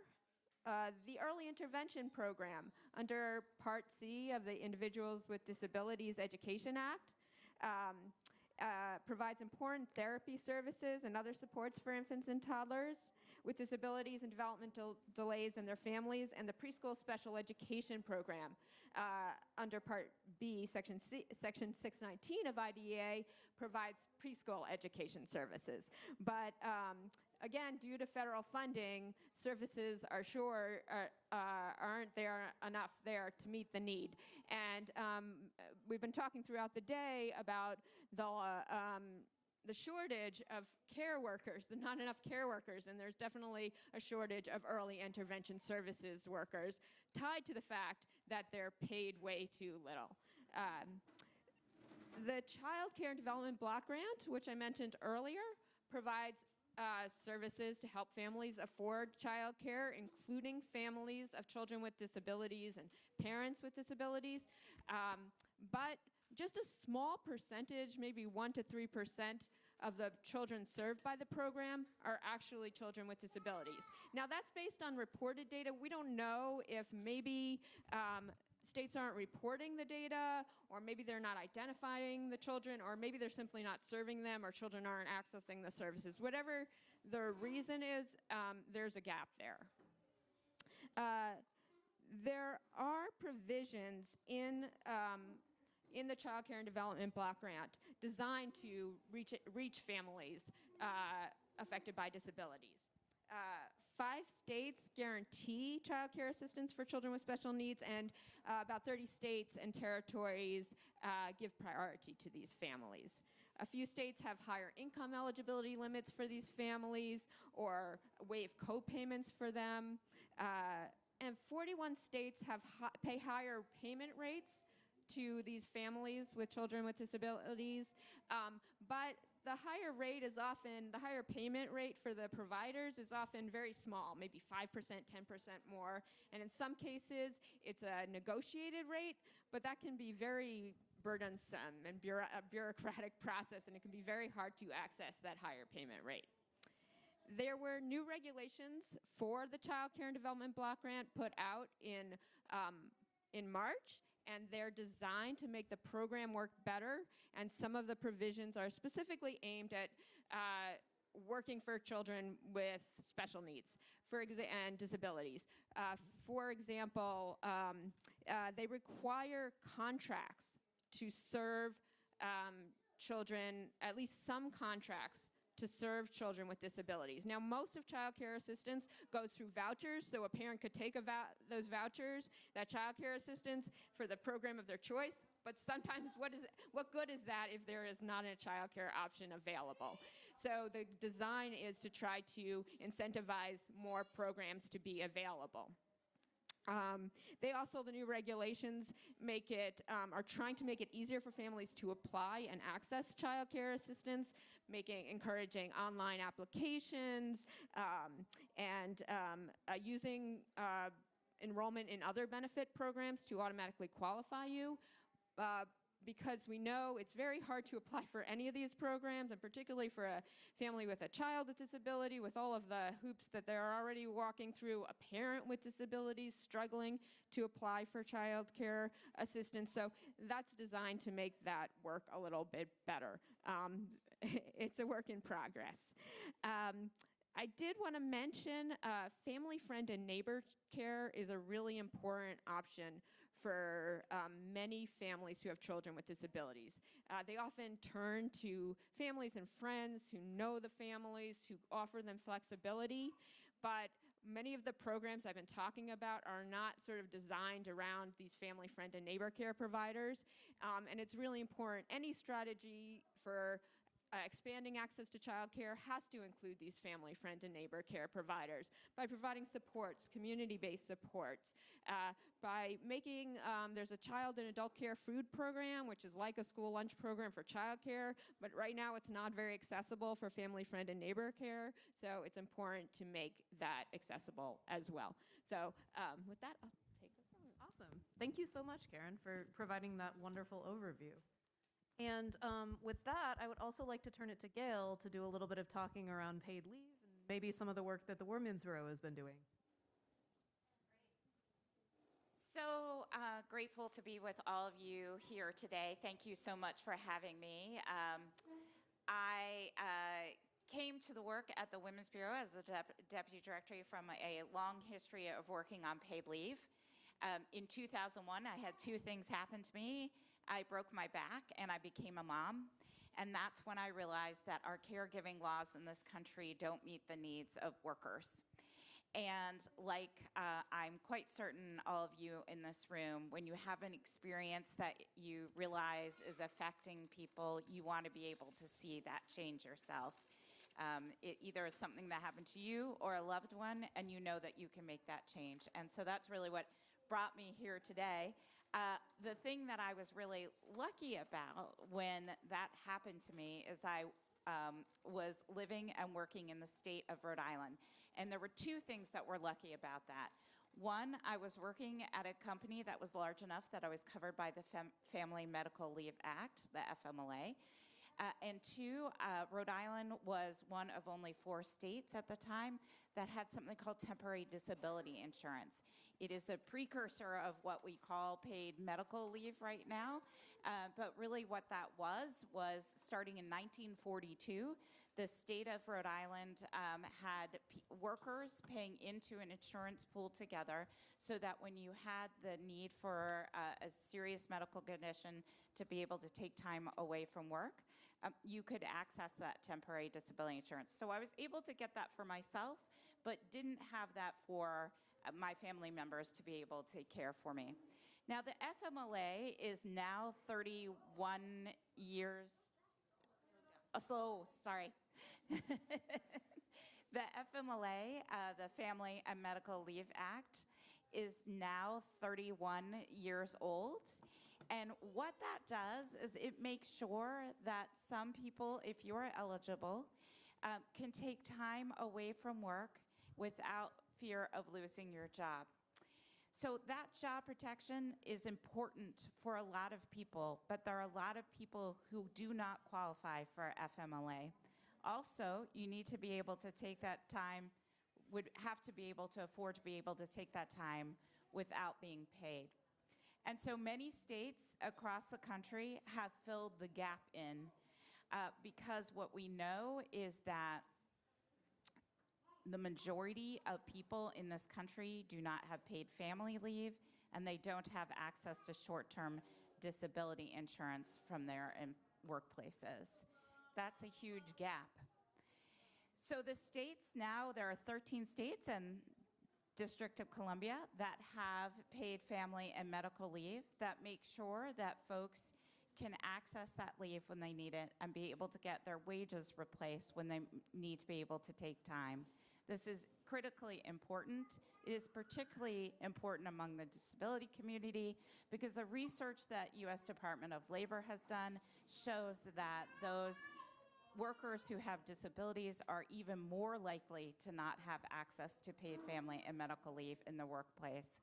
The Early Intervention Program under Part C of the Individuals with Disabilities Education Act provides important therapy services and other supports for infants and toddlers with disabilities and developmental delays and their families. And the Preschool Special Education Program under Part B, Section 619 of IDEA provides preschool education services. But again, due to federal funding, services aren't there enough there to meet the need. And we've been talking throughout the day about the shortage of care workers, the not enough care workers, and there's definitely a shortage of early intervention services workers tied to the fact that they're paid way too little. The Child Care and Development Block Grant, which I mentioned earlier, provides services to help families afford child care, including families of children with disabilities and parents with disabilities. But just a small percentage, maybe 1 to 3% of the children served by the program are actually children with disabilities. Now that's based on reported data. We don't know if maybe states aren't reporting the data, or maybe they're not identifying the children, or maybe they're simply not serving them, or children aren't accessing the services. Whatever the reason is, there's a gap there. There are provisions in the Child Care and Development Block Grant designed to reach families affected by disabilities. 5 states guarantee child care assistance for children with special needs, and about 30 states and territories give priority to these families. A few states have higher income eligibility limits for these families or waive co-payments for them. And 41 states have pay higher payment rates to these families with children with disabilities. But the higher payment rate for the providers is often very small, maybe 5%, 10% more. And in some cases, it's a negotiated rate, but that can be very burdensome and a bureaucratic process, and it can be very hard to access that higher payment rate. There were new regulations for the Child Care and Development Block Grant put out in March, and they're designed to make the program work better, and some of the provisions are specifically aimed at working for children with special needs and disabilities. For example, they require contracts to serve children, at least some contracts to serve children with disabilities. Now, most of child care assistance goes through vouchers, so a parent could take those vouchers, that child care assistance, for the program of their choice, but sometimes what good is that if there is not a child care option available? So the design is to try to incentivize more programs to be available. The new regulations are trying to make it easier for families to apply and access child care assistance, encouraging online applications, and using enrollment in other benefit programs to automatically qualify you. Because we know it's very hard to apply for any of these programs, and particularly for a family with a child with disability, with all of the hoops that they're already walking through, a parent with disabilities struggling to apply for child care assistance. So that's designed to make that work a little bit better. It's a work in progress. I did want to mention family, friend, and neighbor care is a really important option for many families who have children with disabilities. They often turn to families and friends who know the families, who offer them flexibility, but many of the programs I've been talking about are not sort of designed around these family, friend, and neighbor care providers, and it's really important. Any strategy for expanding access to child care has to include these family, friend, and neighbor care providers by providing supports, community-based supports, by making, there's a child and adult care food program, which is like a school lunch program for child care, but right now it's not very accessible for family, friend, and neighbor care, so it's important to make that accessible as well. So with that, I'll take the phone. Awesome. Thank you so much, Karen, for providing that wonderful overview. And with that, I would also like to turn it to Gail to do a little bit of talking around paid leave and maybe some of the work that the Women's Bureau has been doing. So grateful to be with all of you here today. Thank you so much for having me. I came to the work at the Women's Bureau as the Deputy Director from a long history of working on paid leave. In 2001, I had 2 things happen to me. I broke my back and I became a mom. And that's when I realized that our caregiving laws in this country don't meet the needs of workers. And like I'm quite certain all of you in this room, when you have an experience that you realize is affecting people, you want to be able to see that change yourself. It either is something that happened to you or a loved one, and you know that you can make that change. And so that's really what brought me here today. The thing that I was really lucky about when that happened to me is I was living and working in the state of Rhode Island. And there were 2 things that were lucky about that. One, I was working at a company that was large enough that I was covered by the Family Medical Leave Act, the FMLA. And 2, Rhode Island was one of only 4 states at the time that had something called temporary disability insurance. It is the precursor of what we call paid medical leave right now. But really what that was starting in 1942, the state of Rhode Island had workers paying into an insurance pool together so that when you had the need for a serious medical condition to be able to take time away from work, you could access that temporary disability insurance. So I was able to get that for myself, but didn't have that for my family members to be able to care for me. Now the FMLA is now 31 years, sorry. The FMLA, the Family and Medical Leave Act, is now 31 years old. And what that does is it makes sure that some people, if you're eligible, can take time away from work without fear of losing your job. So that job protection is important for a lot of people, but there are a lot of people who do not qualify for FMLA. Also, you need to be able to take that time, would have to be able to afford to be able to take that time without being paid. And so many states across the country have filled the gap in because what we know is that the majority of people in this country do not have paid family leave, and they don't have access to short-term disability insurance from their workplaces. That's a huge gap. So the states now, there are 13 states and District of Columbia that have paid family and medical leave that make sure that folks can access that leave when they need it and be able to get their wages replaced when they need to be able to take time. This is critically important. It is particularly important among the disability community because the research that U.S. Department of Labor has done shows that those workers who have disabilities are even more likely to not have access to paid family and medical leave in the workplace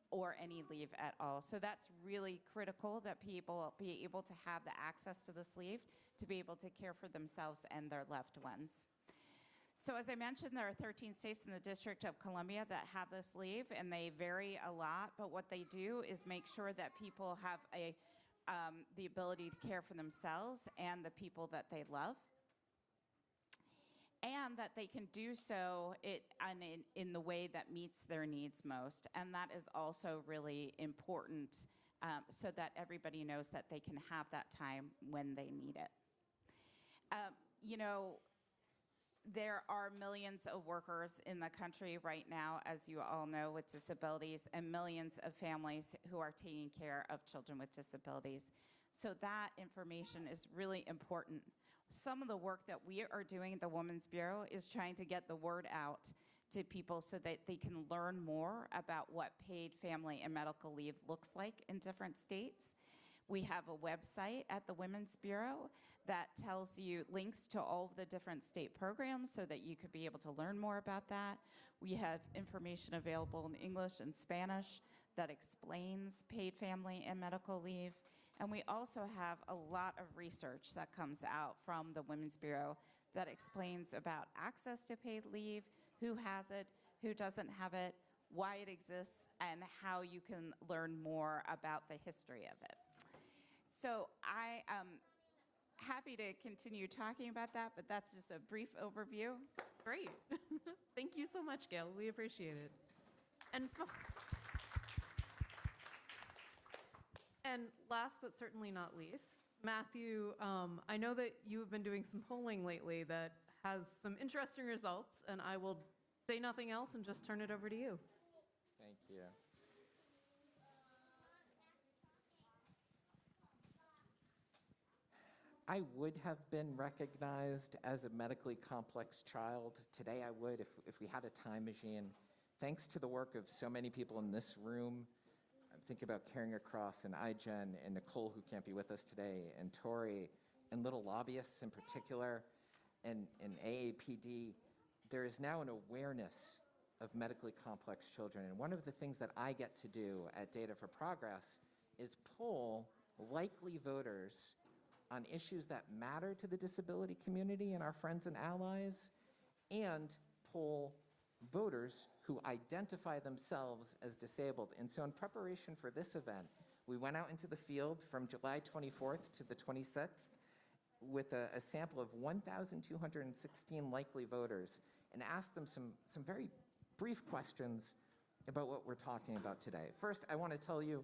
or any leave at all. So that's really critical that people be able to have the access to this leave to be able to care for themselves and their loved ones. So as I mentioned, there are 13 states in the District of Columbia that have this leave, and they vary a lot, but what they do is make sure that people have the ability to care for themselves and the people that they love, and that they can do so in the way that meets their needs most. And that is also really important so that everybody knows that they can have that time when they need it. You know, there are millions of workers in the country right now, as you all know, with disabilities, and millions of families who are taking care of children with disabilities. So that information is really important. Some of the work that we are doing at the Women's Bureau is trying to get the word out to people so that they can learn more about what paid family and medical leave looks like in different states. We have a website at the Women's Bureau that tells you links to all of the different state programs so that you could be able to learn more about that. We have information available in English and Spanish that explains paid family and medical leave. And we also have a lot of research that comes out from the Women's Bureau that explains about access to paid leave, who has it, who doesn't have it, why it exists, and how you can learn more about the history of it. So I am happy to continue talking about that, but that's just a brief overview. Great. Thank you so much, Gail. We appreciate it. And last but certainly not least, Matthew, I know that you've been doing some polling lately that has some interesting results, and I will say nothing else and just turn it over to you. Thank you. I would have been recognized as a medically complex child. Today I would if we had a time machine. Thanks to the work of so many people in this room, I'm thinking about Caring Across and iGen and Nicole, who can't be with us today, and Tori, and little lobbyists in particular, and AAPD. There is now an awareness of medically complex children. And one of the things that I get to do at Data for Progress is poll likely voters on issues that matter to the disability community and our friends and allies, and poll voters who identify themselves as disabled. And so in preparation for this event, we went out into the field from July 24th to the 26th with a sample of 1,216 likely voters and asked them some very brief questions about what we're talking about today. First, I want to tell you,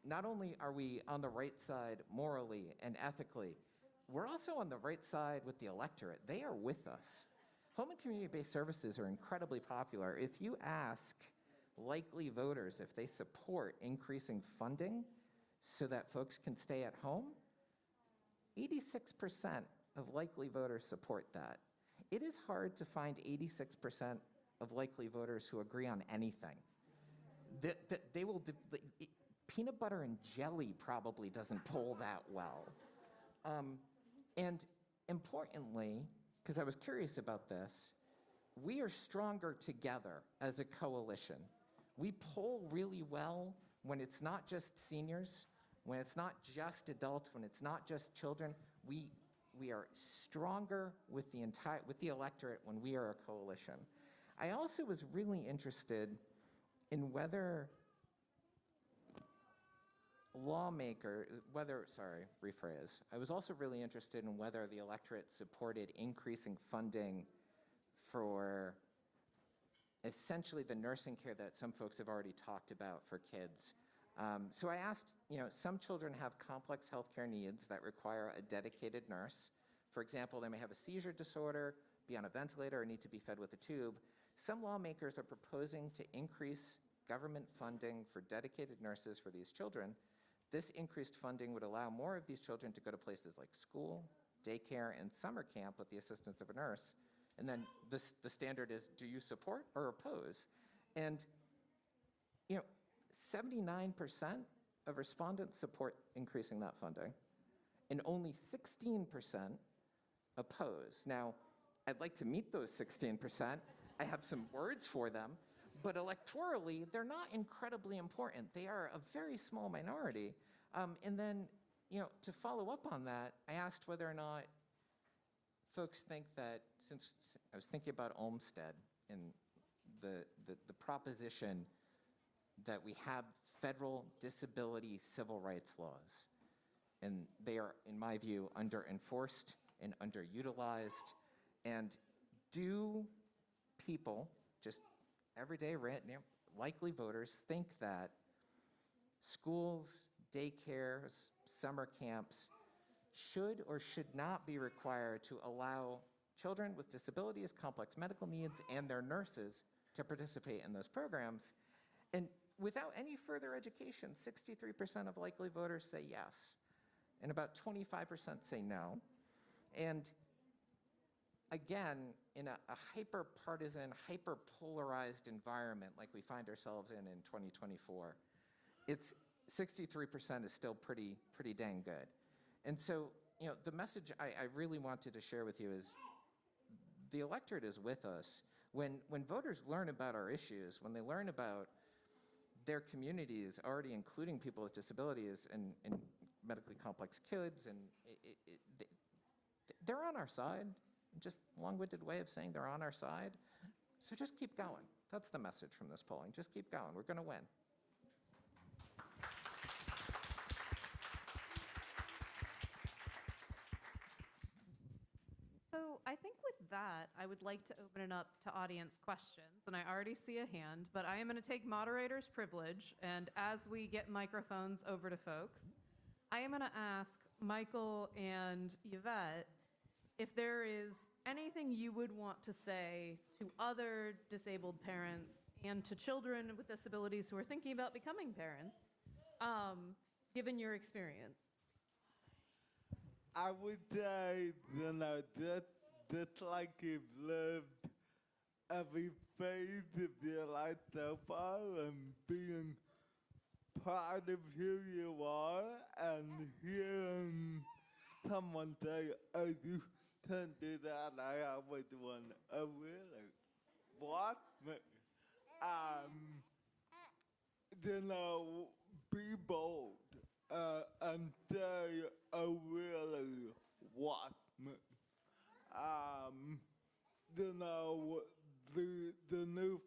not only are we on the right side morally and ethically, we're also on the right side with the electorate. They are with us. Home and community-based services are incredibly popular. If you ask likely voters if they support increasing funding so that folks can stay at home, 86% of likely voters support that. It is hard to find 86% of likely voters who agree on anything. They will, peanut butter and jelly probably doesn't poll that well. And importantly, because I was curious about this, we are stronger together as a coalition. We poll really well when it's not just seniors, when it's not just adults, when it's not just children. We are stronger with the electorate when we are a coalition. I also was really interested in whether I was also really interested in whether the electorate supported increasing funding for essentially the nursing care that some folks have already talked about for kids. So I asked, some children have complex healthcare needs that require a dedicated nurse. For example, they may have a seizure disorder, be on a ventilator, or need to be fed with a tube. Some lawmakers are proposing to increase government funding for dedicated nurses for these children. This increased funding would allow more of these children to go to places like school, daycare, and summer camp with the assistance of a nurse. And then the standard is, do you support or oppose? And 79% of respondents support increasing that funding, and only 16% oppose. Now, I'd like to meet those 16%. I have some words for them, but electorally, they're not incredibly important. They are a very small minority. And then, to follow up on that, I asked whether or not folks think that, since I was thinking about Olmstead and the proposition that we have federal disability civil rights laws, and they are, in my view, under-enforced and underutilized. And do people, just everyday likely voters, think that schools, daycares, summer camps should or should not be required to allow children with disabilities, complex medical needs, and their nurses to participate in those programs? And without any further education, 63% of likely voters say yes, and about 25% say no. And again, in a hyper-partisan, hyper-polarized environment like we find ourselves in 2024, it's 63% is still pretty dang good. And so, the message I really wanted to share with you is the electorate is with us. When voters learn about our issues, when they learn about their communities already including people with disabilities and medically complex kids, and they're on our side. Just a long-winded way of saying they're on our side. So just keep going. That's the message from this polling. Just keep going. We're going to win. So I think with that, I would like to open it up to audience questions. And I already see a hand, but I am going to take moderator's privilege. And as we get microphones over to folks, I am going to ask Michael and Yvette if there is anything you would want to say to other disabled parents and to children with disabilities who are thinking about becoming parents, given your experience. I would say, just like you've lived every phase of your life so far and being proud of who you are, and hearing someone say, oh, you can't do that, I always want, oh really? What? Be bold and say, oh really, what? The new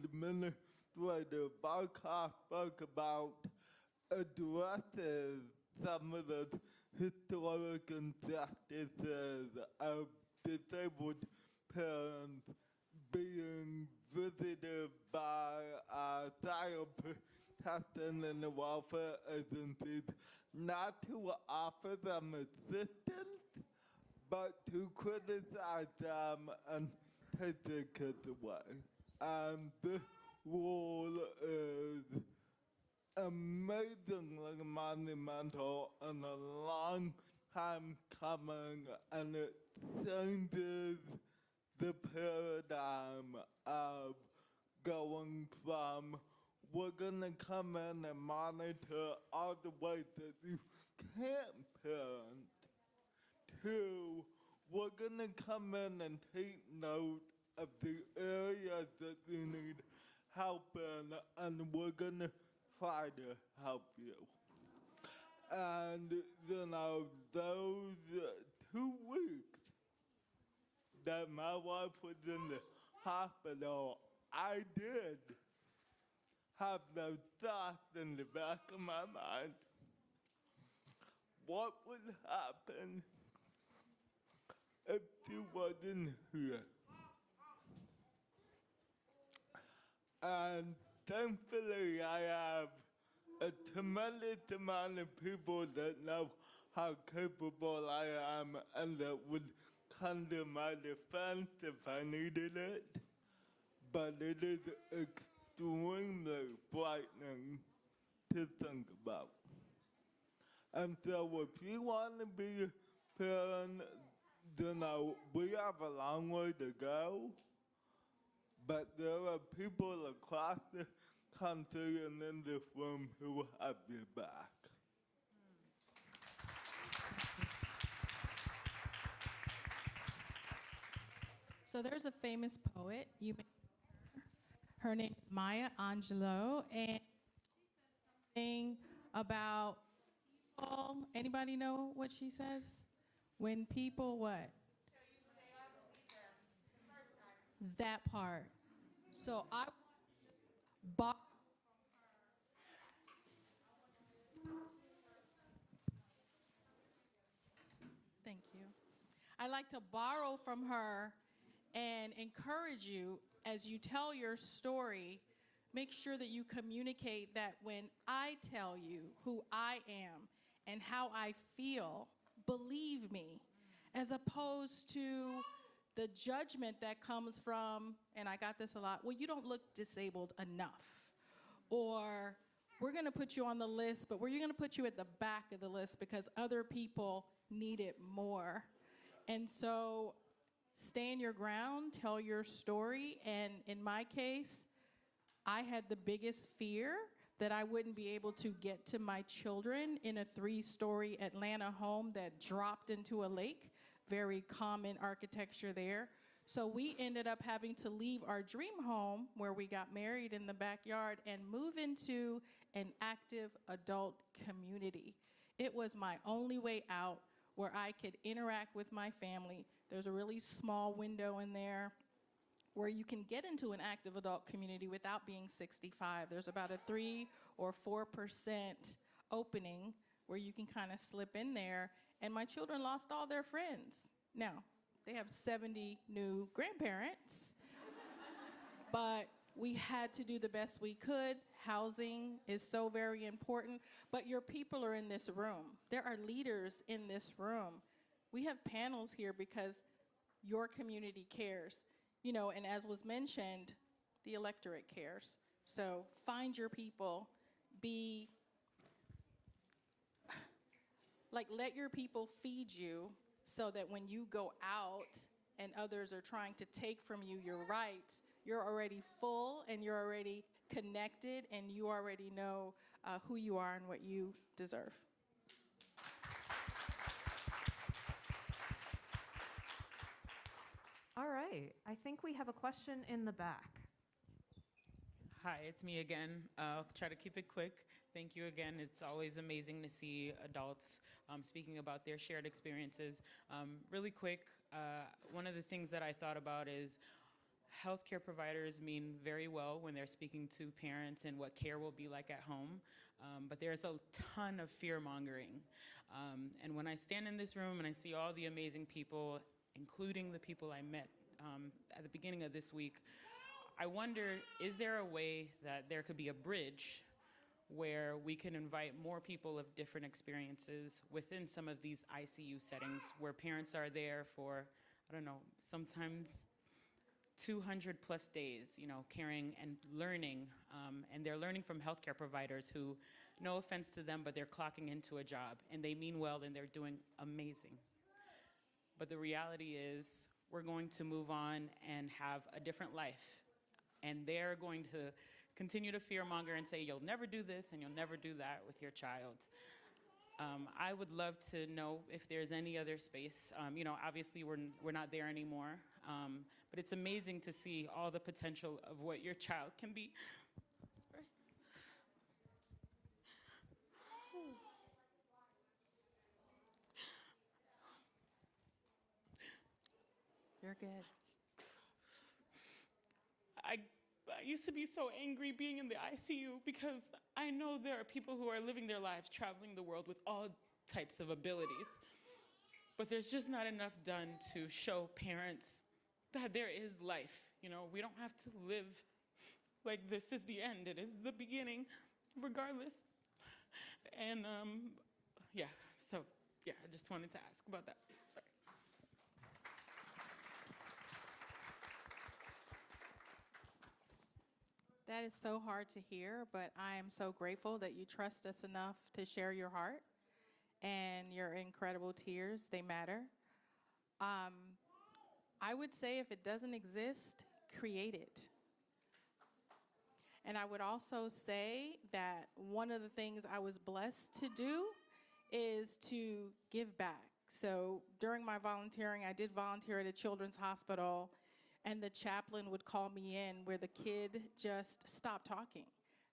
Administrator Barkov spoke about addresses some of the historic injustices of disabled parents being visited by child protection and welfare agencies, not to offer them assistance, but to criticize them and take their kids away. And this rule is amazingly monumental and a long time coming, and it changes the paradigm of going from we're gonna come in and monitor all the ways that you can't parent to we're gonna come in and take note of the areas that you need help in, and we're gonna try to help you. And, you know, those 2 weeks that my wife was in the hospital, I did have those thoughts in the back of my mind. What would happen if she wasn't here? And thankfully, I have a tremendous amount of people that know how capable I am and that would come to my defense if I needed it. But it is extremely frightening to think about. And so if you want to be a parent, you know, we have a long way to go. But there are people across the country and in this room who have your back. So there's a famous poet, her name is Maya Angelou, and she said something about people. Anybody know what she says? When people what? That part. So I bought. Thank you. I like to borrow from her and encourage you as you tell your story. Make sure that you communicate that when I tell you who I am and how I feel, believe me, as opposed to the judgment that comes from, and I got this a lot, well, you don't look disabled enough. Or we're gonna put you on the list, but we're gonna put you at the back of the list because other people need it more. And so stand your ground, tell your story, and in my case, I had the biggest fear that I wouldn't be able to get to my children in a 3-story Atlanta home that dropped into a lake. Very common architecture there. So we ended up having to leave our dream home where we got married in the backyard and move into an active adult community. It was my only way out where I could interact with my family. There's a really small window in there where you can get into an active adult community without being 65. There's about a 3 or 4% opening where you can kind of slip in there. And my children lost all their friends. Now, they have 70 new grandparents, but we had to do the best we could. Housing is so very important, but your people are in this room. There are leaders in this room. We have panels here because your community cares. You know, and as was mentioned, the electorate cares. So find your people, let your people feed you so that when you go out and others are trying to take from you your rights, you're already full and you're already connected and you already know who you are and what you deserve. All right, I think we have a question in the back. Hi, it's me again. I'll try to keep it quick. Thank you again. It's always amazing to see adults speaking about their shared experiences. Really quick, one of the things that I thought about is healthcare providers mean very well when they're speaking to parents and what care will be like at home, but there's a ton of fear-mongering. And when I stand in this room and I see all the amazing people, including the people I met at the beginning of this week, I wonder, is there a way that there could be a bridge where we can invite more people of different experiences within some of these ICU settings where parents are there for, I don't know, sometimes 200 plus days, you know, caring and learning, and they're learning from healthcare providers who, no offense to them, but they're clocking into a job and they mean well and they're doing amazing. But the reality is we're going to move on and have a different life, and they're going to continue to fearmonger and say, you'll never do this and you'll never do that with your child. I would love to know if there's any other space. You know, obviously we're not there anymore, but it's amazing to see all the potential of what your child can be. Sorry. You're good. I used to be so angry being in the ICU because I know there are people who are living their lives traveling the world with all types of abilities. But there's just not enough done to show parents that there is life. You know, we don't have to live like this is the end. It is the beginning, regardless. And yeah, so yeah, I just wanted to ask about that. Sorry. That is so hard to hear, but I am so grateful that you trust us enough to share your heart and your incredible tears. They matter. I would say if it doesn't exist, create it. And I would also say that one of the things I was blessed to do is to give back. So during my volunteering, I did volunteer at a children's hospital, and the chaplain would call me in where the kid just stopped talking.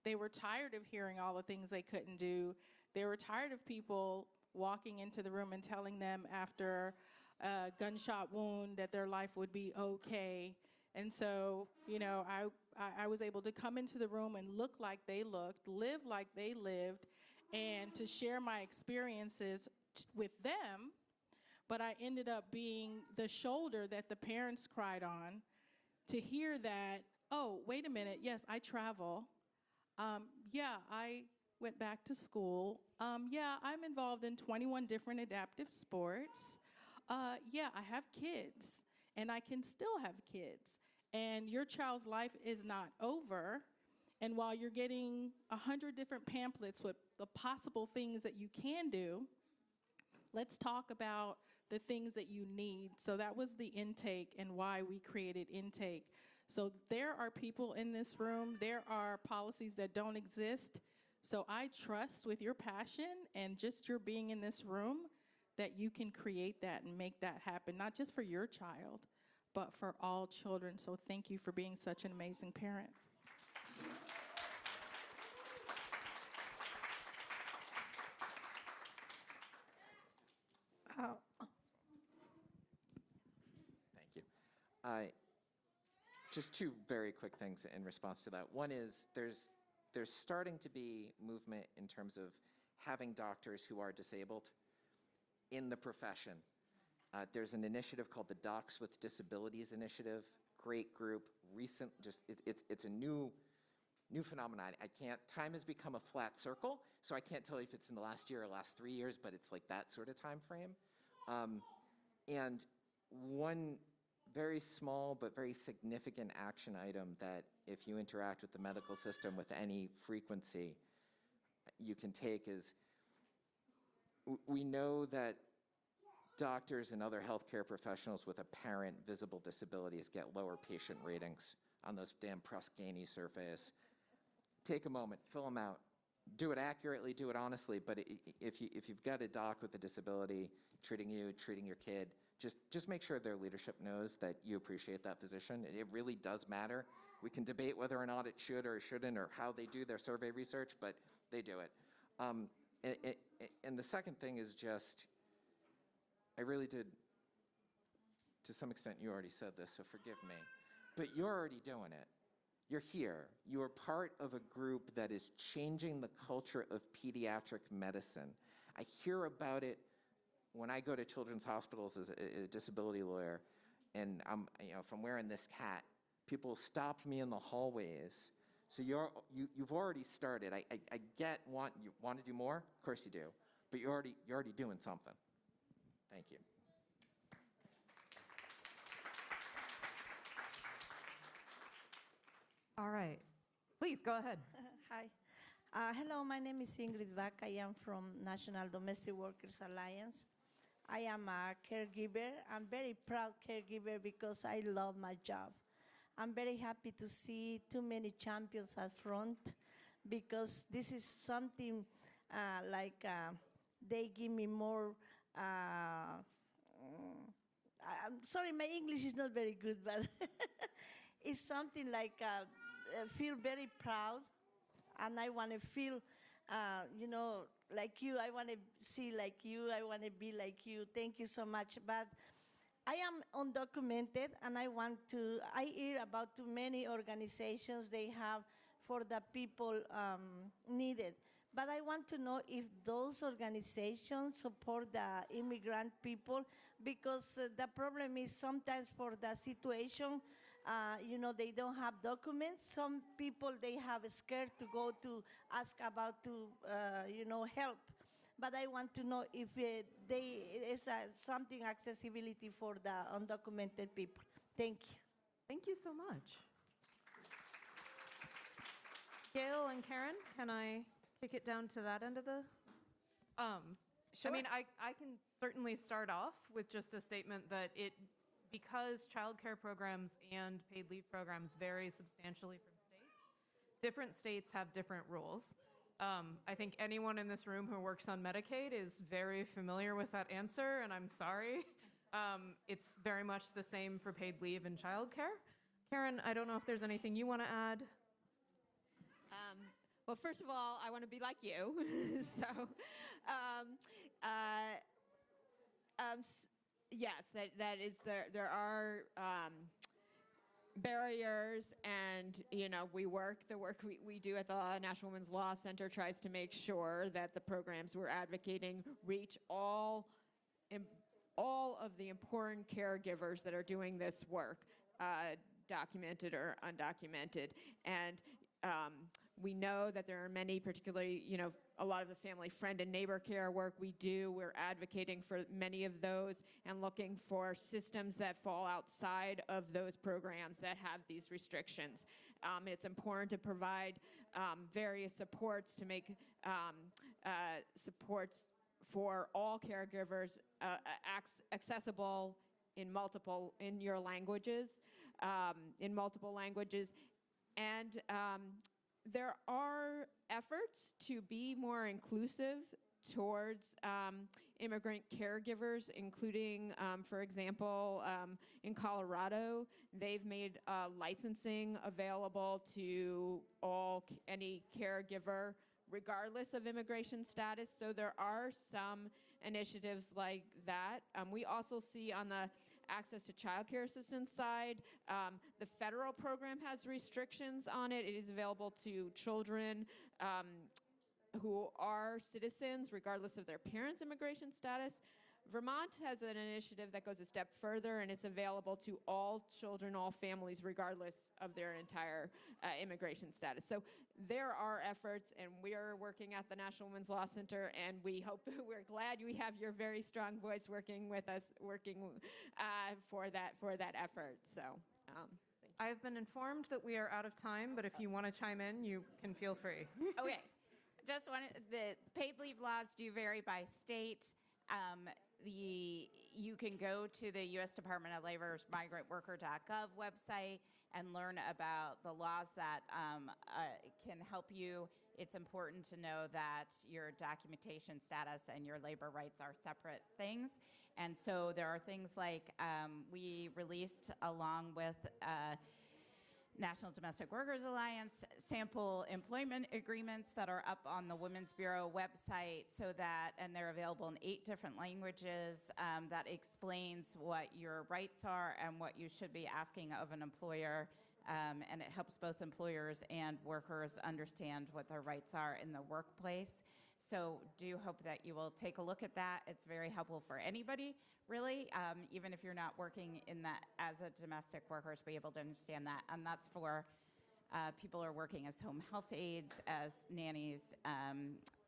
They were tired of hearing all the things they couldn't do. They were tired of people walking into the room and telling them after a gunshot wound that their life would be okay. And so, you know, I was able to come into the room and look like they looked, live like they lived, and to share my experiences with them. But I ended up being the shoulder that the parents cried on to hear that, oh, wait a minute, yes, I travel. Yeah, I went back to school. Yeah, I'm involved in 21 different adaptive sports. Yeah, I have kids, and I can still have kids. And your child's life is not over. And while you're getting 100 different pamphlets with the possible things that you can do, let's talk about the things that you need. So that was the intake and why we created intake. So there are people in this room, there are policies that don't exist. So I trust with your passion and just your being in this room that you can create that and make that happen, not just for your child, but for all children. So thank you for being such an amazing parent. Oh. Thank you. Just two very quick things in response to that. One is there's starting to be movement in terms of having doctors who are disabled in the profession. There's an initiative called the Docs with Disabilities Initiative. Great group. It's a new phenomenon. Time has become a flat circle, so I can't tell you if it's in the last year or last 3 years, but it's like that sort of time frame. And one very small but very significant action item that if you interact with the medical system with any frequency, you can take is, we know that doctors and other healthcare professionals with apparent visible disabilities get lower patient ratings on those damn Press Ganey surveys. Take a moment, fill them out. Do it accurately, do it honestly, but if you've got a doc with a disability treating you, treating your kid, just make sure their leadership knows that you appreciate that physician. It really does matter. We can debate whether or not it should or shouldn't or how they do their survey research, but they do it. And the second thing is just, I really did, to some extent you already said this, so forgive me. But you're already doing it. You're here. You are part of a group that is changing the culture of pediatric medicine. I hear about it when I go to children's hospitals as a disability lawyer, and if I'm wearing this hat, people stop me in the hallways. So you've already started. I get you want to do more? Of course you do. But you're already doing something. Thank you. All right. Please, go ahead. Hi. Hello, my name is Ingrid Bach. I am from National Domestic Workers Alliance. I am a caregiver. I'm very proud caregiver because I love my job. I'm very happy to see too many champions at front because this is something they give me more, I'm sorry, my English is not very good, but it's something like I feel very proud, and I want to feel, like you. I want to see like you. I want to be like you. Thank you so much. But I am undocumented, and I hear about too many organizations they have for the people needed. But I want to know if those organizations support the immigrant people, because the problem is sometimes for the situation, they don't have documents. Some people, they have scared to go to ask about help. But I want to know if there's something accessibility for the undocumented people. Thank you. Thank you so much. Gail and Karen, can I kick it down to that end of the? Sure. I mean, I can certainly start off with just a statement that because child care programs and paid leave programs vary substantially from states, different states have different rules. I think anyone in this room who works on Medicaid is very familiar with that answer, and I'm sorry. It's very much the same for paid leave and child care. Karen, I don't know if there's anything you want to add. Well, first of all, I want to be like you. So, yes, that is there are barriers, and the work we do at the National Women's Law Center tries to make sure that the programs we're advocating reach all of the important caregivers that are doing this work, documented or undocumented. And we know that there are many, particularly, a lot of the family friend and neighbor care work we do. We're advocating for many of those and looking for systems that fall outside of those programs that have these restrictions. It's important to provide various supports to make supports for all caregivers accessible in multiple languages. And there are efforts to be more inclusive towards immigrant caregivers, including, for example, in Colorado, they've made licensing available to any caregiver, regardless of immigration status. So there are some initiatives like that. We also see on the access to child care assistance side, the federal program has restrictions on it. It is available to children who are citizens, regardless of their parents' immigration status. Vermont has an initiative that goes a step further, and it's available to all children, all families, regardless of their entire immigration status. So there are efforts, and we are working at the National Women's Law Center, and we're glad we have your very strong voice working with us, for that effort. So. I have been informed that we are out of time, but if you want to chime in, you can feel free. Okay. The paid leave laws do vary by state. You can go to the U.S. Department of Labor's migrantworker.gov website and learn about the laws that can help you. It's important to know that your documentation status and your labor rights are separate things. And so there are things like we released, along with National Domestic Workers Alliance sample employment agreements that are up on the Women's Bureau website, and they're available in 8 different languages, that explains what your rights are and what you should be asking of an employer. And it helps both employers and workers understand what their rights are in the workplace. So do hope that you will take a look at that. It's very helpful for anybody, really, even if you're not working in that as a domestic worker, to be able to understand that. And that's for people who are working as home health aides, as nannies,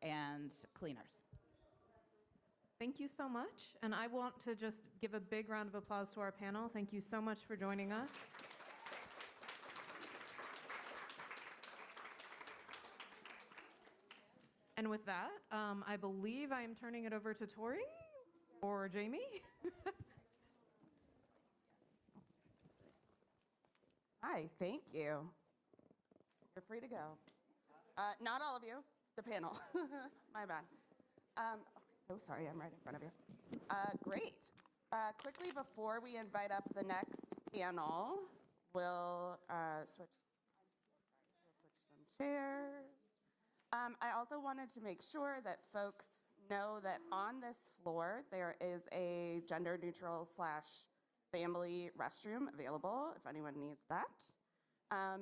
and cleaners. Thank you so much. And I want to just give a big round of applause to our panel. Thank you so much for joining us. And with that, I believe I am turning it over to Tori or Jamie. Hi, thank you. You're free to go. Not all of you, the panel. My bad. So sorry, I'm right in front of you. Great. Quickly, before we invite up the next panel, we'll switch some chairs. I also wanted to make sure that folks know that on this floor, there is a gender-neutral / family restroom available if anyone needs that.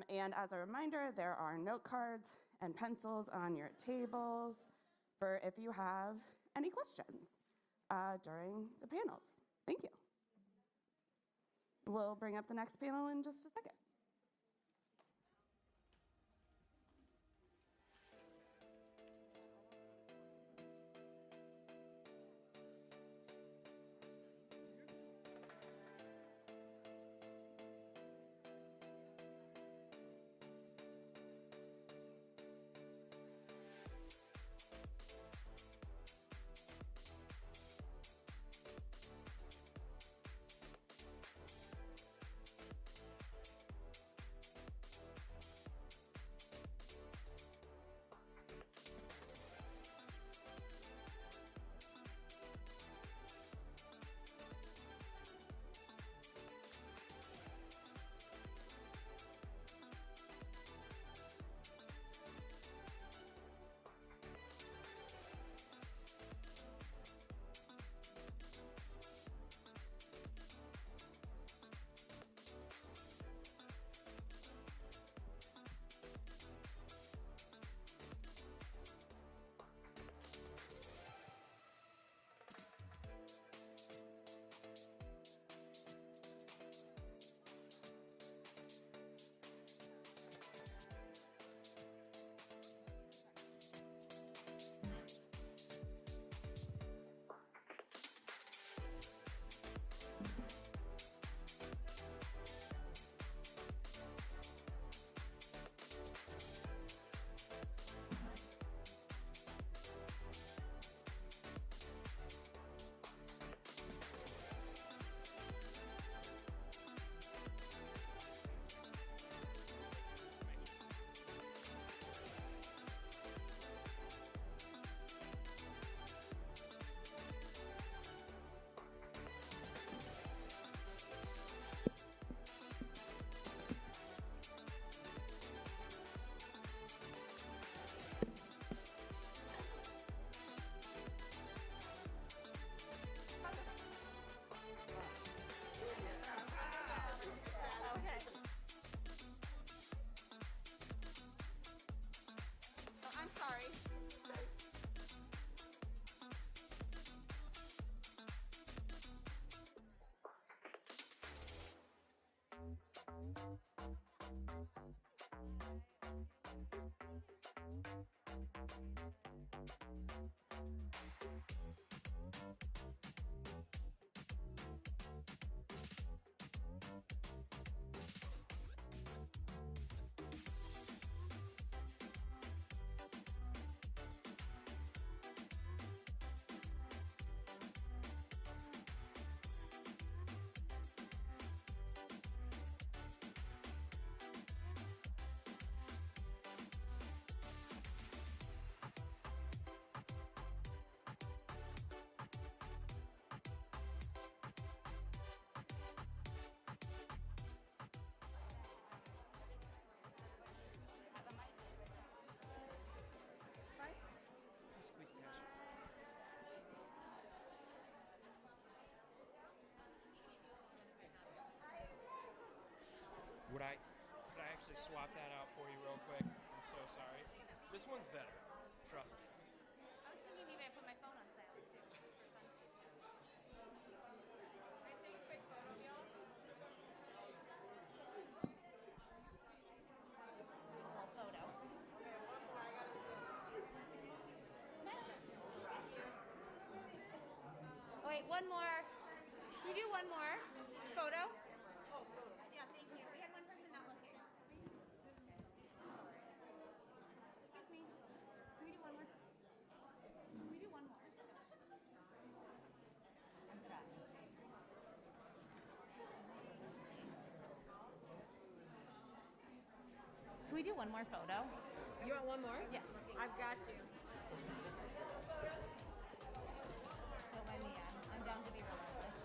And as a reminder, there are note cards and pencils on your tables for if you have any questions during the panels. Thank you. We'll bring up the next panel in just a second. Could I actually swap that out for you real quick? I'm so sorry. This one's better. Trust me. I was thinking maybe I put my phone on silent too. Photo. Oh, wait, one more. Can we do one more photo? Yeah, thank you. We had one person not looking. Excuse me. Can we do one more? Can we do one more? I'm trying. Can we do one more photo? You want one more? Yeah. I've got you. Don't mind me. I'm down to be relentless.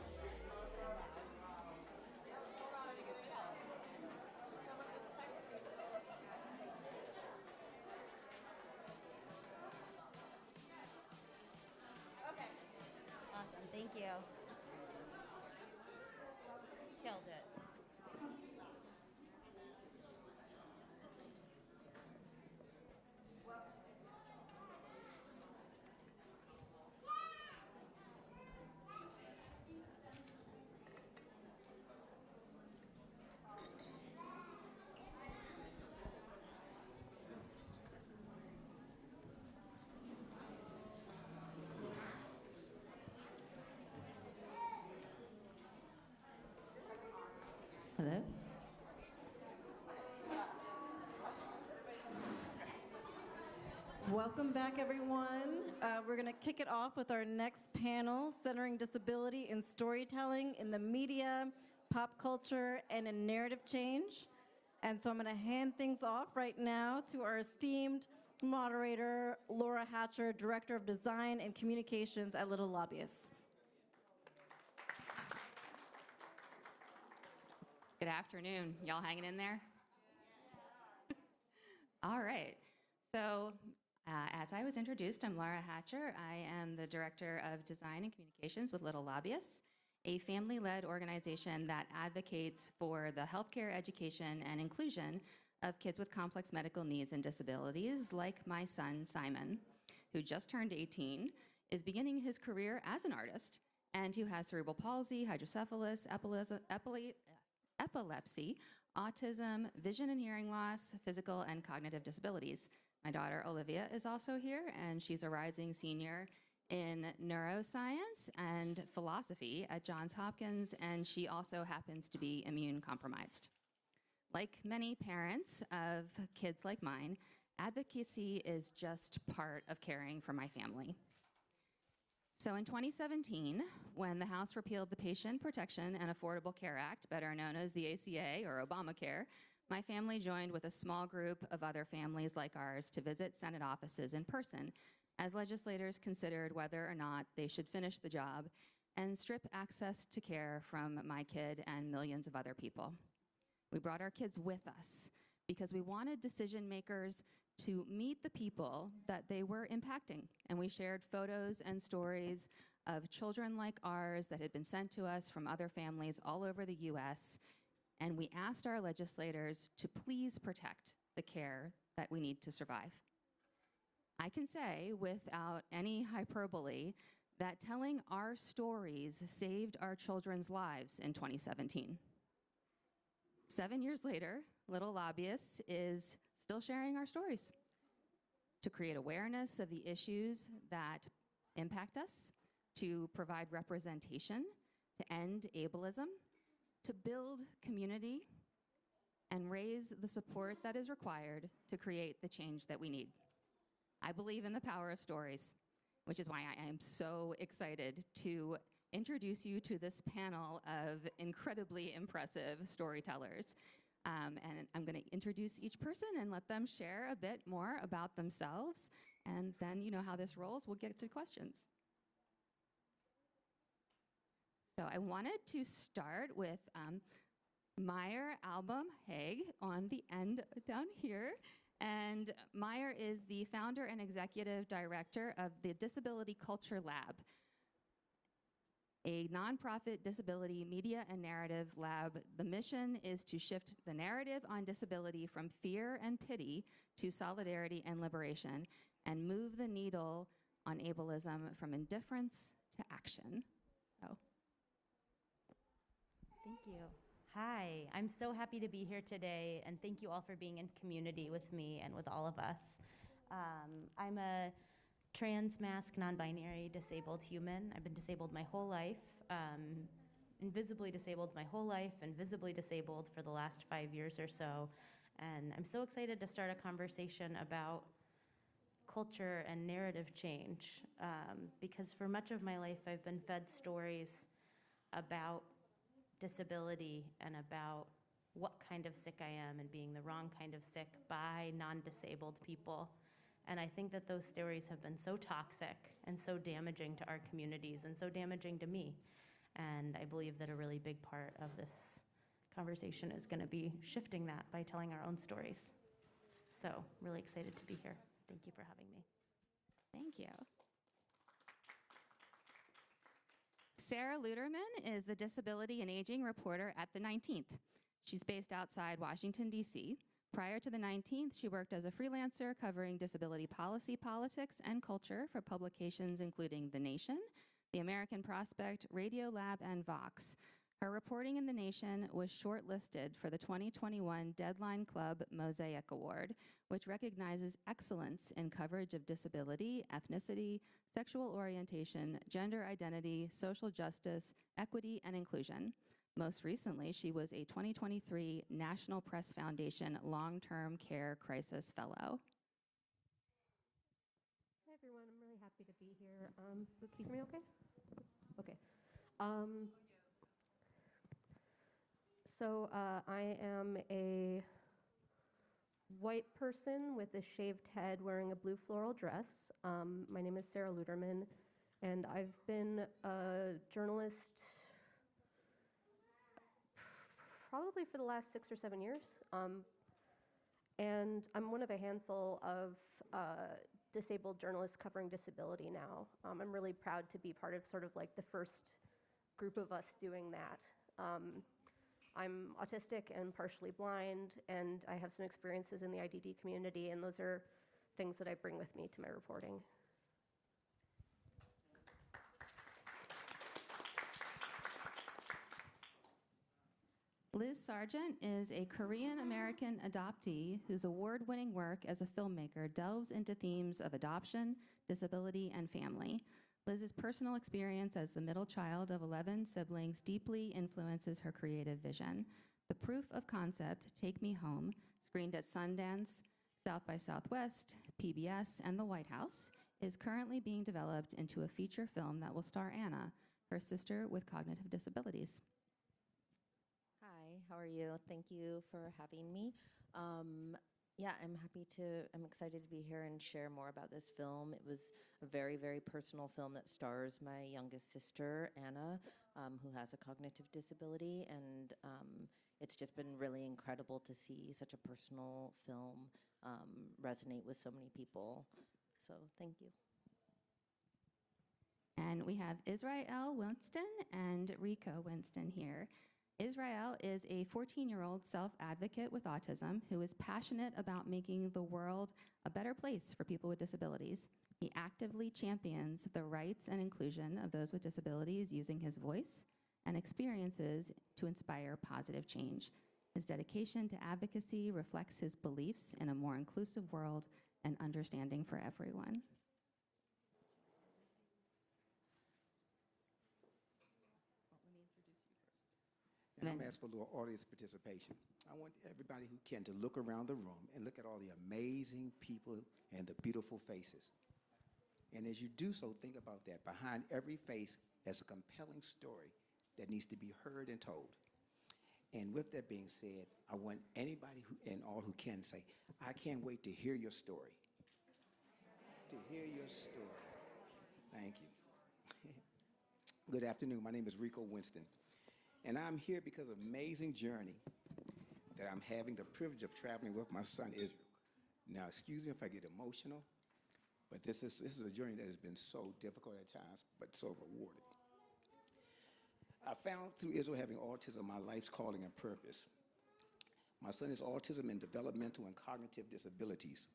Okay. Awesome. Thank you. Killed it. Hello? Welcome back, everyone. We're going to kick it off with our next panel, Centering Disability in Storytelling in the Media, Pop Culture, and in Narrative Change. And so I'm going to hand things off right now to our esteemed moderator, Laura Hatcher, Director of Design and Communications at Little Lobbyists. Good afternoon. Y'all hanging in there? All right. So, as I was introduced, I'm Laura Hatcher. I am the Director of Design and Communications with Little Lobbyists, a family-led organization that advocates for the healthcare, education, and inclusion of kids with complex medical needs and disabilities, like my son, Simon, who just turned 18, is beginning his career as an artist, and who has cerebral palsy, hydrocephalus, epilepsy, autism, vision and hearing loss, physical and cognitive disabilities. My daughter, Olivia, is also here, and she's a rising senior in neuroscience and philosophy at Johns Hopkins, and she also happens to be immune compromised. Like many parents of kids like mine, advocacy is just part of caring for my family. So in 2017, when the House repealed the Patient Protection and Affordable Care Act, better known as the ACA or Obamacare, my family joined with a small group of other families like ours to visit Senate offices in person as legislators considered whether or not they should finish the job and strip access to care from my kid and millions of other people. We brought our kids with us because we wanted decision makers to meet the people that they were impacting. And we shared photos and stories of children like ours that had been sent to us from other families all over the US. And we asked our legislators to please protect the care that we need to survive. I can say without any hyperbole that telling our stories saved our children's lives in 2017. 7 years later, Little Lobbyists is still sharing our stories to create awareness of the issues that impact us, to provide representation, to end ableism, to build community, and raise the support that is required to create the change that we need. I believe in the power of stories, which is why I am so excited to introduce you to this panel of incredibly impressive storytellers. And I'm going to introduce each person and let them share a bit more about themselves. And then you know how this rolls. We'll get to questions. So I wanted to start with Meyer Album Haig on the end down here. And Meyer is the founder and executive director of the Disability Culture Lab. a nonprofit disability media and narrative lab. The mission is to shift the narrative on disability from fear and pity to solidarity and liberation, and move the needle on ableism from indifference to action. So. Thank you. Hi, I'm so happy to be here today, and thank you all for being in community with me and with all of us. I'm a trans, mask, non-binary, disabled human. I've been disabled my whole life, invisibly disabled my whole life, and visibly disabled for the last 5 years or so. And I'm so excited to start a conversation about culture and narrative change, because for much of my life I've been fed stories about disability and about what kind of sick I am and being the wrong kind of sick by non-disabled people. And I think that those stories have been so toxic and so damaging to our communities and so damaging to me. And I believe that a really big part of this conversation is going to be shifting that by telling our own stories. So really excited to be here. Thank you for having me. Thank you. Sarah Luderman is the Disability and Aging reporter at the 19th. She's based outside Washington, D.C. Prior to the 19th, she worked as a freelancer covering disability policy, politics, and culture for publications including The Nation, The American Prospect, Radio Lab, and Vox. Her reporting in The Nation was shortlisted for the 2021 Deadline Club Mosaic Award, which recognizes excellence in coverage of disability, ethnicity, sexual orientation, gender identity, social justice, equity, and inclusion. Most recently, she was a 2023 National Press Foundation Long-Term Care Crisis Fellow. Hi, everyone. I'm really happy to be here. Can you hear me okay? Okay. So I am a white person with a shaved head wearing a blue floral dress. My name is Sarah Luderman, and I've been a journalist probably for the last 6 or 7 years. And I'm one of a handful of disabled journalists covering disability now. I'm really proud to be part of sort of like the first group of us doing that. I'm autistic and partially blind, and I have some experiences in the IDD community, and those are things that I bring with me to my reporting. Liz Sargent is a Korean-American adoptee whose award-winning work as a filmmaker delves into themes of adoption, disability, and family. Liz's personal experience as the middle child of 11 siblings deeply influences her creative vision. The proof of concept, Take Me Home, screened at Sundance, South by Southwest, PBS, and the White House, is currently being developed into a feature film that will star Anna, her sister with cognitive disabilities. Hi, how are you? Thank you for having me. Yeah, I'm excited to be here and share more about this film. It was a very, very personal film that stars my youngest sister, Anna, who has a cognitive disability, and it's just been really incredible to see such a personal film resonate with so many people. So thank you. And we have Israel Winston and Rico Winston here. Israel is a 14-year-old self-advocate with autism who is passionate about making the world a better place for people with disabilities. He actively champions the rights and inclusion of those with disabilities using his voice and experiences to inspire positive change. His dedication to advocacy reflects his beliefs in a more inclusive world and understanding for everyone. And I'm asking for a little audience participation. I want everybody who can to look around the room and look at all the amazing people and the beautiful faces. And as you do so, think about that. Behind every face is a compelling story that needs to be heard and told. And with that being said, I want anybody who, and all who can say, I can't wait to hear your story. To hear your story. Thank you. Good afternoon. My name is Rico Winston. And I'm here because of an amazing journey that I'm having the privilege of traveling with my son, Israel. Now, excuse me if I get emotional, but this is a journey that has been so difficult at times, but so rewarding. I found through Israel having autism my life's calling and purpose. My son has autism and developmental and cognitive disabilities.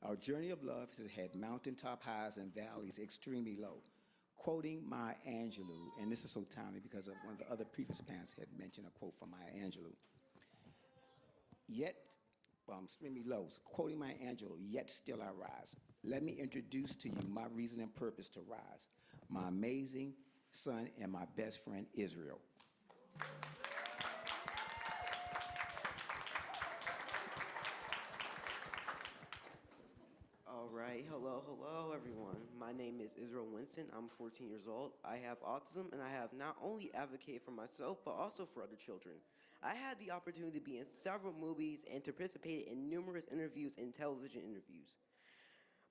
Our journey of love has had mountaintop highs and valleys extremely low. Quoting Maya Angelou, and this is so timely because of one of the other previous panels had mentioned a quote from Maya Angelou. Extremely low. So quoting Maya Angelou, yet still I rise. Let me introduce to you my reason and purpose to rise. My amazing son and my best friend, Israel. All right, hello, everyone. My name is Israel Winston. I'm 14 years old. I have autism, and I have not only advocated for myself, but also for other children. I had the opportunity to be in several movies and to participate in numerous interviews and television interviews.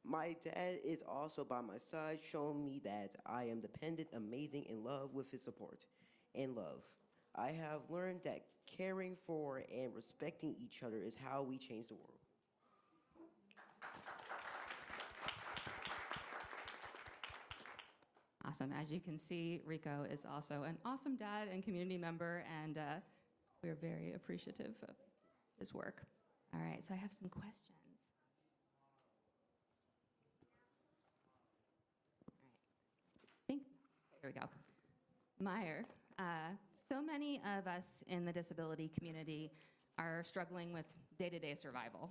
My dad is also by my side, showing me that I am dependent, amazing, in love with his support and love. I have learned that caring for and respecting each other is how we change the world. Awesome. As you can see, Rico is also an awesome dad and community member, and we're very appreciative of his work. All right, so I have some questions. Here we go. Meyer, so many of us in the disability community are struggling with day-to-day survival.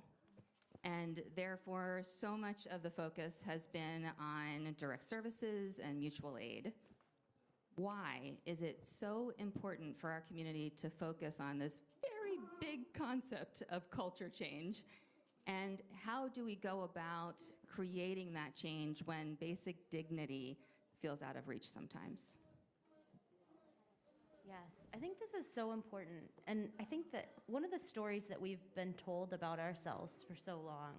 And therefore, so much of the focus has been on direct services and mutual aid. Why is it so important for our community to focus on this very big concept of culture change? And how do we go about creating that change when basic dignity feels out of reach sometimes? Yes, I think this is so important. And I think that one of the stories that we've been told about ourselves for so long,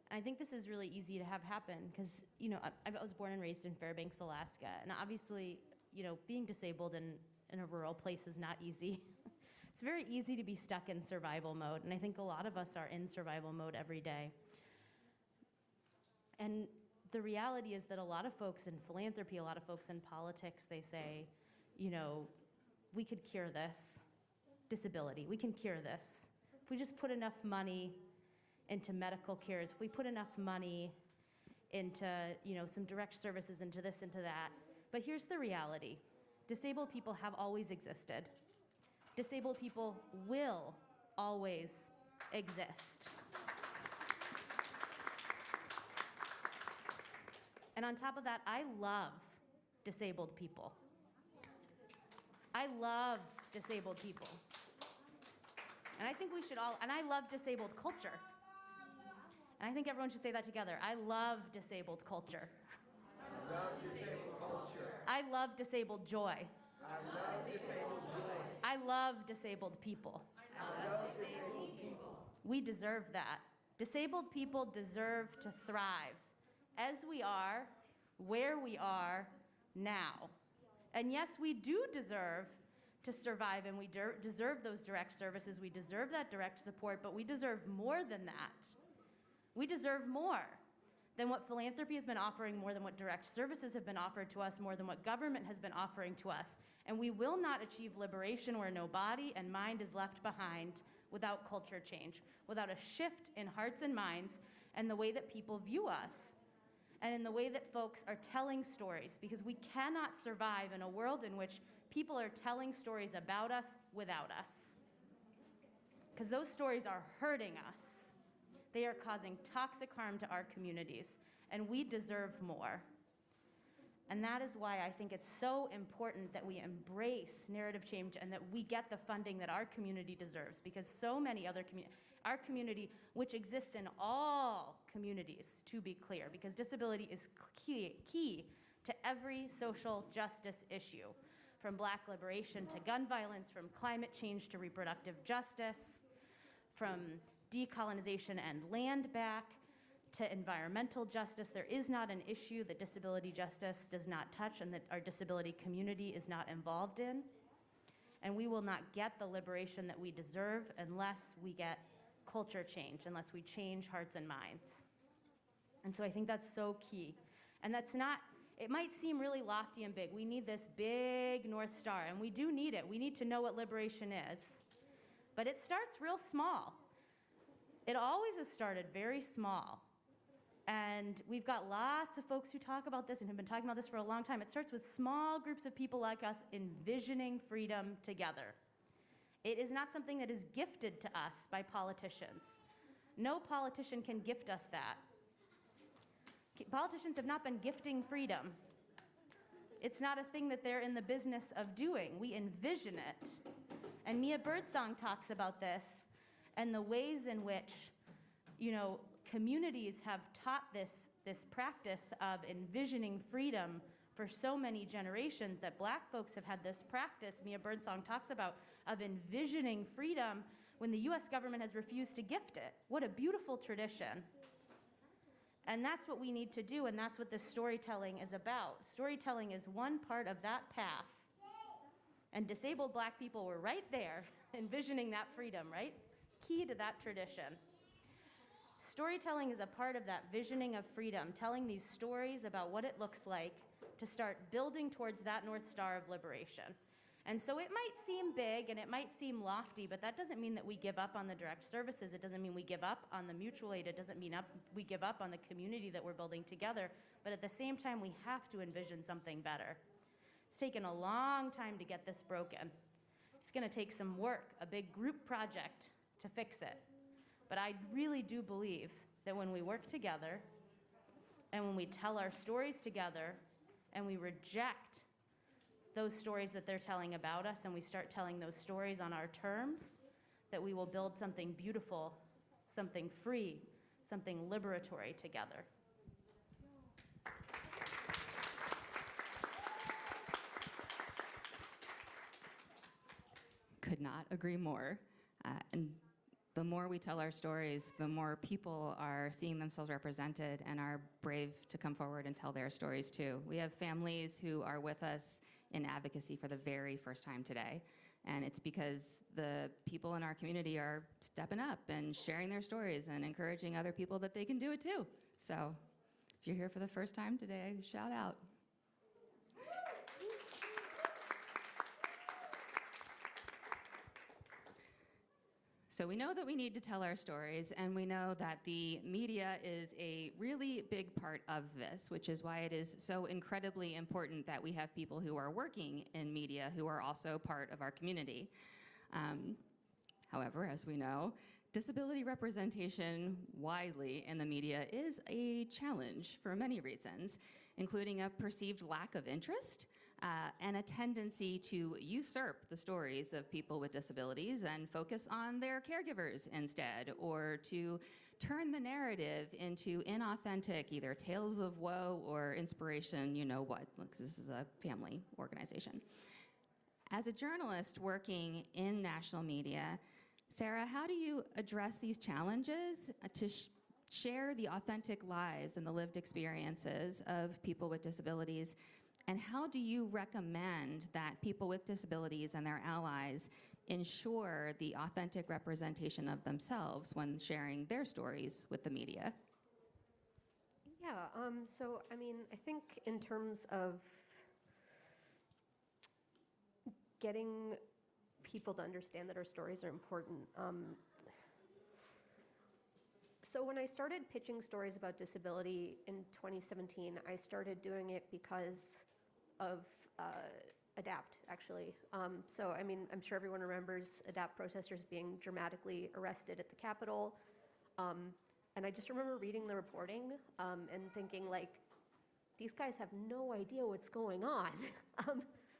and I think this is really easy to have happen because, you know, I was born and raised in Fairbanks, Alaska. And obviously, you know, being disabled in a rural place is not easy. It's very easy to be stuck in survival mode. And I think a lot of us are in survival mode every day. And the reality is that a lot of folks in philanthropy, a lot of folks in politics, they say, you know, we could cure this disability. We can cure this. If we just put enough money into medical cures, if we put enough money into, you know, some direct services, into this, into that. But here's the reality. Disabled people have always existed. Disabled people will always exist. And on top of that, I love disabled people. I love disabled people. And I think we should all, and I love disabled culture. And I think everyone should say that together. I love disabled culture. I love disabled culture. I love disabled joy. I love disabled joy. I love disabled people. I love disabled people. We deserve that. Disabled people deserve to thrive as we are, where we are now. And yes, we do deserve to survive, and we deserve those direct services. We deserve that direct support, but we deserve more than that. We deserve more than what philanthropy has been offering, more than what direct services have been offered to us, more than what government has been offering to us. And we will not achieve liberation where no body and mind is left behind without culture change, without a shift in hearts and minds and the way that people view us and in the way that folks are telling stories, because we cannot survive in a world in which people are telling stories about us without us. Because those stories are hurting us. They are causing toxic harm to our communities, and we deserve more. And that is why I think it's so important that we embrace narrative change and that we get the funding that our community deserves, because so many other our community, which exists in all communities, to be clear, because disability is key to every social justice issue, from Black liberation to gun violence, from climate change to reproductive justice, from decolonization and land back to environmental justice. There is not an issue that disability justice does not touch and that our disability community is not involved in. And we will not get the liberation that we deserve unless we get culture change, unless we change hearts and minds. And so I think that's so key. And that's not, It might seem really lofty and big. We need this big North Star, and we do need it. We need to know what liberation is. But it starts real small. It always has started very small. And we've got lots of folks who talk about this and have been talking about this for a long time. It starts with small groups of people like us envisioning freedom together. It is not something that is gifted to us by politicians. No politician can gift us that. Politicians have not been gifting freedom. It's not a thing that they're in the business of doing. We envision it. And Mia Birdsong talks about this and the ways in which, communities have taught this practice of envisioning freedom for so many generations, that Black folks have had this practice, Mia Birdsong talks about, of envisioning freedom when the US government has refused to gift it. What a beautiful tradition. And that's what we need to do, and that's what this storytelling is about. Storytelling is one part of that path. And disabled Black people were right there, envisioning that freedom, right? Key to that tradition. Storytelling is a part of that visioning of freedom, telling these stories about what it looks like to start building towards that North Star of liberation. And so it might seem big and it might seem lofty, but that doesn't mean that we give up on the direct services. It doesn't mean we give up on the mutual aid. It doesn't mean we give up on the community that we're building together. But at the same time, we have to envision something better. It's taken a long time to get this broken. It's going to take some work, a big group project to fix it. But I really do believe that when we work together and when we tell our stories together and we reject those stories that they're telling about us and we start telling those stories on our terms, that we will build something beautiful, something free, something liberatory together. Could not agree more. And the more we tell our stories, the more people are seeing themselves represented and are brave to come forward and tell their stories too. We have families who are with us in advocacy for the very first time today. And it's because the people in our community are stepping up and sharing their stories and encouraging other people that they can do it too. So if you're here for the first time today, shout out. So we know that we need to tell our stories, and we know that the media is a really big part of this, which is why it is so incredibly important that we have people who are working in media who are also part of our community. However, as we know, disability representation widely in the media is a challenge for many reasons, including a perceived lack of interest, and a tendency to usurp the stories of people with disabilities and focus on their caregivers instead, or to turn the narrative into inauthentic, either tales of woe or inspiration, you know what, because this is a family organization. As a journalist working in national media, Sarah, how do you address these challenges to share the authentic lives and the lived experiences of people with disabilities? And how do you recommend that people with disabilities and their allies ensure the authentic representation of themselves when sharing their stories with the media? Yeah, so I mean, I think in terms of getting people to understand that our stories are important. So when I started pitching stories about disability in 2017, I started doing it because of ADAPT, actually. So, I mean, I'm sure everyone remembers ADAPT protesters being dramatically arrested at the Capitol. And I just remember reading the reporting and thinking, like, these guys have no idea what's going on.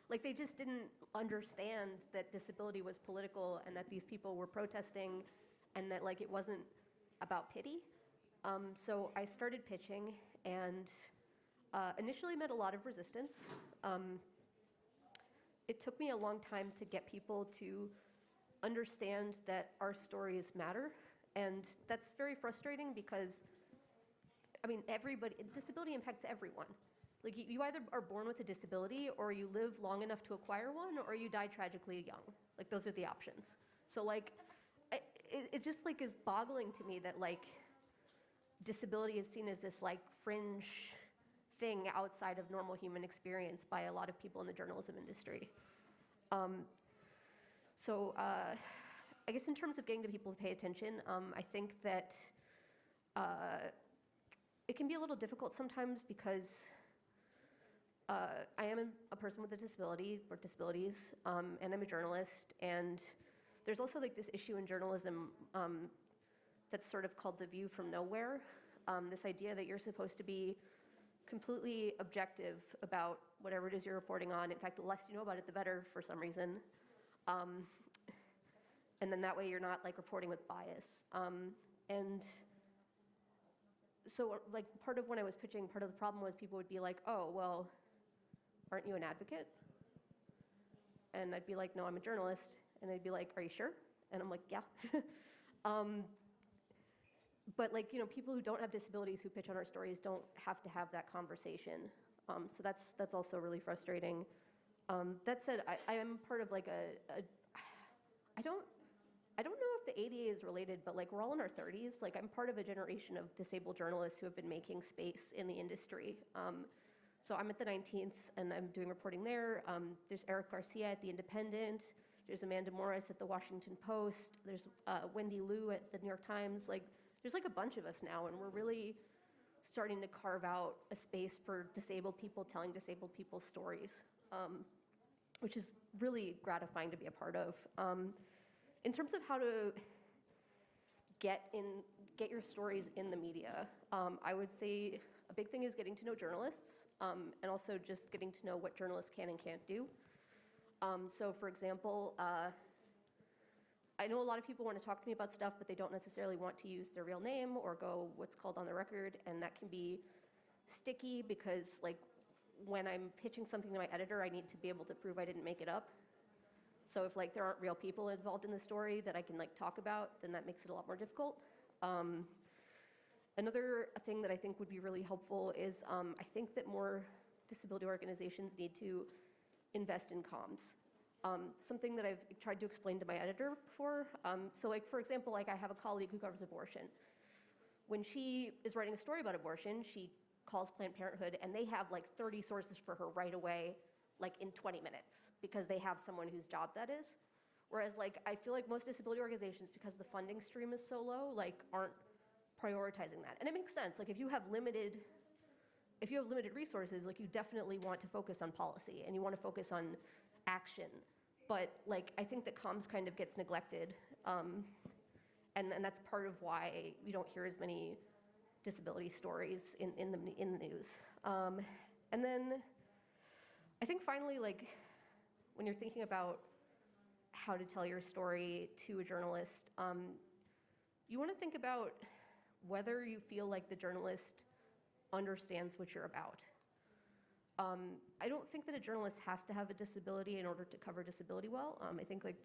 Like, they just didn't understand that disability was political and that these people were protesting and that, like, it wasn't about pity. So I started pitching and initially met a lot of resistance. It took me a long time to get people to understand that our stories matter. And that's very frustrating because, I mean, disability impacts everyone. Like, you either are born with a disability or you live long enough to acquire one or you die tragically young. Like, those are the options. So, like, it just, like, is boggling to me that, like, disability is seen as this, like, fringe thing outside of normal human experience by a lot of people in the journalism industry. So I guess in terms of getting the people to pay attention, I think that it can be a little difficult sometimes because I am a person with a disability or disabilities, and I'm a journalist, and there's also like this issue in journalism that's sort of called the view from nowhere, this idea that you're supposed to be completely objective about whatever it is you're reporting on. In fact, the less you know about it, the better for some reason. And then that way you're not like reporting with bias. And so like part of when I was pitching, part of the problem was people would be like, oh, well, aren't you an advocate? And I'd be like, no, I'm a journalist. And they'd be like, are you sure? And I'm like, yeah. But like, you know, people who don't have disabilities who pitch on our stories don't have to have that conversation. So that's also really frustrating. That said, I am part of like I don't know if the ADA is related, but like we're all in our 30s. Like I'm part of a generation of disabled journalists who have been making space in the industry. So I'm at the 19th and I'm doing reporting there. There's Eric Garcia at The Independent. There's Amanda Morris at The Washington Post. There's Wendy Liu at The New York Times. Like there's like a bunch of us now, and we're really starting to carve out a space for disabled people telling disabled people's stories, which is really gratifying to be a part of. In terms of how to get your stories in the media, I would say a big thing is getting to know journalists, and also just getting to know what journalists can and can't do. So for example, I know a lot of people want to talk to me about stuff, but they don't necessarily want to use their real name or go what's called on the record, and that can be sticky because like when I'm pitching something to my editor, I need to be able to prove I didn't make it up. So if like there aren't real people involved in the story that I can like talk about, then that makes it a lot more difficult. Another thing that I think would be really helpful is I think that more disability organizations need to invest in comms. Something that I've tried to explain to my editor before. So like, for example, like I have a colleague who covers abortion. When she is writing a story about abortion, she calls Planned Parenthood and they have like 30 sources for her right away, like in 20 minutes, because they have someone whose job that is. Whereas like, I feel like most disability organizations, because the funding stream is so low, like aren't prioritizing that. And it makes sense, like if you have limited resources, like you definitely want to focus on policy and you want to focus on action. But like, I think that comms kind of gets neglected. And that's part of why you don't hear as many disability stories in the news. And then I think finally, like when you're thinking about how to tell your story to a journalist, you want to think about whether you feel like the journalist understands what you're about. I don't think that a journalist has to have a disability in order to cover disability well. I think like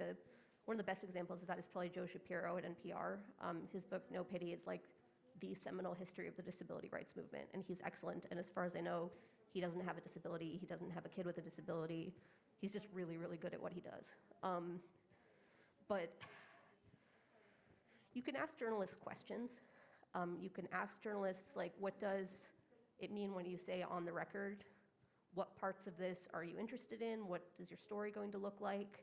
one of the best examples of that is probably Joe Shapiro at NPR. His book, No Pity, is like the seminal history of the disability rights movement, and he's excellent. And as far as I know, he doesn't have a disability. He doesn't have a kid with a disability. He's just really, really good at what he does. But you can ask journalists questions. You can ask journalists, like, what does it mean when you say on the record? What parts of this are you interested in? What is your story going to look like?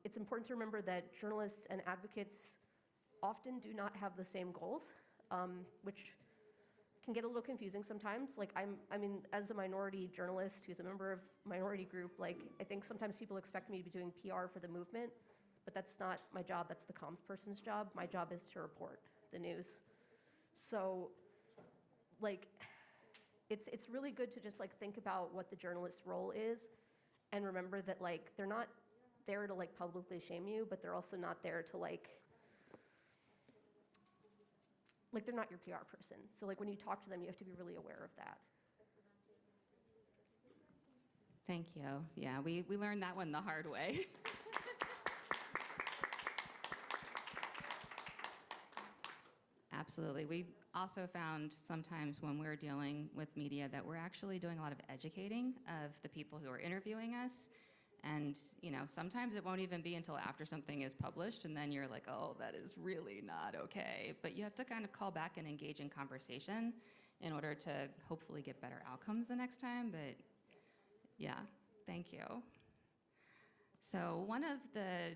It's important to remember that journalists and advocates often do not have the same goals, which can get a little confusing sometimes. Like I mean, as a minority journalist who's a member of a minority group, like I think sometimes people expect me to be doing PR for the movement, but that's not my job, that's the comms person's job. My job is to report the news. So like, it's really good to just like think about what the journalist's role is and remember that like they're not there to like publicly shame you, but they're also not there to like they're not your PR person. So like when you talk to them, you have to be really aware of that. Thank you. Yeah, we learned that one the hard way. Absolutely. We also found sometimes when we're dealing with media that we're actually doing a lot of educating of the people who are interviewing us. And, sometimes it won't even be until after something is published, and then you're like, oh, that is really not okay. But you have to kind of call back and engage in conversation in order to hopefully get better outcomes the next time. But yeah, thank you. So one of the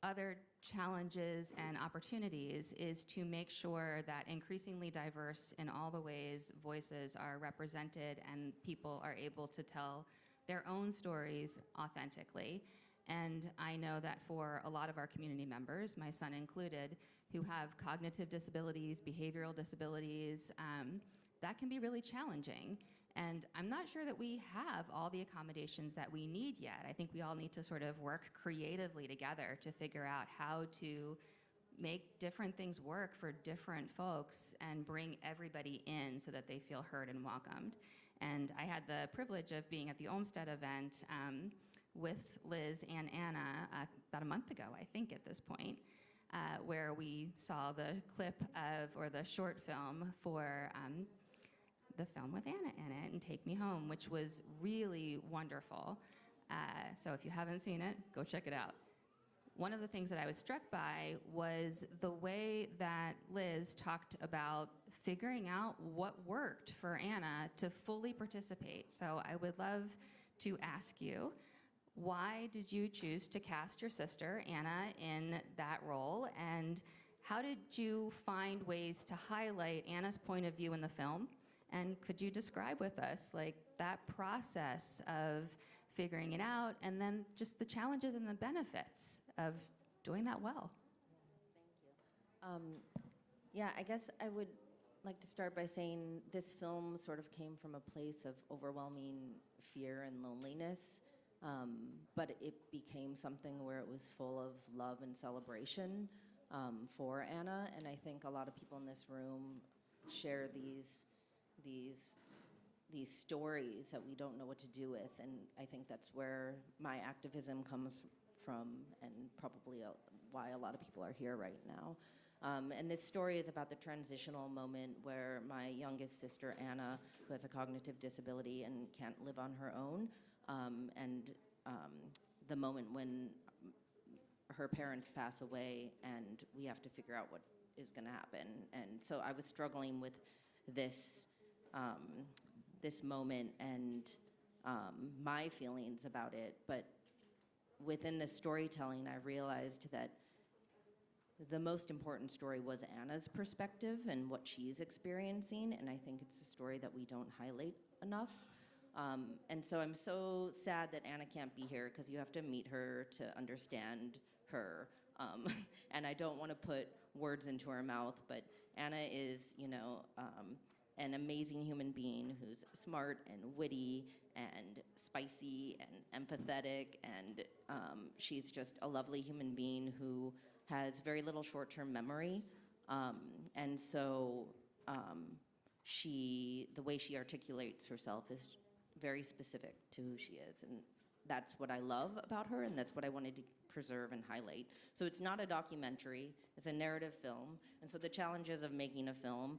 other challenges and opportunities is to make sure that increasingly diverse in all the ways voices are represented and people are able to tell their own stories authentically. And I know that for a lot of our community members, my son included, who have cognitive disabilities, behavioral disabilities, that can be really challenging. And I'm not sure that we have all the accommodations that we need yet. I think we all need to sort of work creatively together to figure out how to make different things work for different folks and bring everybody in so that they feel heard and welcomed. And I had the privilege of being at the Olmstead event with Liz and Anna about a month ago, I think at this point, where we saw the clip of, or the short film for the film with Anna in it, and Take Me Home, which was really wonderful. So if you haven't seen it, go check it out. One of the things that I was struck by was the way that Liz talked about figuring out what worked for Anna to fully participate. So I would love to ask you, why did you choose to cast your sister, Anna, in that role? And how did you find ways to highlight Anna's point of view in the film? And could you describe with us like that process of figuring it out and then just the challenges and the benefits of doing that well? Yeah, I guess I would like to start by saying this film sort of came from a place of overwhelming fear and loneliness, but it became something where it was full of love and celebration for Anna. And I think a lot of people in this room share these stories that we don't know what to do with, and I think that's where my activism comes from, and probably why a lot of people are here right now. And this story is about the transitional moment where my youngest sister, Anna, who has a cognitive disability and can't live on her own, and the moment when her parents pass away and we have to figure out what is going to happen. And so I was struggling with this moment and my feelings about it, but within the storytelling, I realized that the most important story was Anna's perspective and what she's experiencing, and I think it's a story that we don't highlight enough. And so I'm so sad that Anna can't be here, because you have to meet her to understand her. And I don't want to put words into her mouth, but Anna is, an amazing human being who's smart and witty and spicy and empathetic, and she's just a lovely human being who has very little short-term memory, and so the way she articulates herself is very specific to who she is, and that's what I love about her, and that's what I wanted to preserve and highlight. So it's not a documentary, it's a narrative film, and so the challenges of making a film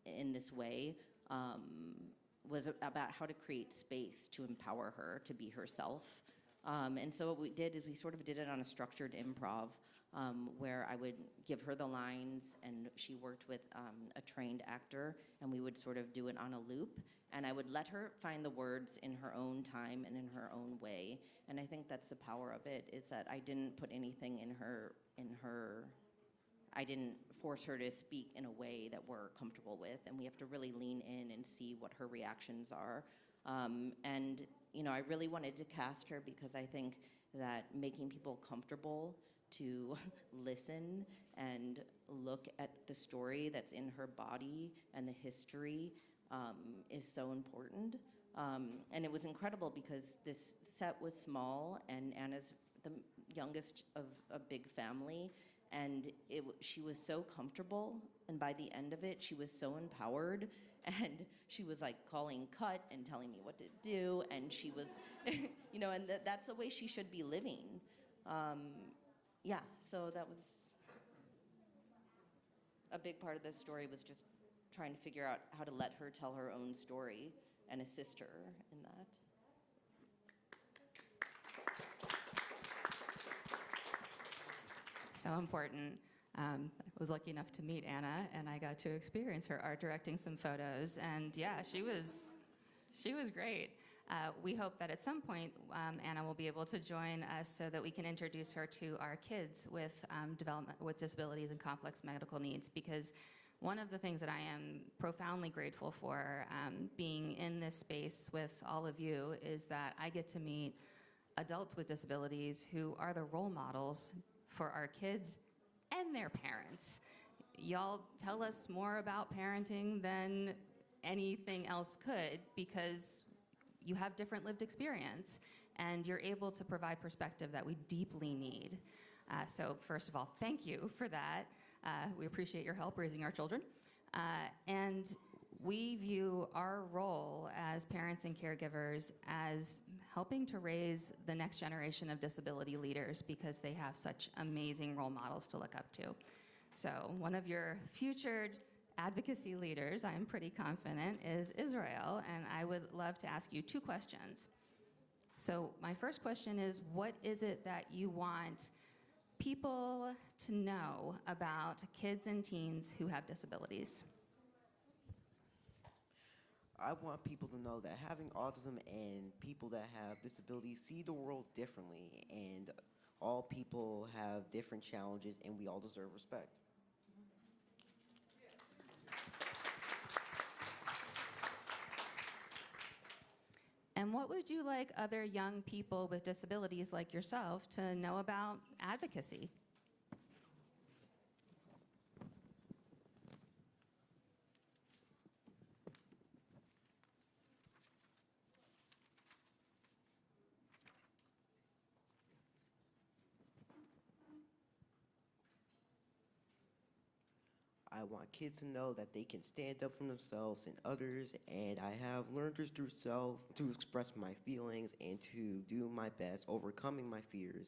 in this way was about how to create space to empower her to be herself. And so what we did is we sort of did it on a structured improv, where I would give her the lines, and she worked with a trained actor, and we would sort of do it on a loop, and I would let her find the words in her own time and in her own way. And I think that's the power of it, is that I didn't put anything in her, I didn't force her to speak in a way that we're comfortable with, and we have to really lean in and see what her reactions are. And I really wanted to cast her because I think that making people comfortable to listen and look at the story that's in her body and the history is so important. And it was incredible because this set was small, and Anna's the youngest of a big family, and she was so comfortable, and by the end of it, she was so empowered, and she was like calling cut and telling me what to do, and she was, and that's the way she should be living. Yeah, so that was a big part of the story, was just trying to figure out how to let her tell her own story and assist her in that. so important. I was lucky enough to meet Anna, and I got to experience her art directing some photos, and yeah, she was great. We hope that at some point Anna will be able to join us so that we can introduce her to our kids with with disabilities and complex medical needs, because one of the things that I am profoundly grateful for being in this space with all of you is that I get to meet adults with disabilities who are the role models for our kids and their parents. Y'all tell us more about parenting than anything else could, because you have different lived experience and you're able to provide perspective that we deeply need. So first of all, thank you for that. We appreciate your help raising our children. And we view our role as parents and caregivers as helping to raise the next generation of disability leaders, because they have such amazing role models to look up to. So one of your future advocacy leaders, I'm pretty confident, is Israel, and I would love to ask you 2 questions. So my first question is, what is it that you want people to know about kids and teens who have disabilities? I want people to know that having autism and people that have disabilities see the world differently, and all people have different challenges, and we all deserve respect. And what would you like other young people with disabilities like yourself to know about advocacy? I want kids to know that they can stand up for themselves and others, and I have learned this to express my feelings and to do my best overcoming my fears,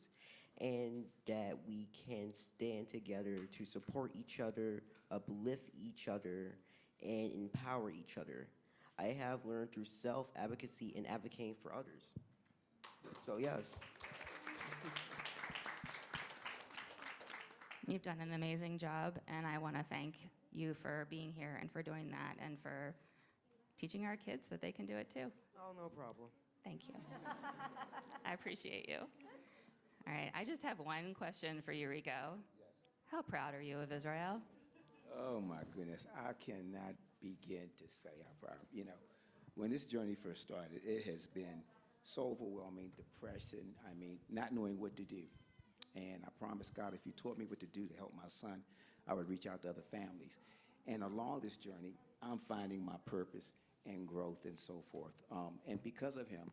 and that we can stand together to support each other, uplift each other, and empower each other. I have learned through self-advocacy and advocating for others. So yes. You've done an amazing job, and I want to thank you for being here and for doing that and for teaching our kids that they can do it too. Oh, no problem. Thank you. I appreciate you. All right, I just have one question for you, Rico. Yes. How proud are you of Israel? Oh my goodness, I cannot begin to say how proud. You know, when this journey first started, it has been so overwhelming, depression, I mean, not knowing what to do. And I promised God, if you taught me what to do to help my son, I would reach out to other families. And along this journey, I'm finding my purpose and growth and so forth. And because of him,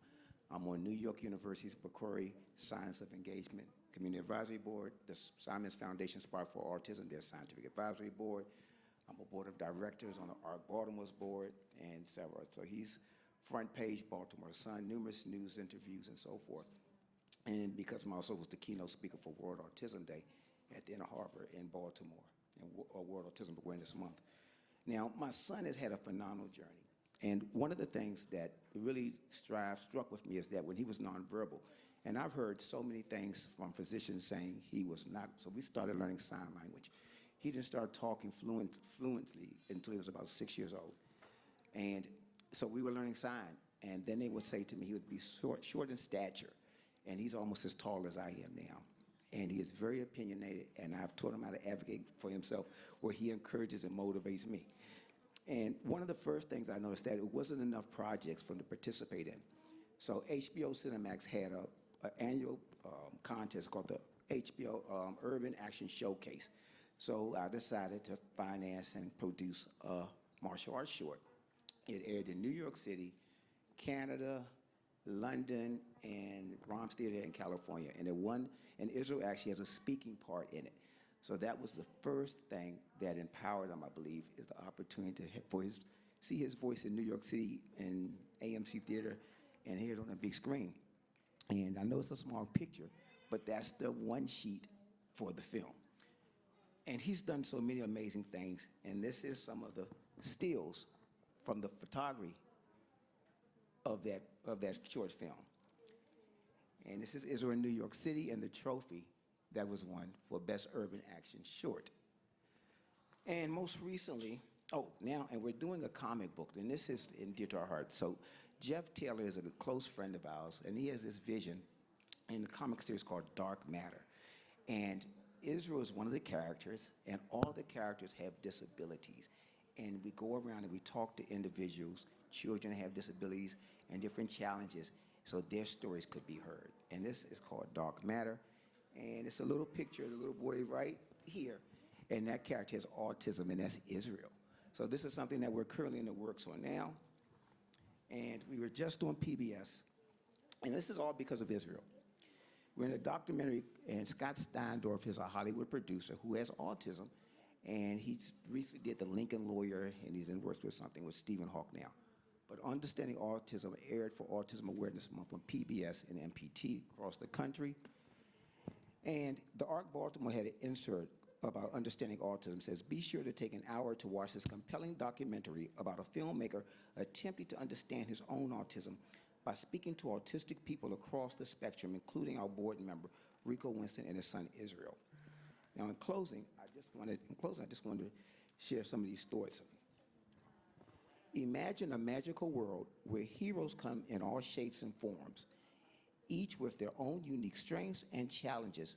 I'm on New York University's Picori Science of Engagement Community Advisory Board, the Simons Foundation Spark for Autism, their Scientific Advisory Board. I'm a board of directors on the ARC Baltimore's board and several. So he's front page Baltimore Sun, numerous news interviews and so forth. And because I also was the keynote speaker for World Autism Day at the Inner Harbor in Baltimore, and World Autism Awareness Month. Now, my son has had a phenomenal journey. And one of the things that really struck with me is that when he was nonverbal, and I've heard so many things from physicians saying he was not, so we started learning sign language. He didn't start talking fluently until he was about 6 years old. And so we were learning sign, and then they would say to me he would be short in stature. And he's almost as tall as I am now. And he is very opinionated, and I've taught him how to advocate for himself, where he encourages and motivates me. And one of the first things I noticed that it wasn't enough projects for him to participate in. So HBO Cinemax had an annual contest called the HBO Urban Action Showcase. So I decided to finance and produce a martial arts short. It aired in New York City, Canada, London, and Olmstead in California, and it won. And Israel actually has a speaking part in it. So that was the first thing that empowered him, I believe, is the opportunity to see his voice in New York City in AMC Theater and hear it on a big screen. And I know it's a small picture, but that's the one sheet for the film. And he's done so many amazing things, and this is some of the stills from the photography of that short film. And this is Israel in New York City, and the trophy that was won for Best Urban Action Short. And most recently, and we're doing a comic book, and this is dear to our heart. So Jeff Taylor is a close friend of ours, and he has this vision in the comic series called Dark Matter. And Israel is one of the characters, and all the characters have disabilities. And we go around and we talk to individuals, children that have disabilities and different challenges, so their stories could be heard. And this is called Dark Matter. And it's a little picture of the little boy right here. And that character has autism, and that's Israel. So this is something that we're currently in the works on now. And we were just on PBS. And this is all because of Israel. We're in a documentary, and Scott Steindorf is a Hollywood producer who has autism. And he recently did The Lincoln Lawyer, and he's in works with something with Stephen Hawke now. But Understanding Autism aired for Autism Awareness Month on PBS and MPT across the country. And the ARC Baltimore had an insert about understanding autism. Says, be sure to take an hour to watch this compelling documentary about a filmmaker attempting to understand his own autism by speaking to autistic people across the spectrum, including our board member, Rico Winston, and his son, Israel. Now, in closing, I just wanted to share some of these thoughts. Imagine a magical world where heroes come in all shapes and forms, each with their own unique strengths and challenges.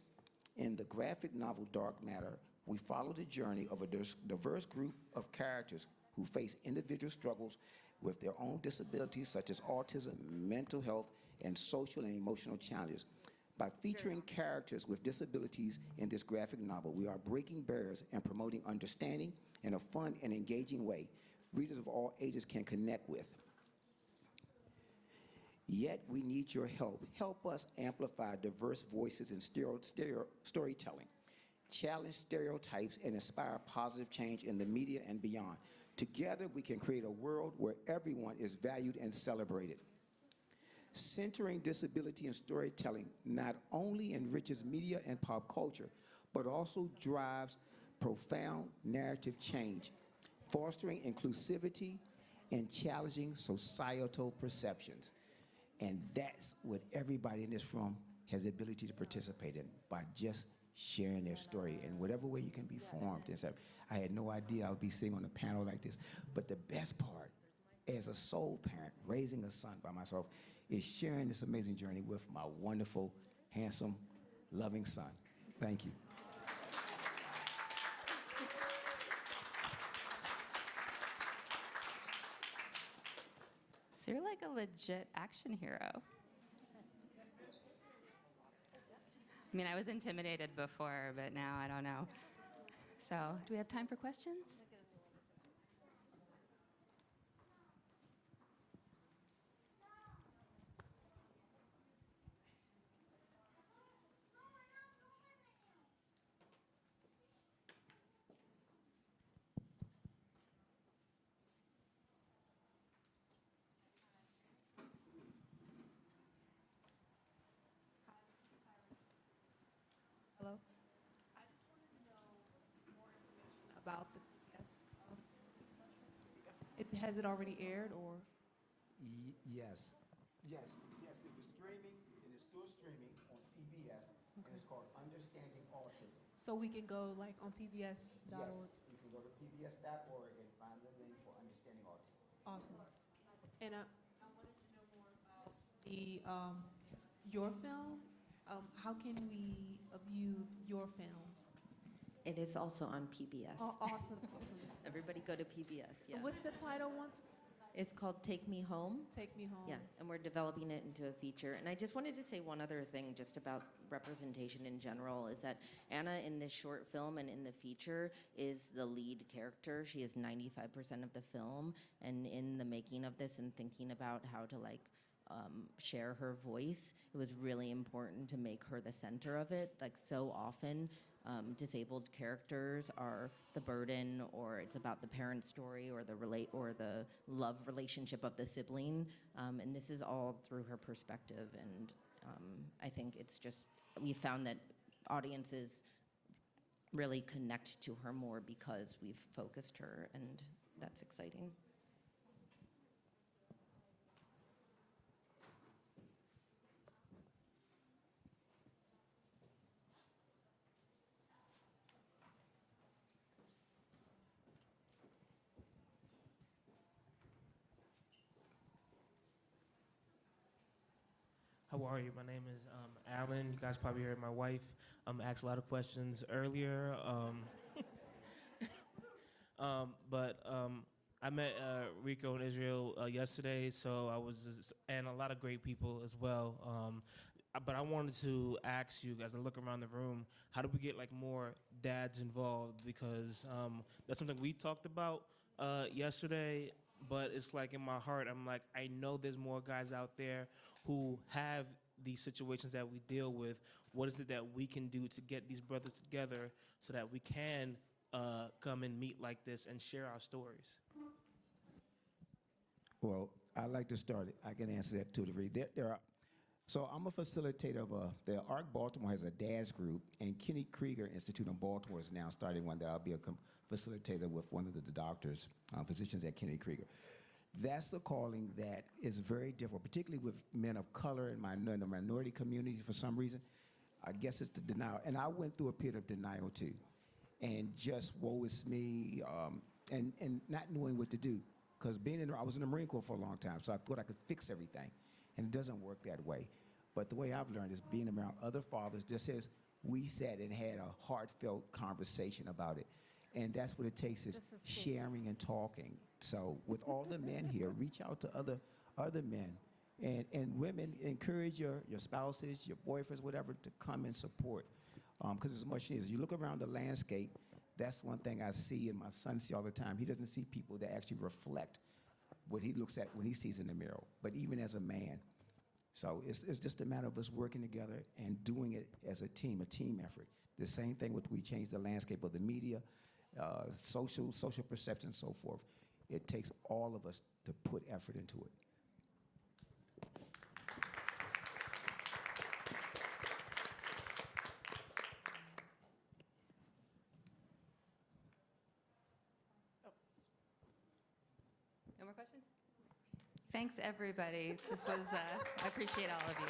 In the graphic novel Dark Matter, we follow the journey of a diverse group of characters who face individual struggles with their own disabilities such as autism, mental health, and social and emotional challenges. By featuring characters with disabilities in this graphic novel, we are breaking barriers and promoting understanding in a fun and engaging way readers of all ages can connect with. Yet we need your help. Help us amplify diverse voices in storytelling, challenge stereotypes, and inspire positive change in the media and beyond. Together, we can create a world where everyone is valued and celebrated. Centering disability in storytelling not only enriches media and pop culture, but also drives profound narrative change, fostering inclusivity and challenging societal perceptions. And that's what everybody in this room has the ability to participate in by just sharing their story in whatever way you can be formed. And so I had no idea I would be sitting on a panel like this. But the best part, as a sole parent raising a son by myself, is sharing this amazing journey with my wonderful, handsome, loving son. Thank you. So you're like a legit action hero. I mean, I was intimidated before, but now I don't know. So, do we have time for questions? Hello. I just wanted to know more information about the PBS special. Has it already aired or? Yes. Yes, it was streaming, and it's still streaming on PBS, and it's called Understanding Autism. So we can go like on PBS.org? Yes, you can go to pbs.org and find the link for Understanding Autism. Awesome. And I wanted to know more about your film. How can we view your film? It is also on PBS. Oh, awesome. Everybody go to PBS, yeah. What's the title once? It's called Take Me Home. Take Me Home. Yeah, and we're developing it into a feature. And I just wanted to say one other thing just about representation in general is that Anna in this short film and in the feature is the lead character. She is 95% of the film. And in the making of this and thinking about how to share her voice, it was really important to make her the center of it. Like so often, disabled characters are the burden, or it's about the parent story, or the love relationship of the sibling. And this is all through her perspective. And I think it's just, we found that audiences really connect to her more because we've focused her, and that's exciting. How are you? My name is Alan. You guys probably heard my wife ask a lot of questions earlier. But I met Rico and Israel yesterday, so I was just, and a lot of great people as well. But I wanted to ask you, as I look around the room, how do we get like more dads involved? Because that's something we talked about yesterday. But it's like in my heart, I'm like, I know there's more guys out there who have these situations that we deal with. What is it that we can do to get these brothers together so that we can come and meet like this and share our stories? Well, I'd like to start it. I can answer that to a degree. So I'm a facilitator of the ARC Baltimore has a dads group, and Kenny Krieger Institute in Baltimore is now starting one that I'll be a facilitator with one of the doctors, physicians at Kenny Krieger. That's the calling that is very different, particularly with men of color and the minority communities for some reason. I guess it's the denial. And I went through a period of denial too. And just woe is me, and not knowing what to do. Because I was in the Marine Corps for a long time, so I thought I could fix everything. And it doesn't work that way. But the way I've learned is being around other fathers, just as we sat and had a heartfelt conversation about it. And that's what it takes is sharing and talking. So with all the men here, reach out to other men. And women, encourage your spouses, your boyfriends, whatever, to come and support. Because as much as you look around the landscape, that's one thing I see, and my son see all the time. He doesn't see people that actually reflect what he looks at when he sees in the mirror, but even as a man. So it's just a matter of us working together and doing it as a team effort. The same thing with we change the landscape of the media, social perception, and so forth. It takes all of us to put effort into it. No more questions? Thanks, everybody. This was, I appreciate all of you.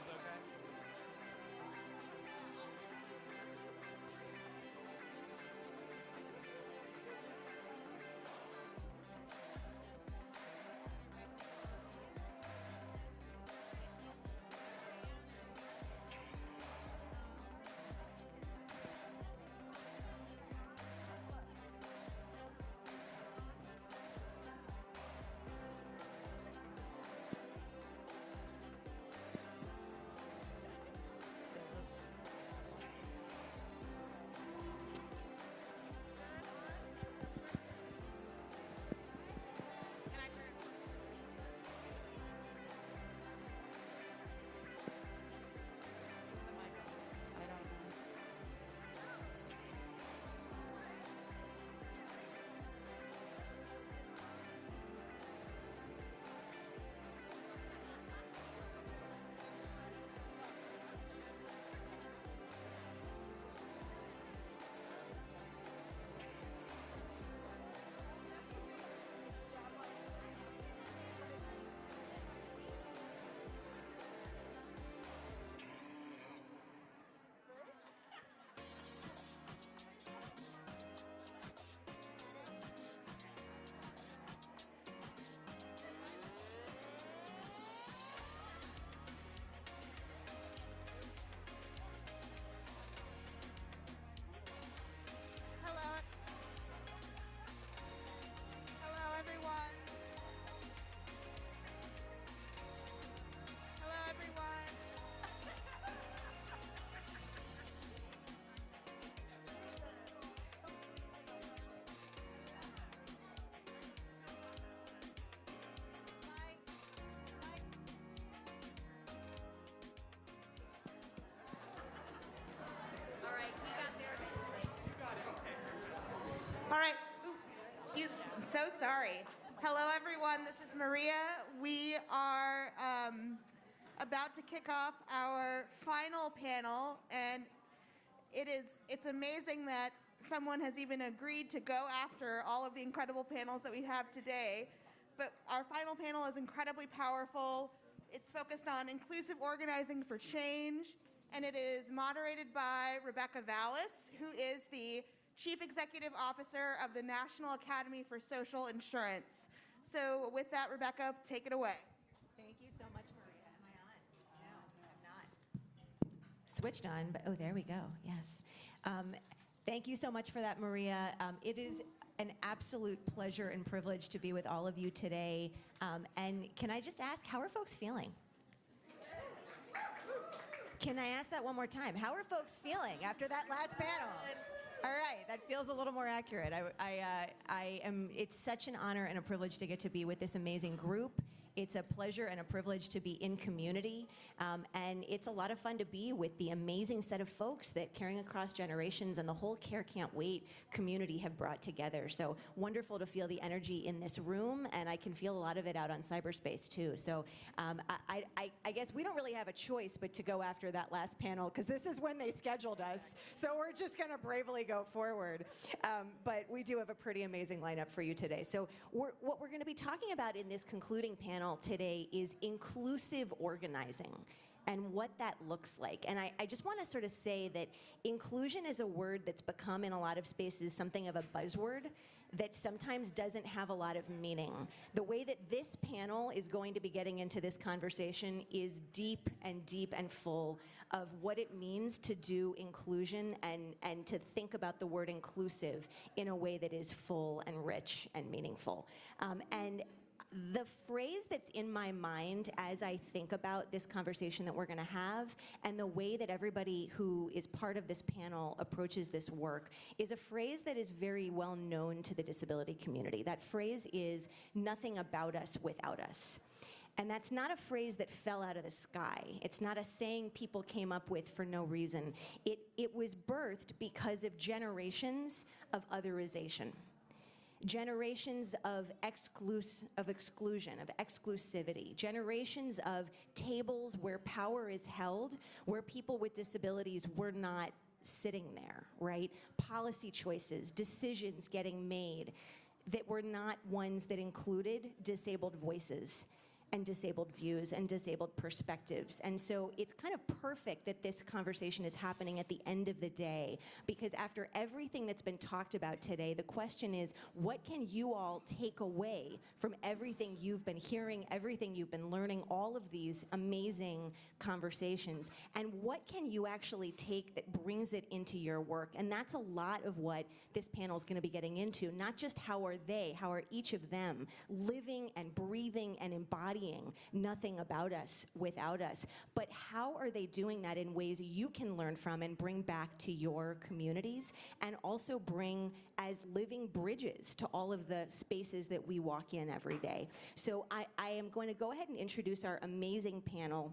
Headphones okay? All right. I'm so sorry. Hello, everyone. This is Maria. We are about to kick off our final panel, and it's amazing that someone has even agreed to go after all of the incredible panels that we have today. But our final panel is incredibly powerful. It's focused on inclusive organizing for change, and it is moderated by Rebecca Vallis, who is the Chief Executive Officer of the National Academy for Social Insurance. So with that, Rebecca, take it away. Thank you so much, Maria. Am I on? No, I'm not. Switched on, but oh, there we go. Yes. Thank you so much for that, Maria. It is an absolute pleasure and privilege to be with all of you today. And can I just ask, how are folks feeling? Can I ask that one more time? How are folks feeling after that last panel? All right, that feels a little more accurate. It's such an honor and a privilege to get to be with this amazing group. It's a pleasure and a privilege to be in community, and it's a lot of fun to be with the amazing set of folks that Caring Across Generations and the whole Care Can't Wait community have brought together. So wonderful to feel the energy in this room, and I can feel a lot of it out on cyberspace too. So I guess we don't really have a choice but to go after that last panel, because this is when they scheduled us. So we're just going to bravely go forward. But we do have a pretty amazing lineup for you today. So what we're going to be talking about in this concluding panel today is inclusive organizing and what that looks like. And I just want to sort of say that inclusion is a word that's become in a lot of spaces something of a buzzword that sometimes doesn't have a lot of meaning. The way that this panel is going to be getting into this conversation is deep and full of what it means to do inclusion and to think about the word inclusive in a way that is full and rich and meaningful. And the phrase that's in my mind as I think about this conversation that we're going to have and the way that everybody who is part of this panel approaches this work is a phrase that is very well known to the disability community. That phrase is nothing about us without us. And that's not a phrase that fell out of the sky. It's not a saying people came up with for no reason. It was birthed because of generations of otherization. Generations of exclusion, of exclusivity, generations of tables where power is held, where people with disabilities were not sitting there, right? Policy choices, decisions getting made that were not ones that included disabled voices. and disabled views and disabled perspectives. And so it's kind of perfect that this conversation is happening at the end of the day, because after everything that's been talked about today, the question is, what can you all take away from everything you've been hearing, everything you've been learning, all of these amazing conversations, and what can you actually take that brings it into your work? And that's a lot of what this panel is going to be getting into, not just how are each of them living and breathing and embodying nothing about us without us, but how are they doing that in ways you can learn from and bring back to your communities, and also bring as living bridges to all of the spaces that we walk in every day. So I am going to go ahead and introduce our amazing panel.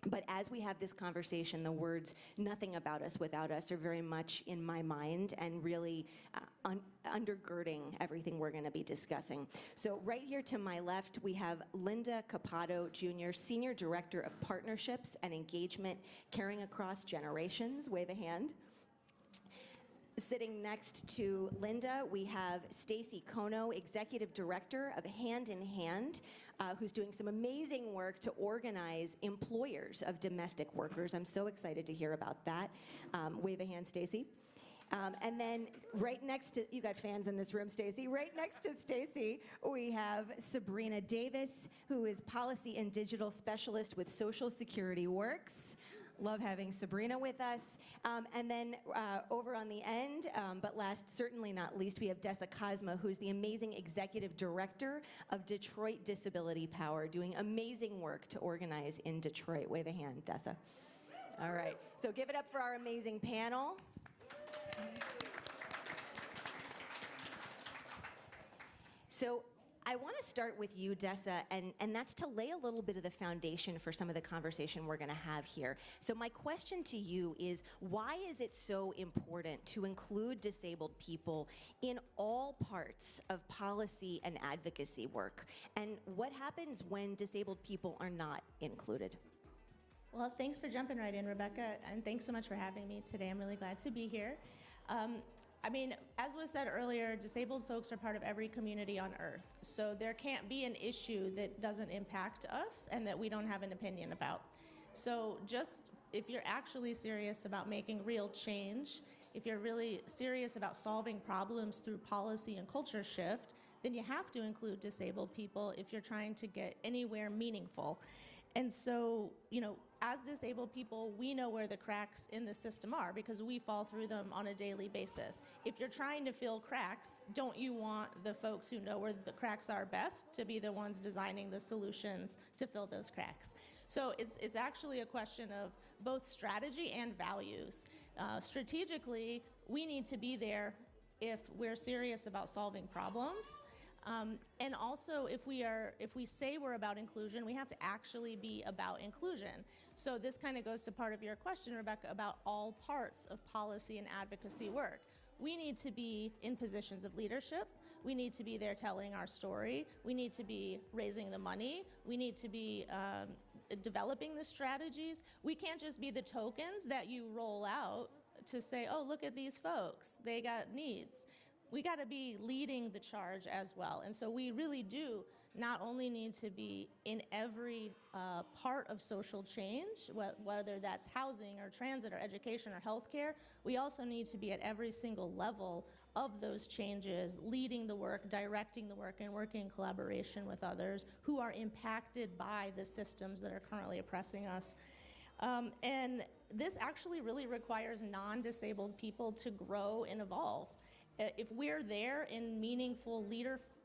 But as we have this conversation, the words "nothing about us without us" are very much in my mind and really undergirding everything we're going to be discussing. So right here to my left, we have Linda Capato Jr., Senior Director of Partnerships and Engagement, Caring Across Generations. Wave a hand. Sitting next to Linda, we have Stacy Kono, Executive Director of Hand in Hand, who's doing some amazing work to organize employers of domestic workers. I'm so excited to hear about that. Wave a hand, Stacy. And then right next to, you got fans in this room, Stacy. Right next to Stacy, we have Sabrina Davis, who is Policy and Digital Specialist with Social Security Works. Love having Sabrina with us. And then over on the end, but last certainly not least, we have Dessa Cosma, who's the amazing Executive Director of Detroit Disability Power, doing amazing work to organize in Detroit. Wave a hand, Dessa. All right, so give it up for our amazing panel. So I want to start with you, Dessa, and that's to lay a little bit of the foundation for some of the conversation we're going to have here. So my question to you is, why is it so important to include disabled people in all parts of policy and advocacy work? And what happens when disabled people are not included? Well, thanks for jumping right in, Rebecca, and thanks so much for having me today. I'm really glad to be here. I mean, as was said earlier, disabled folks are part of every community on Earth. So there can't be an issue that doesn't impact us and that we don't have an opinion about. So just if you're actually serious about making real change, if you're really serious about solving problems through policy and culture shift, then you have to include disabled people if you're trying to get anywhere meaningful. And so, you know, as disabled people, we know where the cracks in the system are because we fall through them on a daily basis. If you're trying to fill cracks, don't you want the folks who know where the cracks are best to be the ones designing the solutions to fill those cracks? So it's actually a question of both strategy and values. Strategically, we need to be there if we're serious about solving problems. And also, if we say we're about inclusion, we have to actually be about inclusion. So this kind of goes to part of your question, Rebecca, about all parts of policy and advocacy work. We need to be in positions of leadership. We need to be there telling our story. We need to be raising the money. We need to be developing the strategies. We can't just be the tokens that you roll out to say, oh, look at these folks, they got needs. We got to be leading the charge as well. And so we really do not only need to be in every part of social change, whether that's housing or transit or education or healthcare, we also need to be at every single level of those changes, leading the work, directing the work, and working in collaboration with others who are impacted by the systems that are currently oppressing us. And this actually really requires non-disabled people to grow and evolve. If we're there in meaningful,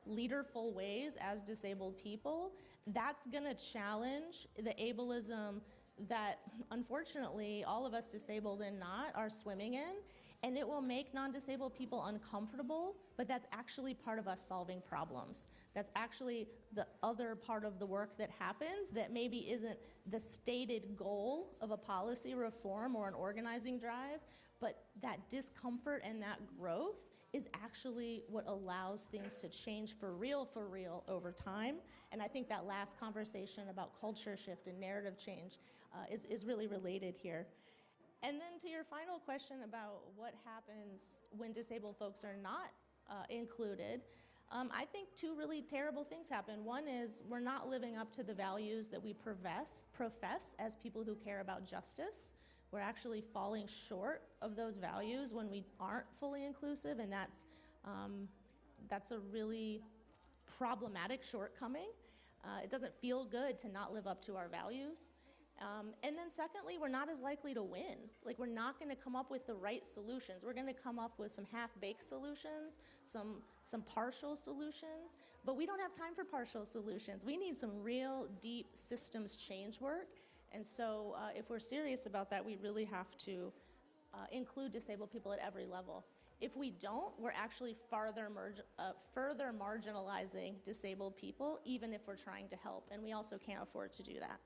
leaderful ways as disabled people, that's gonna challenge the ableism that unfortunately all of us disabled and not are swimming in, and it will make non-disabled people uncomfortable, but that's actually part of us solving problems. That's actually the other part of the work that happens that maybe isn't the stated goal of a policy reform or an organizing drive, but that discomfort and that growth is actually what allows things to change for real over time. And I think that last conversation about culture shift and narrative change is really related here. And then to your final question about what happens when disabled folks are not included, I think two really terrible things happen. One is we're not living up to the values that we profess as people who care about justice. We're actually falling short of those values when we aren't fully inclusive, and that's a really problematic shortcoming. It doesn't feel good to not live up to our values. And then secondly, we're not as likely to win. Like, we're not going to come up with the right solutions. We're going to come up with some half-baked solutions, some partial solutions, but we don't have time for partial solutions. We need some real deep systems change work. And so if we're serious about that, we really have to include disabled people at every level. If we don't, we're actually further marginalizing disabled people, even if we're trying to help, and we also can't afford to do that.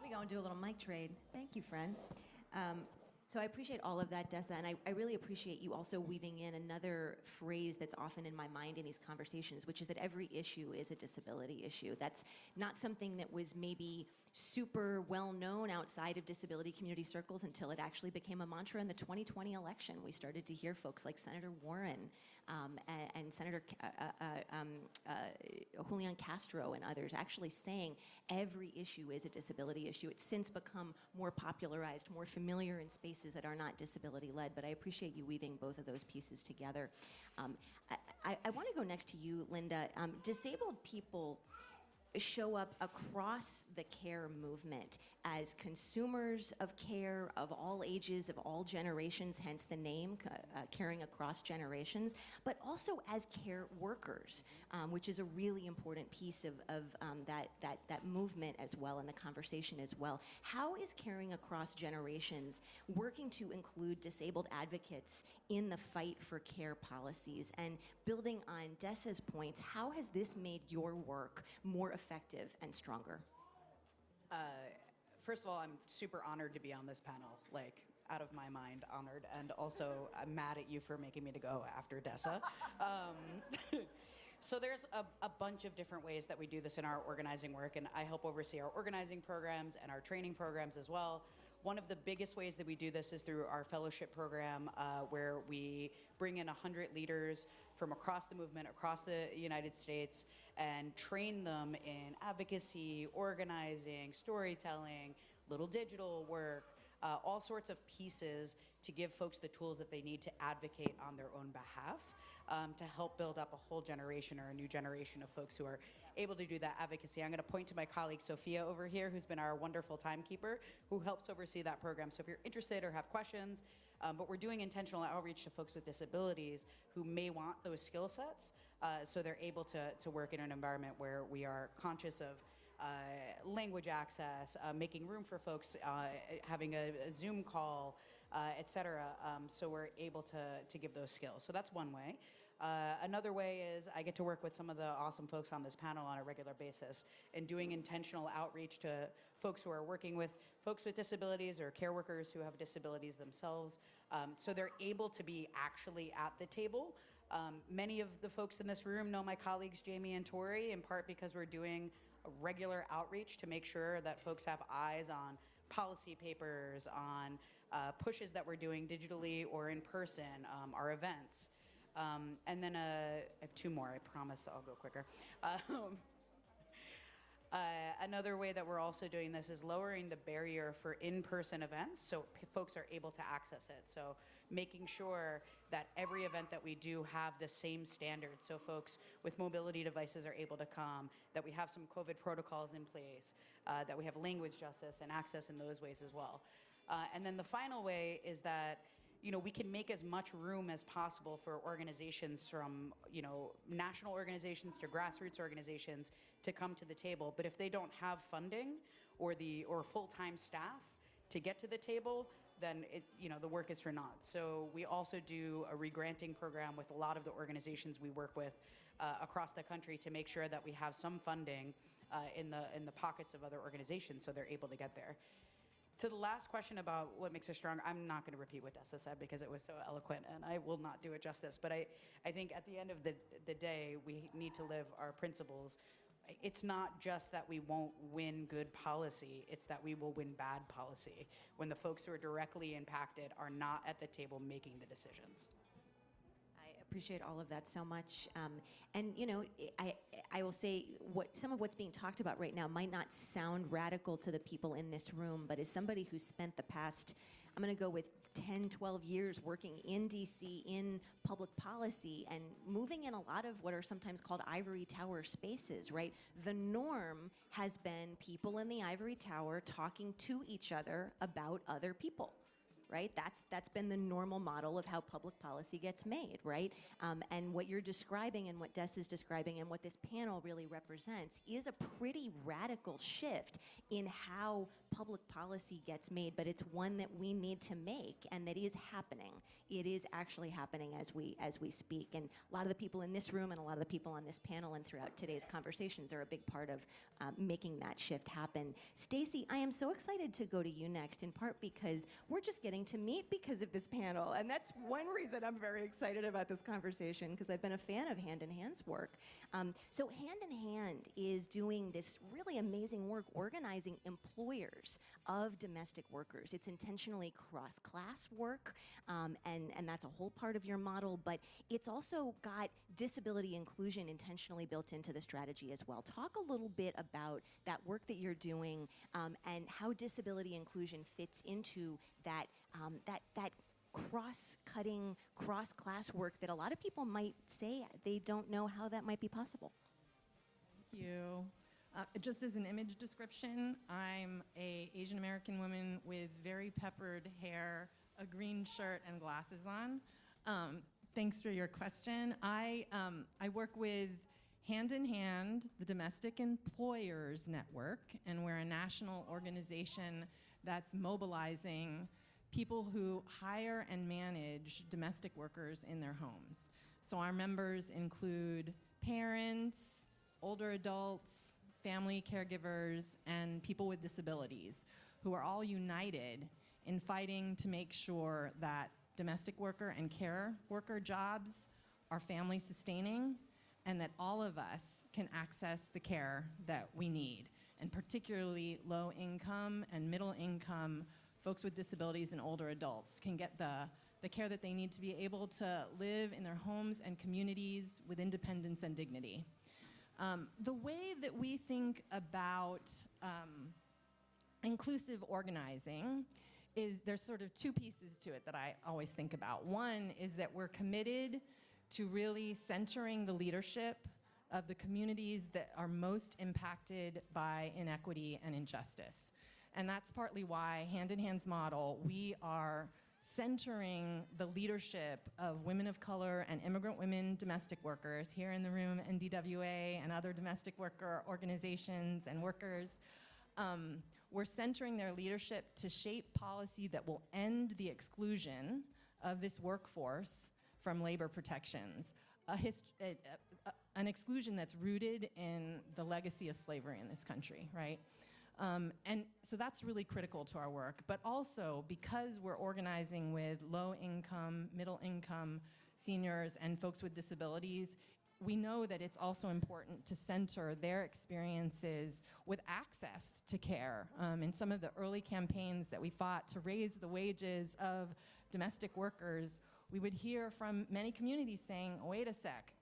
We go and do a little mic trade. Thank you, friend. So I appreciate all of that, Dessa, and I really appreciate you also weaving in another phrase that's often in my mind in these conversations, which is that every issue is a disability issue. That's not something that was maybe super well known outside of disability community circles until it actually became a mantra in the 2020 election. We started to hear folks like Senator Warren and Senator Julian Castro and others actually saying every issue is a disability issue. It's since become more popularized, more familiar in spaces that are not disability-led, but I appreciate you weaving both of those pieces together. I want to go next to you, Linda. Disabled people show up across the care movement as consumers of care of all ages, of all generations, hence the name, caring across generations, but also as care workers, which is a really important piece of that movement as well, and the conversation as well. How is caring across generations working to include disabled advocates in the fight for care policies? And building on Dessa's points, how has this made your work more effective and stronger? First of all, I'm super honored to be on this panel, like out of my mind honored, and also I'm mad at you for making me to go after Dessa. So there's a bunch of different ways that we do this in our organizing work, and I help oversee our organizing programs and our training programs as well. One of the biggest ways that we do this is through our fellowship program, where we bring in 100 leaders from across the movement, across the United States, and train them in advocacy, organizing, storytelling, little digital work, all sorts of pieces to give folks the tools that they need to advocate on their own behalf, to help build up a whole generation or a new generation of folks who are able to do that advocacy. I'm going to point to my colleague Sophia over here, who's been our wonderful timekeeper, who helps oversee that program. So if you're interested or have questions, but we're doing intentional outreach to folks with disabilities who may want those skill sets, so they're able to work in an environment where we are conscious of language access, making room for folks, having a Zoom call, et cetera, so we're able to give those skills. So that's one way. Another way is I get to work with some of the awesome folks on this panel on a regular basis and doing intentional outreach to folks who are working with folks with disabilities or care workers who have disabilities themselves, so they're able to be actually at the table. Many of the folks in this room know my colleagues Jamie and Tori, in part because we're doing a regular outreach to make sure that folks have eyes on policy papers, on pushes that we're doing digitally or in person, our events. And then I have two more, I promise I'll go quicker. Another way that we're also doing this is lowering the barrier for in-person events so folks are able to access it. So making sure that every event that we do have the same standards, so folks with mobility devices are able to come, that we have some COVID protocols in place, that we have language justice and access in those ways as well. And then the final way is that we can make as much room as possible for organizations from, national organizations to grassroots organizations to come to the table. But if they don't have funding or full-time staff to get to the table, then the work is for naught. So we also do a regranting program with a lot of the organizations we work with across the country to make sure that we have some funding in the pockets of other organizations so they're able to get there. To the last question about what makes us strong, I'm not going to repeat what Dessa said because it was so eloquent, and I will not do it justice. But I think at the end of the day, we need to live our principles. It's not just that we won't win good policy, it's that we will win bad policy when the folks who are directly impacted are not at the table making the decisions. I appreciate all of that so much. And you know, I will say some of what's being talked about right now might not sound radical to the people in this room, but as somebody who spent the past, I'm going to go with 10, 12 years working in DC in public policy and moving in a lot of what are sometimes called ivory tower spaces, right? The norm has been people in the ivory tower talking to each other about other people. Right? That's been the normal model of how public policy gets made, right? And what you're describing and what Des is describing and what this panel really represents is a pretty radical shift in how public policy gets made, but it's one that we need to make and that is happening. It is actually happening as we speak. And a lot of the people in this room and a lot of the people on this panel and throughout today's conversations are a big part of making that shift happen. Stacy, I am so excited to go to you next, in part because we're just getting to meet because of this panel. And that's one reason I'm very excited about this conversation, because I've been a fan of Hand in Hand's work. So Hand in Hand is doing this really amazing work organizing employers of domestic workers. It's intentionally cross-class work, and that's a whole part of your model, but it's also got disability inclusion intentionally built into the strategy as well. Talk a little bit about that work that you're doing and how disability inclusion fits into that cross-cutting, cross-class work that a lot of people might say they don't know how that might be possible. Thank you. Just as an image description, I'm an Asian American woman with very peppered hair, a green shirt, and glasses on. Thanks for your question. I work with Hand in Hand, the Domestic Employers Network, and we're a national organization that's mobilizing people who hire and manage domestic workers in their homes. So our members include parents, older adults, family caregivers, and people with disabilities who are all united in fighting to make sure that domestic worker and care worker jobs are family sustaining and that all of us can access the care that we need. And particularly low income and middle income folks with disabilities and older adults can get the care that they need to be able to live in their homes and communities with independence and dignity. The way that we think about inclusive organizing is there's sort of two pieces to it that I always think about. One is that we're committed to really centering the leadership of the communities that are most impacted by inequity and injustice. And that's partly why Hand in Hand's model, we are centering the leadership of women of color and immigrant women domestic workers here in the room, NDWA and other domestic worker organizations and workers. We're centering their leadership to shape policy that will end the exclusion of this workforce from labor protections, an exclusion that's rooted in the legacy of slavery in this country, right? And so that's really critical to our work. But also, because we're organizing with low-income, middle-income seniors and folks with disabilities, we know that it's also important to center their experiences with access to care. In some of the early campaigns that we fought to raise the wages of domestic workers, we would hear from many communities saying, oh, wait a sec,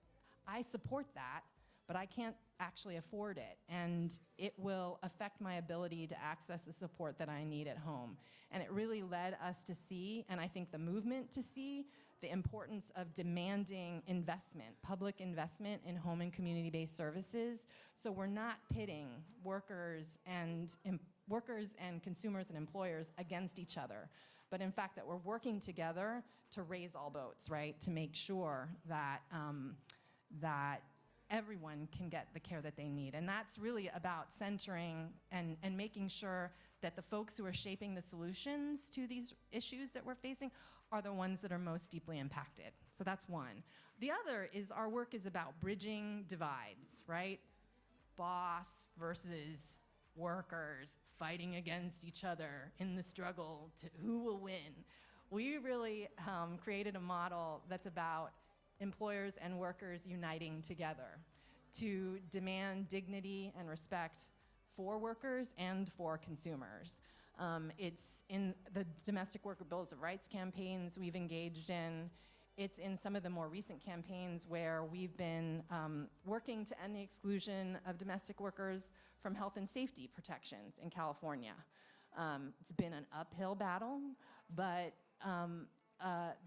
I support that, but I can't actually afford it, and it will affect my ability to access the support that I need at home. And it really led us to see, and I think the movement to see, the importance of demanding investment, public investment in home and community-based services, so we're not pitting workers and consumers and employers against each other, but in fact that we're working together to raise all boats, right? To make sure that that everyone can get the care that they need. And that's really about centering and making sure that the folks who are shaping the solutions to these issues that we're facing are the ones that are most deeply impacted. So that's one. The other is our work is about bridging divides, right? Boss versus workers fighting against each other in the struggle to who will win. We really created a model that's about employers and workers uniting together to demand dignity and respect for workers and for consumers. It's in the domestic worker bills of rights campaigns we've engaged in. It's in some of the more recent campaigns where we've been working to end the exclusion of domestic workers from health and safety protections in California. It's been an uphill battle, but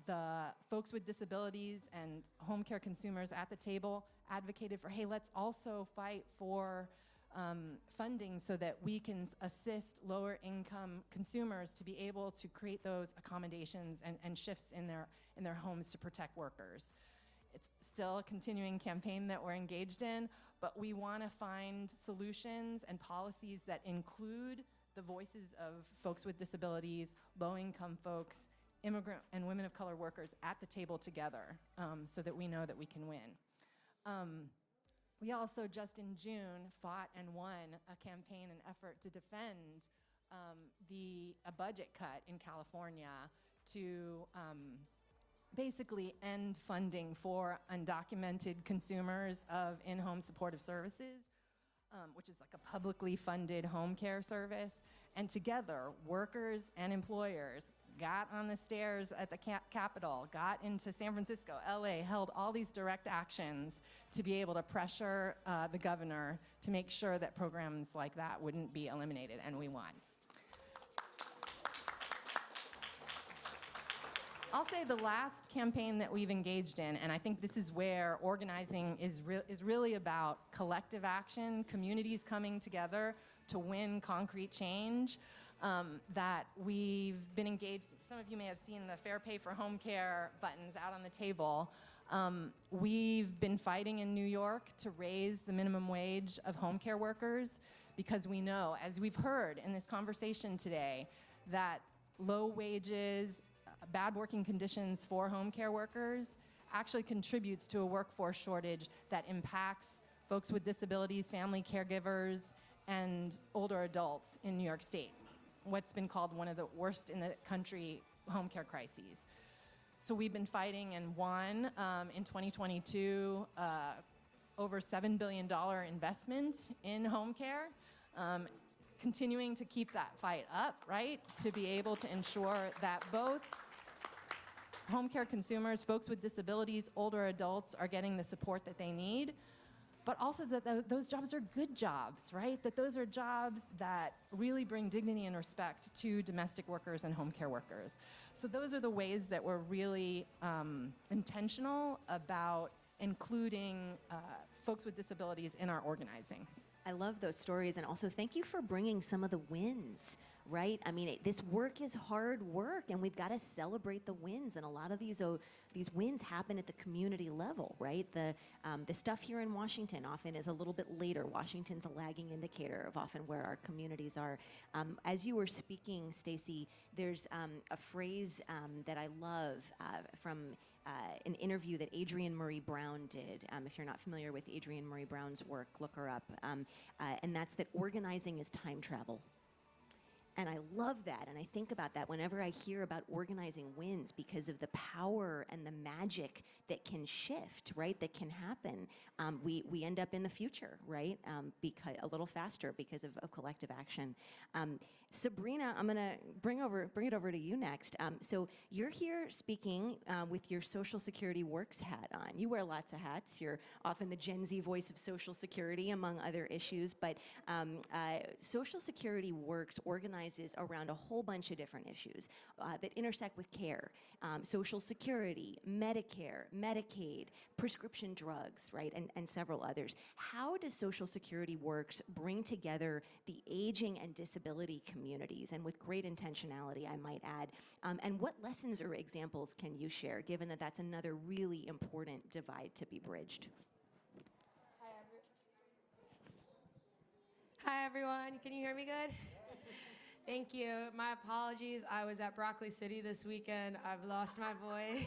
the folks with disabilities and home care consumers at the table advocated for, hey, let's also fight for funding so that we can assist lower income consumers to be able to create those accommodations and shifts in their homes to protect workers. It's still a continuing campaign that we're engaged in, but we want to find solutions and policies that include the voices of folks with disabilities, low-income folks, immigrant and women of color workers at the table together, so that we know that we can win. We also just in June fought and won a campaign and effort to defend a budget cut in California to basically end funding for undocumented consumers of in-home supportive services, which is like a publicly funded home care service. And together, workers and employers got on the stairs at the Capitol, got into San Francisco, LA, held all these direct actions to be able to pressure the governor to make sure that programs like that wouldn't be eliminated, and we won. I'll say the last campaign that we've engaged in, and I think this is where organizing is really about collective action, communities coming together to win concrete change, that we've been engaged. Some of you may have seen the Fair Pay for Home Care buttons out on the table. We've been fighting in New York to raise the minimum wage of home care workers because we know, as we've heard in this conversation today, that low wages, bad working conditions for home care workers actually contributes to a workforce shortage that impacts folks with disabilities, family caregivers, and older adults in New York State, what's been called one of the worst in the country home care crises. So we've been fighting and won in 2022 over $7 billion investment in home care, continuing to keep that fight up, right, to be able to ensure that both home care consumers, folks with disabilities, older adults are getting the support that they need, but also that those jobs are good jobs, right? That those are jobs that really bring dignity and respect to domestic workers and home care workers. So those are the ways that we're really intentional about including folks with disabilities in our organizing. I love those stories, and also thank you for bringing some of the wins, right? I mean, this work is hard work, and we've got to celebrate the wins, and a lot of these wins happen at the community level, right? The stuff here in Washington often is a little bit later. Washington's a lagging indicator of often where our communities are. As you were speaking, Stacy, there's a phrase that I love from an interview that Adrienne Marie Brown did. If you're not familiar with Adrienne Marie Brown's work, look her up. And that's that organizing is time travel. And I love that, and I think about that whenever I hear about organizing wins because of the power and the magic that can shift, right, that can happen. We end up in the future, right, because a little faster because of collective action. Sabrina, I'm going to bring it over to you next. So you're here speaking with your Social Security Works hat on. You wear lots of hats. You're often the Gen Z voice of Social Security, among other issues, but Social Security Works organizes around a whole bunch of different issues that intersect with care, Social Security, Medicare, Medicaid, prescription drugs, right, and several others. How does Social Security Works bring together the aging and disability communities, and with great intentionality, I might add, and what lessons or examples can you share, given that that's another really important divide to be bridged? Hi, everyone. Can you hear me good? Thank you. My apologies. I was at Broccoli City this weekend. I've lost my voice.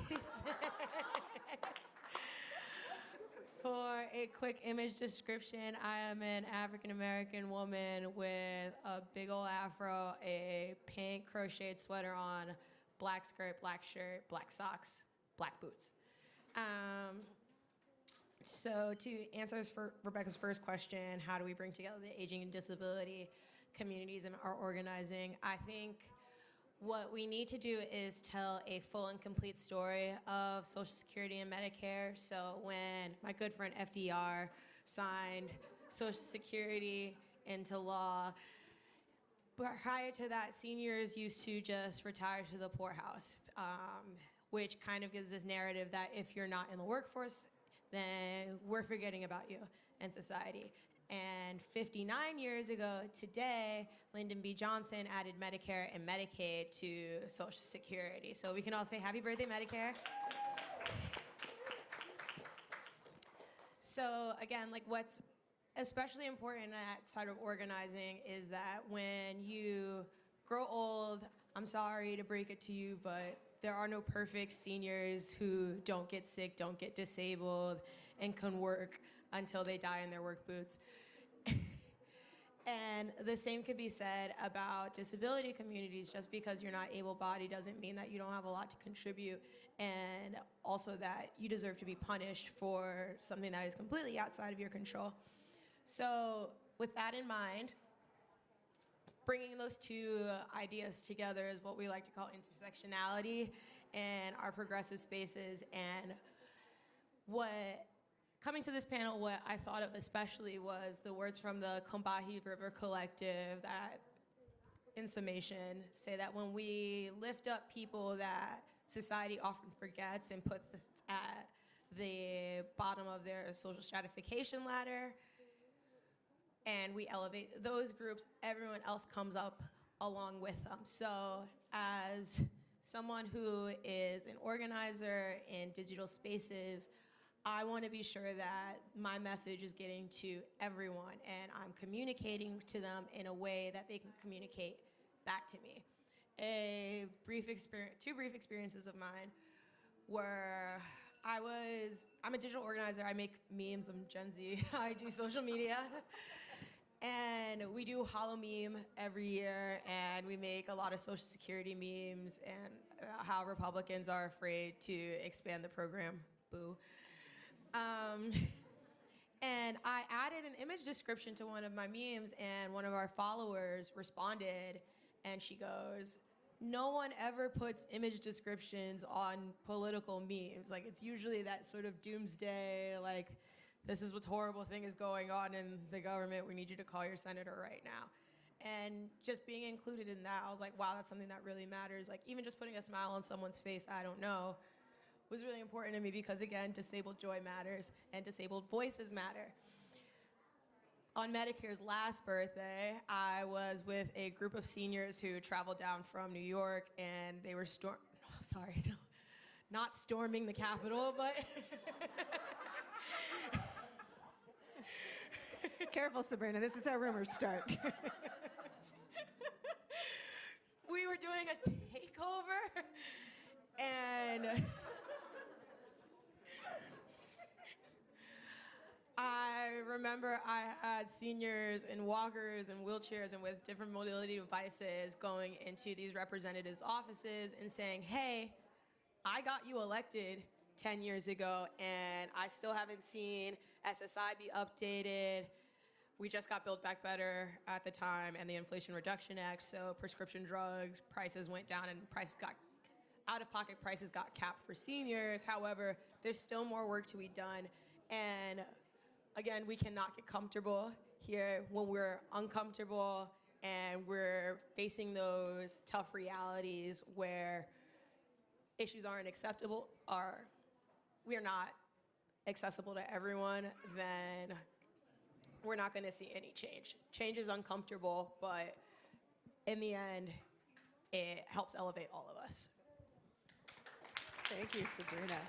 For a quick image description, I am an African-American woman with a big old afro, a pink crocheted sweater on, black skirt, black shirt, black socks, black boots. So to answer for Rebecca's first question, how do we bring together the aging and disability communities in our organizing? I think what we need to do is tell a full and complete story of Social Security and Medicare. So when my good friend FDR signed Social Security into law, prior to that, seniors used to just retire to the poorhouse, which kind of gives this narrative that if you're not in the workforce, then we're forgetting about you and society. And 59 years ago today, Lyndon B. Johnson added Medicare and Medicaid to Social Security. So we can all say happy birthday, Medicare. So again, like what's especially important outside of organizing is that when you grow old, I'm sorry to break it to you, but there are no perfect seniors who don't get sick, don't get disabled, and can work until they die in their work boots. And the same could be said about disability communities. Just because you're not able-bodied doesn't mean that you don't have a lot to contribute, and also that you deserve to be punished for something that is completely outside of your control. So with that in mind, bringing those two ideas together is what we like to call intersectionality in our progressive spaces. And coming to this panel, what I thought of especially was the words from the Combahee River Collective that, in summation, say that when we lift up people that society often forgets and put at the bottom of their social stratification ladder, and we elevate those groups, everyone else comes up along with them. So as someone who is an organizer in digital spaces, I want to be sure that my message is getting to everyone and I'm communicating to them in a way that they can communicate back to me. Two brief experiences of mine were I'm a digital organizer. I make memes. I'm Gen Z. I do social media. And we do Hollow Meme every year, and we make a lot of Social Security memes and how Republicans are afraid to expand the program. Boo. And I added an image description to one of my memes, and one of our followers responded, and she goes, "No one ever puts image descriptions on political memes. Like, it's usually that sort of doomsday, like, this is what horrible thing is going on in the government. We need you to call your senator right now." And just being included in that, I was like, wow, that's something that really matters. Like, even just putting a smile on someone's face, I don't know, was really important to me because, again, disabled joy matters and disabled voices matter. On Medicare's last birthday, I was with a group of seniors who traveled down from New York, and they were not storming the Capitol, but Careful, Sabrina. This is how rumors start. We were doing a takeover, and I remember I had seniors in walkers and wheelchairs and with different mobility devices going into these representatives' offices and saying, "Hey, I got you elected 10 years ago, and I still haven't seen SSI be updated. We just got Build Back Better at the time and the Inflation Reduction Act, so prescription drugs prices went down and out-of-pocket prices got capped for seniors. However, there's still more work to be done, and again, we cannot get comfortable here when we're uncomfortable and we're facing those tough realities where issues aren't acceptable, or we are not accessible to everyone, then we're not going to see any change. Change is uncomfortable, but in the end, it helps elevate all of us." Thank you, Sabrina.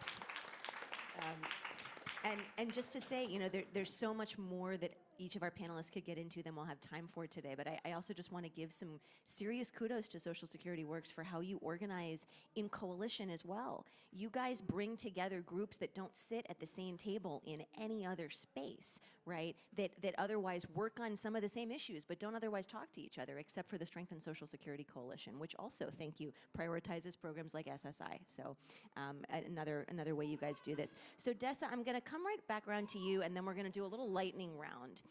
And just to say, there's so much more that each of our panelists could get into than we'll have time for today. But I also just want to give some serious kudos to Social Security Works for how you organize in coalition as well. You guys bring together groups that don't sit at the same table in any other space, right? That otherwise work on some of the same issues, but don't otherwise talk to each other, except for the Strengthened Social Security Coalition, which also, thank you, prioritizes programs like SSI. So another way you guys do this. So Dessa, I'm going to come right back around to you, and then we're going to do a little lightning round.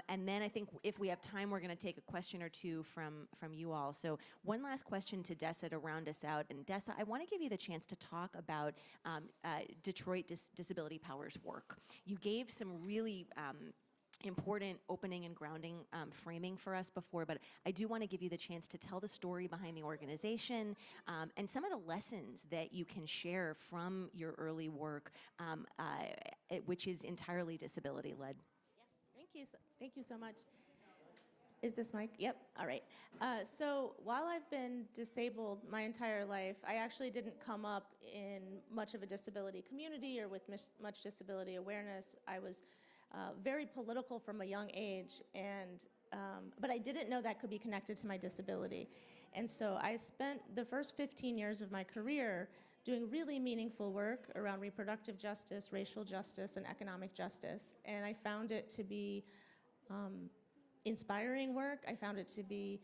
And then I think if we have time, we're going to take a question or two from you all. So one last question to Dessa to round us out. And Dessa, I want to give you the chance to talk about Detroit Disability Power's work. You gave some really important opening and grounding framing for us before, but I do want to give you the chance to tell the story behind the organization and some of the lessons that you can share from your early work, which is entirely disability-led. Thank you so much. Is this mic? Yep. All right. So while I've been disabled my entire life, I actually didn't come up in much of a disability community or with much disability awareness. I was very political from a young age, but I didn't know that could be connected to my disability. And so I spent the first 15 years of my career doing really meaningful work around reproductive justice, racial justice, and economic justice. And I found it to be inspiring work. I found it to be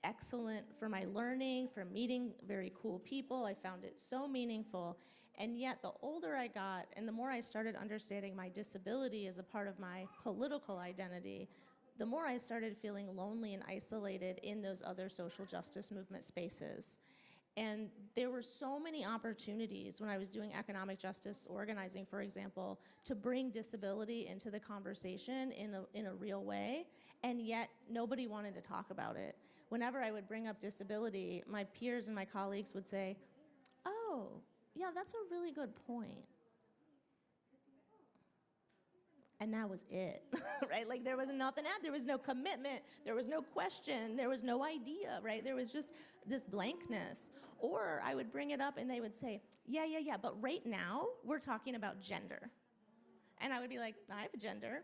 excellent for my learning, for meeting very cool people. I found it so meaningful. And yet, the older I got and the more I started understanding my disability as a part of my political identity, the more I started feeling lonely and isolated in those other social justice movement spaces. And there were so many opportunities when I was doing economic justice organizing, for example, to bring disability into the conversation in a real way, and yet nobody wanted to talk about it. Whenever I would bring up disability, my peers and my colleagues would say, "Oh, yeah, that's a really good point." And that was it, right? Like there was nothing out, there was no commitment, there was no question, there was no idea, right? There was just this blankness. Or I would bring it up and they would say, yeah, but right now we're talking about gender. And I would be like, I have a gender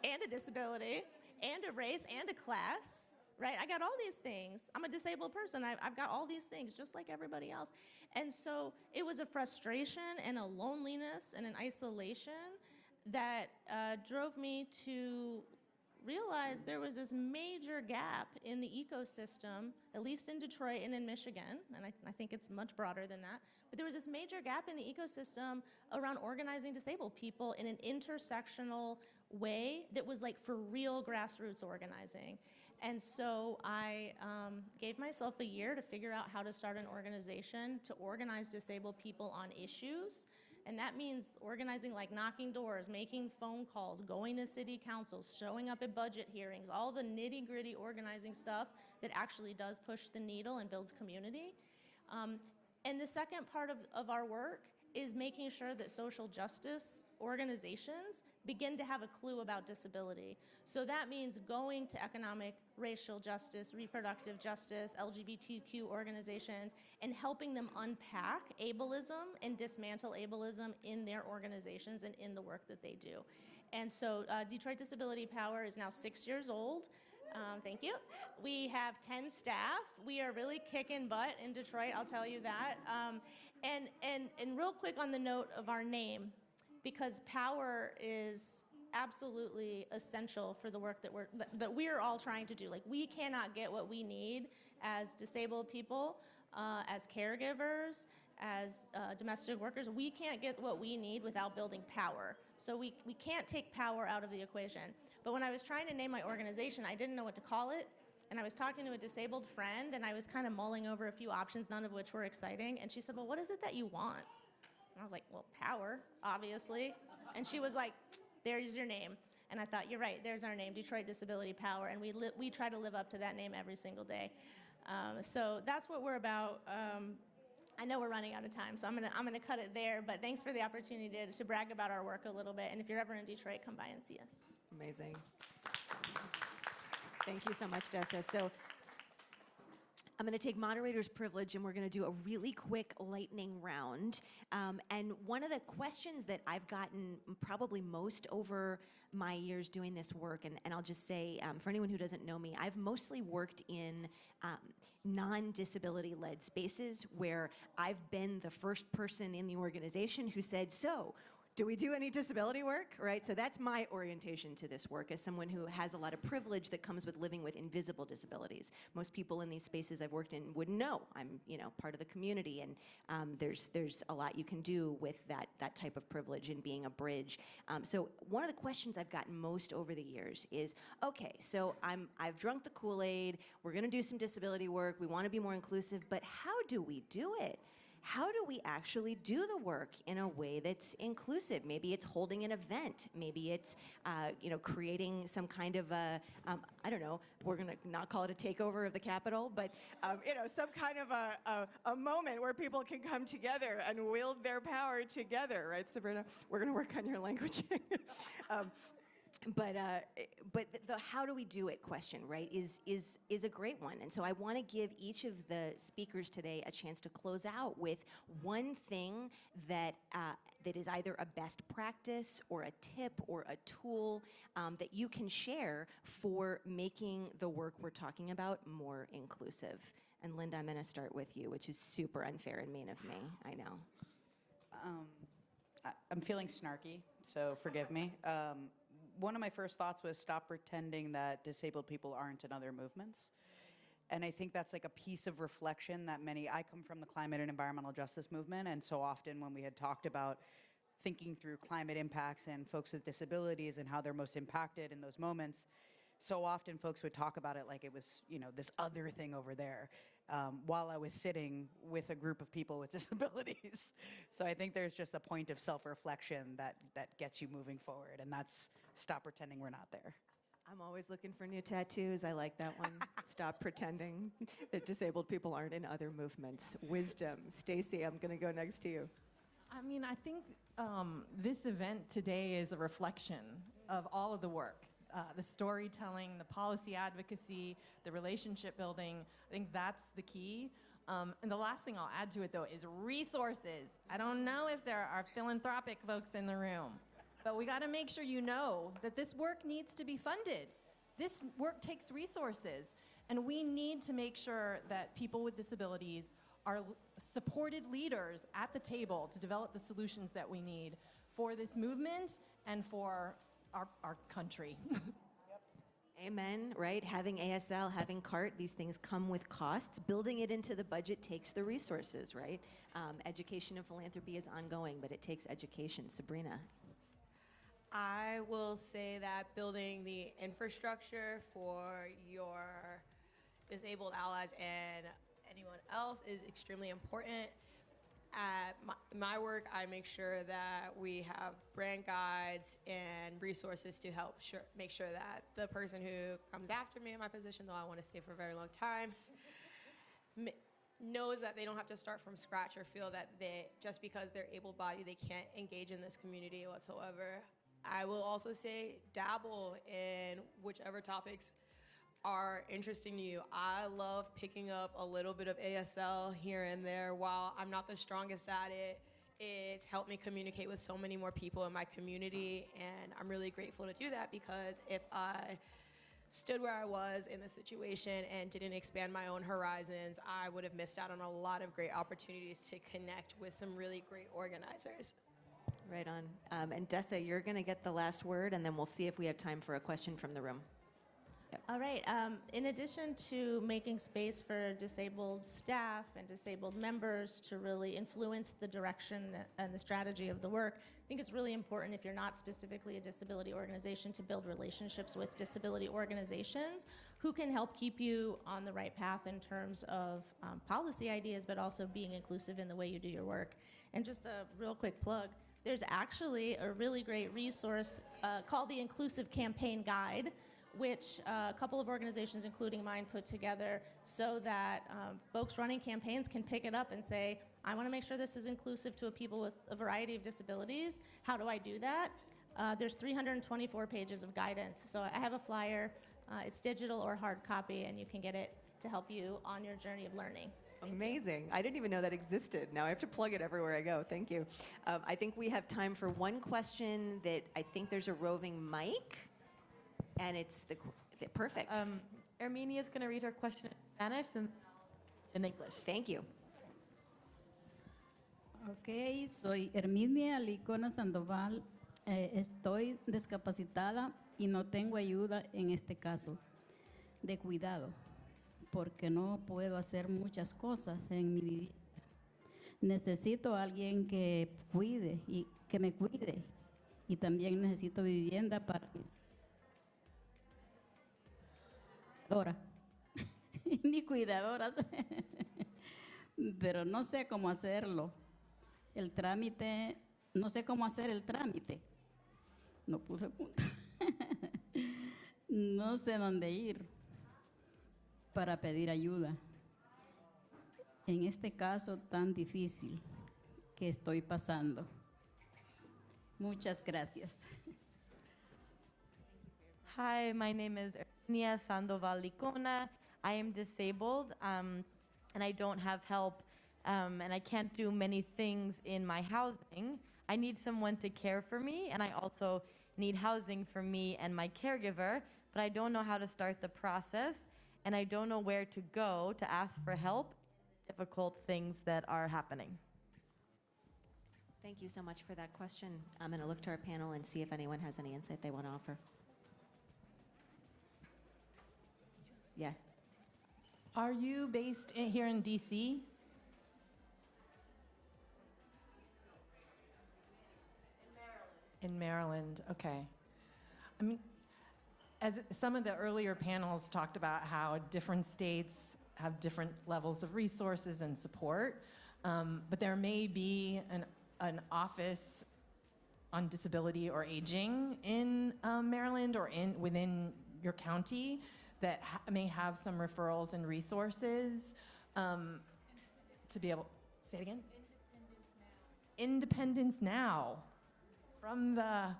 and a disability and a race and a class, right? I got all these things. I'm a disabled person. I've got all these things just like everybody else. And so it was a frustration and a loneliness and an isolation that drove me to realize there was this major gap in the ecosystem, at least in Detroit and in Michigan, and I think it's much broader than that, but there was this major gap in the ecosystem around organizing disabled people in an intersectional way that was like for real grassroots organizing. And so I gave myself a year to figure out how to start an organization to organize disabled people on issues. And that means organizing like knocking doors, making phone calls, going to city councils, showing up at budget hearings, all the nitty-gritty organizing stuff that actually does push the needle and builds community. And the second part of our work is making sure that social justice organizations begin to have a clue about disability. So that means going to economic, racial justice, reproductive justice, LGBTQ organizations, and helping them unpack ableism and dismantle ableism in their organizations and in the work that they do. And so Detroit Disability Power is now 6 years old. Thank you. We have 10 staff. We are really kicking butt in Detroit, I'll tell you that. And real quick on the note of our name, because power is absolutely essential for the work that we're all trying to do. Like, we cannot get what we need as disabled people, as caregivers, as domestic workers. We can't get what we need without building power. So we can't take power out of the equation. But when I was trying to name my organization, I didn't know what to call it. And I was talking to a disabled friend, and I was kind of mulling over a few options, none of which were exciting. And she said, "Well, what is it that you want?" And I was like, "Well, power, obviously." And she was like, "There's your name." And I thought, you're right, there's our name, Detroit Disability Power. And we try to live up to that name every single day. So that's what we're about. I know we're running out of time, so I'm gonna cut it there. But thanks for the opportunity to brag about our work a little bit. And if you're ever in Detroit, come by and see us. Amazing. Thank you so much, Dessa. So I'm going to take moderator's privilege and we're going to do a really quick lightning round. And one of the questions that I've gotten probably most over my years doing this work, and I'll just say, for anyone who doesn't know me, I've mostly worked in non-disability-led spaces where I've been the first person in the organization who said, so, do we do any disability work, right? So that's my orientation to this work as someone who has a lot of privilege that comes with living with invisible disabilities. Most people in these spaces I've worked in wouldn't know. I'm, part of the community, and there's a lot you can do with that type of privilege and being a bridge. So one of the questions I've gotten most over the years is, okay, so I've drunk the Kool-Aid, we're gonna do some disability work, we wanna be more inclusive, but how do we do it? How do we actually do the work in a way that's inclusive? Maybe it's holding an event. Maybe it's, creating some kind of a, I don't know, we're gonna not call it a takeover of the Capitol, but, some kind of a moment where people can come together and wield their power together, right, Sabrina? We're gonna work on your language. But the how do we do it question, right, is a great one. And so I want to give each of the speakers today a chance to close out with one thing that is either a best practice or a tip or a tool that you can share for making the work we're talking about more inclusive. And Linda, I'm going to start with you, which is super unfair and mean of me, I know. I'm feeling snarky, so forgive me. One of my first thoughts was stop pretending that disabled people aren't in other movements. And I think that's like a piece of reflection that I come from the climate and environmental justice movement, and so often when we had talked about thinking through climate impacts and folks with disabilities and how they're most impacted in those moments, so often folks would talk about it like it was, this other thing over there, while I was sitting with a group of people with disabilities. So I think there's just a point of self-reflection that gets you moving forward, and that's stop pretending we're not there. I'm always looking for new tattoos. I like that one. Stop pretending that disabled people aren't in other movements. Wisdom. Stacy, I'm going to go next to you. I mean, I think this event today is a reflection of all of the work. The storytelling, the policy advocacy, the relationship building. I think that's the key. And the last thing I'll add to it, though, is resources. I don't know if there are philanthropic folks in the room, but we got to make sure you know that this work needs to be funded. This work takes resources, and we need to make sure that people with disabilities are supported leaders at the table to develop the solutions that we need for this movement and for our country. Amen, right? Having ASL, having CART, these things come with costs. Building it into the budget takes the resources, right? Education and philanthropy is ongoing, but it takes education. Sabrina. I will say that building the infrastructure for your disabled allies and anyone else is extremely important. At my work, I make sure that we have brand guides and resources to help make sure that the person who comes after me in my position, though I want to stay for a very long time, knows that they don't have to start from scratch or feel that just because they're able-bodied, they can't engage in this community whatsoever. I will also say dabble in whichever topics are interesting to you. I love picking up a little bit of ASL here and there. While I'm not the strongest at it, it's helped me communicate with so many more people in my community, and I'm really grateful to do that, because if I stood where I was in the situation and didn't expand my own horizons, I would have missed out on a lot of great opportunities to connect with some really great organizers. Right on. And Dessa, you're going to get the last word, and then we'll see if we have time for a question from the room. Yep. All right. In addition to making space for disabled staff and disabled members to really influence the direction and the strategy of the work, I think it's really important, if you're not specifically a disability organization, to build relationships with disability organizations who can help keep you on the right path in terms of policy ideas, but also being inclusive in the way you do your work. And just a real quick plug, there's actually a really great resource called the Inclusive Campaign Guide, which a couple of organizations, including mine, put together so that folks running campaigns can pick it up and say, I want to make sure this is inclusive to people with a variety of disabilities. How do I do that? There's 324 pages of guidance. So I have a flyer. It's digital or hard copy, and you can get it to help you on your journey of learning. Amazing. I didn't even know that existed. Now I have to plug it everywhere I go. Thank you. I think we have time for one question that I think there's a roving mic, and it's perfect. Armenia is going to read her question in Spanish and in English. Thank you. Ok, soy Herminia Licona Sandoval. Estoy discapacitada y no tengo ayuda en este caso de cuidado, porque no puedo hacer muchas cosas en mi vida. Necesito a alguien que me cuide, y también necesito vivienda para mi cuidadoras, pero no sé cómo hacerlo. El trámite, no sé cómo hacer el trámite. No puse punto. No sé dónde ir para pedir ayuda en este caso tan difícil que estoy pasando. Muchas gracias. Hi, my name is Armenia Sandoval Licona. I am disabled and I don't have help and I can't do many things in my housing. I need someone to care for me, and I also need housing for me and my caregiver, but I don't know how to start the process, and I don't know where to go to ask for help, difficult things that are happening. Thank you so much for that question. I'm going to look to our panel and see if anyone has any insight they want to offer. Yes. Are you based here in DC? In Maryland, okay. I mean, as some of the earlier panels talked about how different states have different levels of resources and support, but there may be an office on disability or aging in Maryland or within your county that may have some referrals and resources to be able, say it again? Independence Now. From the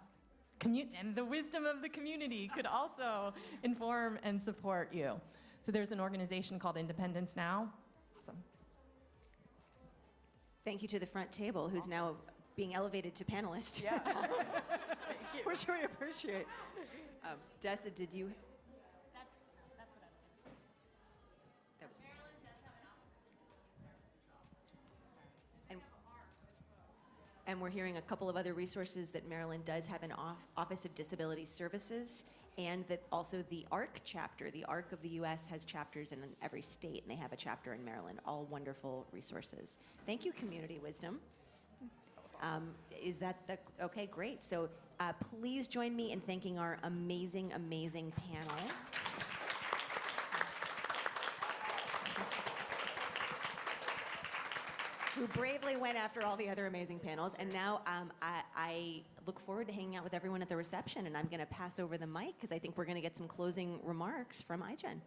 and the wisdom of the community could also inform and support you. So there's an organization called Independence Now. Awesome. Thank you to the front table, who's now being elevated to panelist. Yeah. Which we appreciate. Dessa, did you? That's what I was going to say. That was And we're hearing a couple of other resources that Maryland does have an Office of Disability Services, and that also the ARC chapter, the ARC of the US has chapters in every state, and they have a chapter in Maryland, all wonderful resources. Thank you, Community Wisdom. Is that okay, great. So please join me in thanking our amazing, amazing panel. Who bravely went after all the other amazing panels. And now I look forward to hanging out with everyone at the reception, and I'm going to pass over the mic because I think we're going to get some closing remarks from iGen.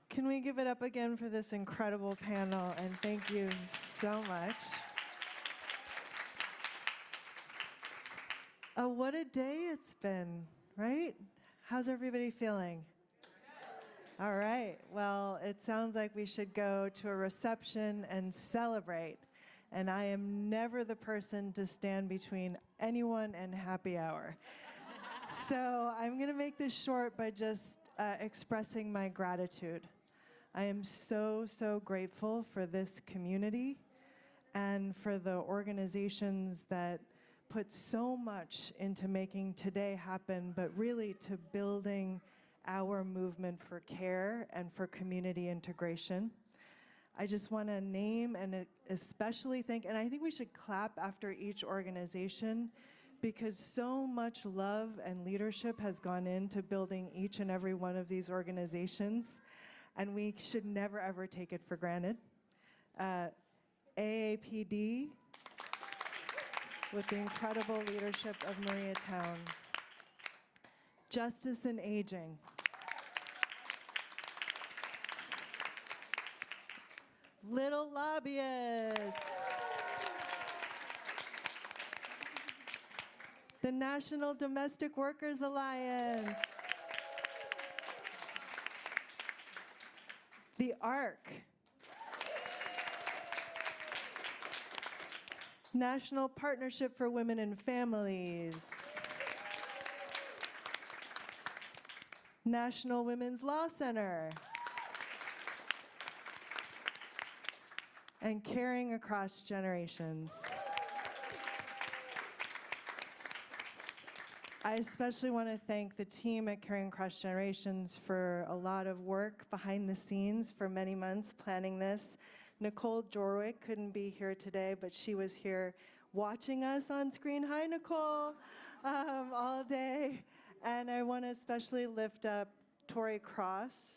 Can we give it up again for this incredible panel, and thank you so much. What a day it's been, right? How's everybody feeling? All right, well, it sounds like we should go to a reception and celebrate. And I am never the person to stand between anyone and happy hour. So I'm gonna make this short by just expressing my gratitude. I am so, so grateful for this community and for the organizations that put so much into making today happen, but really to building our movement for care and for community integration. I just want to name and especially thank, and I think we should clap after each organization, because so much love and leadership has gone into building each and every one of these organizations, and we should never ever take it for granted. AAPD, with the incredible leadership of Maria Town. Justice and Aging. Little Lobbyists. The National Domestic Workers Alliance. the ARC, National Partnership for Women and Families, National Women's Law Center, and Caring Across Generations. I especially want to thank the team at Caring Across Generations for a lot of work behind the scenes for many months planning this. Nicole Jorwick couldn't be here today, but she was here watching us on screen. Hi, Nicole, all day. And I want to especially lift up Tori Cross,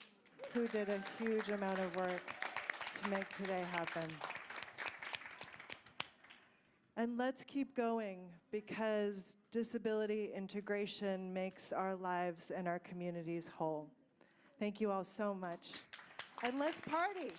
who did a huge amount of work to make today happen. And let's keep going, because disability integration makes our lives and our communities whole. Thank you all so much. And let's party.